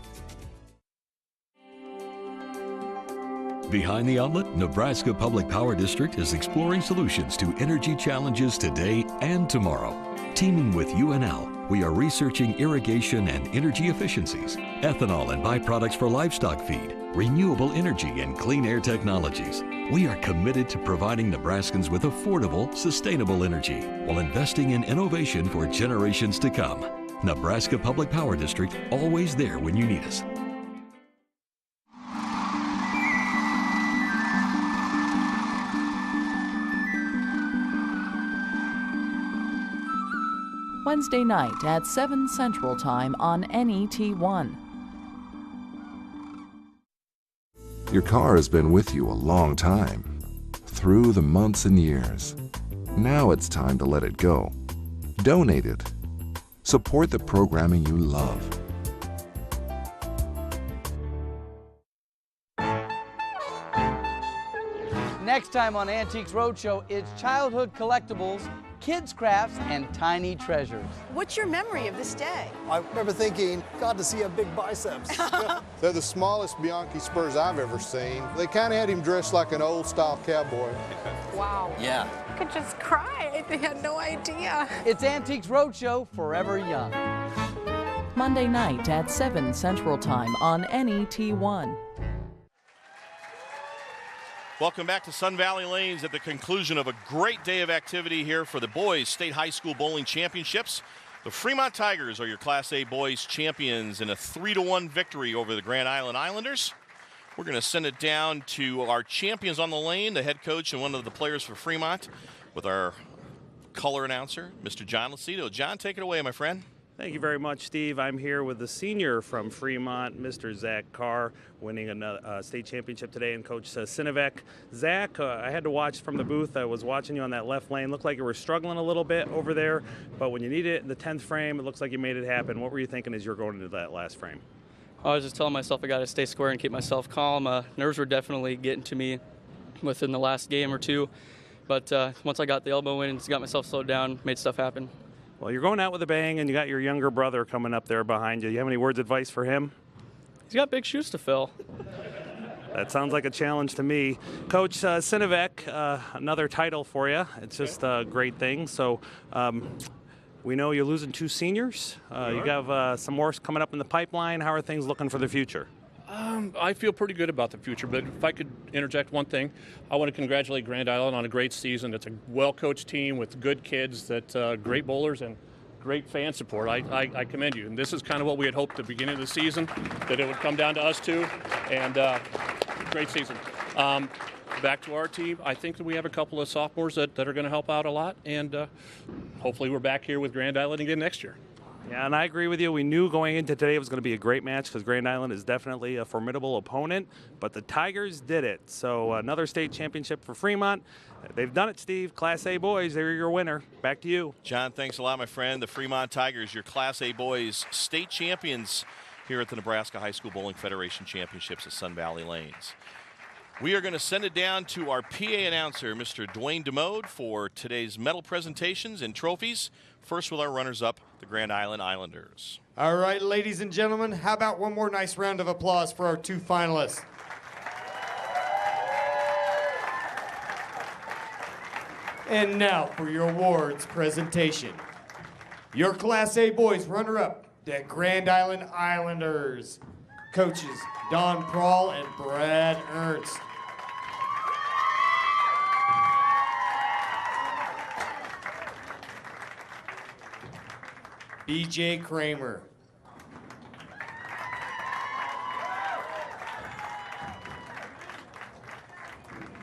Speaker 22: Behind the Outlet, Nebraska Public Power District is exploring solutions to energy challenges today and tomorrow. Teaming with UNL, we are researching irrigation and energy efficiencies, ethanol and byproducts for livestock feed, renewable energy and clean air technologies. We are committed to providing Nebraskans with affordable, sustainable energy while investing in innovation for generations to come. Nebraska Public Power District, always there when you need us.
Speaker 12: Wednesday night at 7 Central Time on NET1.
Speaker 8: Your car has been with you a long time, through the months and years. Now it's time to let it go. Donate it. Support the programming you love.
Speaker 10: Next time on Antiques Roadshow, it's childhood collectibles, kids' crafts, and tiny treasures.
Speaker 11: What's your memory of this day?
Speaker 15: I remember thinking, God, to see a big biceps.
Speaker 24: They're the smallest Bianchi spurs I've ever seen. They kind of had him dressed like an old-style cowboy.
Speaker 11: Wow.
Speaker 10: Yeah.
Speaker 11: I could just cry. I had no idea.
Speaker 10: It's Antiques Roadshow, forever young.
Speaker 12: Monday night at 7 Central Time on NET1.
Speaker 13: Welcome back to Sun Valley Lanes at the conclusion of a great day of activity here for the Boys State High School Bowling Championships. The Fremont Tigers are your Class A Boys champions in a 3-1 victory over the Grand Island Islanders. We're going to send it down to our champions on the lane, the head coach and one of the players for Fremont, with our color announcer, Mr. John Lucido. John, take it away, my friend.
Speaker 25: Thank you very much, Steve. I'm here with the senior from Fremont, Mr. Zach Carr, winning a state championship today, and Coach Sinovec. Zach, I had to watch from the booth. I was watching you on that left lane. Looked like you were struggling a little bit over there, but when you needed it in the 10th frame, it looks like you made it happen. What were you thinking as you were going into that last frame?
Speaker 26: I was just telling myself I got to stay square and keep myself calm. Nerves were definitely getting to me within the last game or two, but once I got the elbow in and got myself slowed down, made stuff happen.
Speaker 25: Well, you're going out with a bang, and you got your younger brother coming up there behind you. You have any words of advice for him?
Speaker 26: He's got big shoes to fill.
Speaker 25: That sounds like a challenge to me. Coach Sinovec, another title for you. It's just a great thing. So we know you're losing 2 seniors. You have some more coming up in the pipeline. How are things looking for the future?
Speaker 27: I feel pretty good about the future, but if I could interject one thing, I want to congratulate Grand Island on a great season. It's a well-coached team with good kids, that great bowlers, and great fan support. I commend you. And this is kind of what we had hoped at the beginning of the season, that it would come down to us two, and great season. Back to our team, I think that we have a couple of sophomores that are going to help out a lot, and hopefully we're back here with Grand Island again next year.
Speaker 25: Yeah, and I agree with you. We knew going into today it was going to be a great match because Grand Island is definitely a formidable opponent, but the Tigers did it. So another state championship for Fremont. They've done it, Steve. Class A boys, they're your winner. Back to you.
Speaker 13: John, thanks a lot, my friend. The Fremont Tigers, your Class A boys state champions here at the Nebraska High School Bowling Federation Championships at Sun Valley Lanes. We are going to send it down to our PA announcer, Mr. Dwayne DeMode, for today's medal presentations and trophies. First with our runners-up, the Grand Island Islanders.
Speaker 21: All right, ladies and gentlemen, how about one more nice round of applause for our 2 finalists? And now for your awards presentation. Your Class A boys runner-up, the Grand Island Islanders. Coaches Don Prawl and Brad Ernst. B.J. Kramer.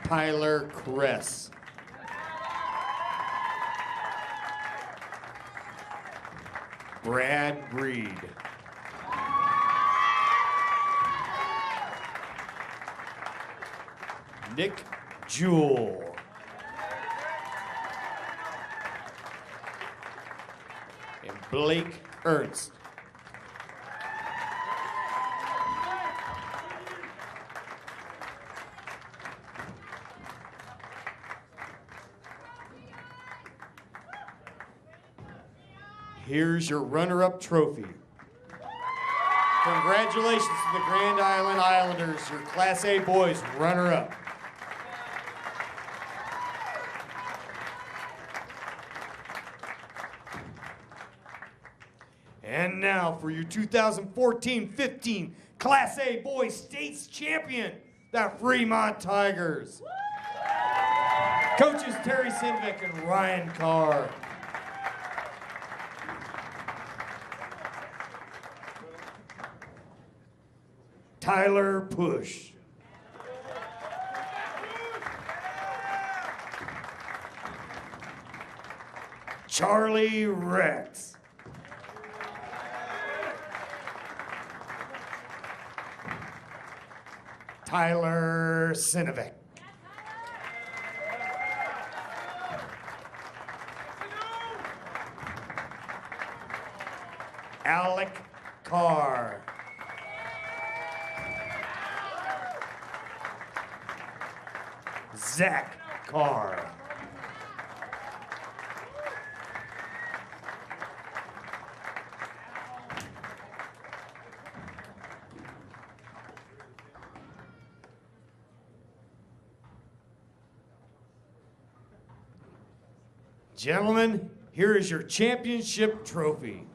Speaker 21: Tyler Kress. Brad Breed. Nick Jewell. And Blake Ernst. Here's your runner-up trophy. Congratulations to the Grand Island Islanders, your Class A boys runner-up. And now for your 2014-15 Class A Boys States Champion, the Fremont Tigers. Coaches Terry Sinvik and Ryan Carr. Tyler Push. Charlie Rex. Tyler Sinovic. Alec Carr. Zach Carr. Gentlemen, here is your championship trophy.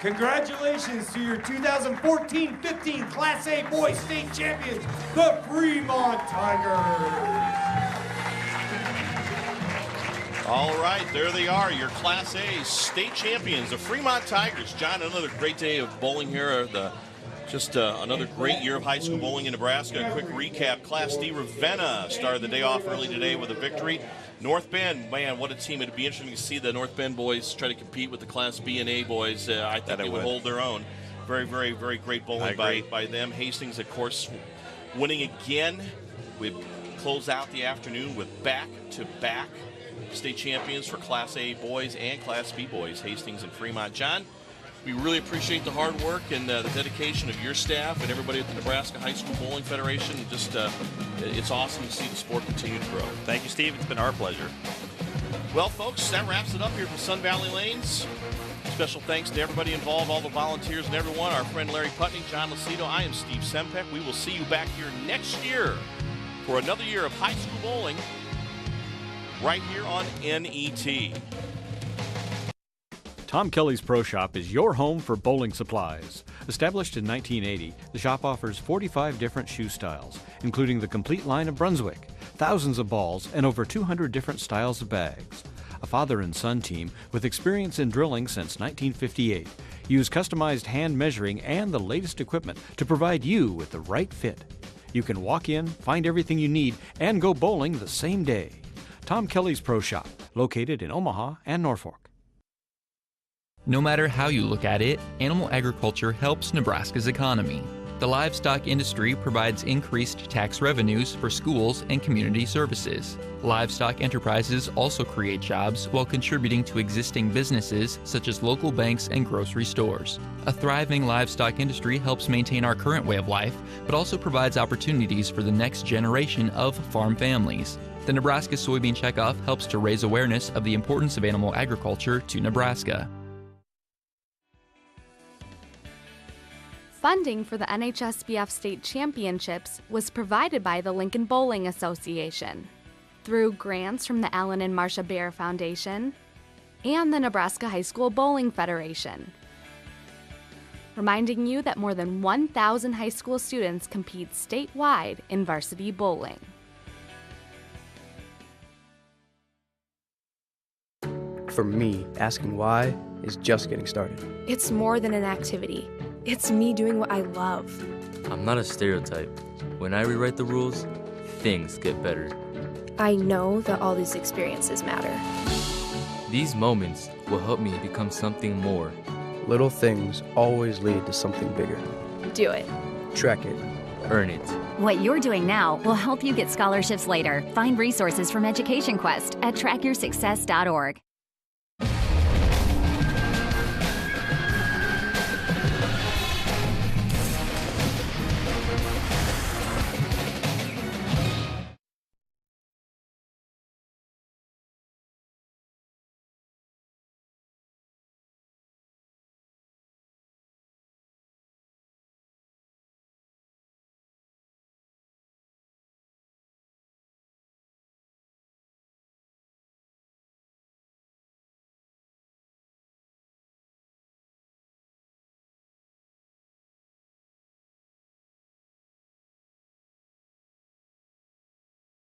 Speaker 21: Congratulations to your 2014-15 Class A Boys State Champions, the Fremont Tigers.
Speaker 13: All right, there they are, your Class A state champions, the Fremont Tigers. John, another great day of bowling here. Another great year of high school bowling in Nebraska. A quick recap, Class D Ravenna started the day off early today with a victory. North Bend, man, what a team. It'd be interesting to see the North Bend boys try to compete with the Class B and A boys. I think they would hold their own. Very, very, very great bowling by them. Hastings, of course, winning again. We close out the afternoon with back-to-back state champions for Class A boys and Class B boys, Hastings and Fremont. John, we really appreciate the hard work and the dedication of your staff and everybody at the Nebraska High School Bowling Federation. It's awesome to see the sport continue to grow.
Speaker 7: Thank you, Steve. It's been our pleasure.
Speaker 13: Well, folks, that wraps it up here for Sun Valley Lanes. Special thanks to everybody involved, all the volunteers and everyone, our friend Larry Putney, John Lucido. I am Steve Sempeck. We will see you back here next year for another year of high school bowling right here on NET.
Speaker 2: Tom Kelly's Pro Shop is your home for bowling supplies. Established in 1980, the shop offers 45 different shoe styles, including the complete line of Brunswick, thousands of balls, and over 200 different styles of bags. A father and son team with experience in drilling since 1958 use customized hand measuring and the latest equipment to provide you with the right fit. You can walk in, find everything you need, and go bowling the same day. Tom Kelly's Pro Shop, located in Omaha and Norfolk.
Speaker 9: No matter how you look at it, animal agriculture helps Nebraska's economy. The livestock industry provides increased tax revenues for schools and community services. Livestock enterprises also create jobs while contributing to existing businesses such as local banks and grocery stores. A thriving livestock industry helps maintain our current way of life, but also provides opportunities for the next generation of farm families. The Nebraska Soybean Checkoff helps to raise awareness of the importance of animal agriculture to Nebraska.
Speaker 6: Funding for the NHSBF State Championships was provided by the Lincoln Bowling Association through grants from the Alan and Marcia Bear Foundation and the Nebraska High School Bowling Federation. Reminding you that more than 1,000 high school students compete statewide in varsity bowling.
Speaker 16: For me, asking why is just getting started.
Speaker 17: It's more than an activity. It's me doing what I love.
Speaker 18: I'm not a stereotype. When I rewrite the rules, things get better.
Speaker 17: I know that all these experiences matter.
Speaker 18: These moments will help me become something more.
Speaker 16: Little things always lead to something bigger.
Speaker 17: Do it.
Speaker 16: Track it.
Speaker 18: Earn it.
Speaker 19: What you're doing now will help you get scholarships later. Find resources from Education Quest at trackyoursuccess.org.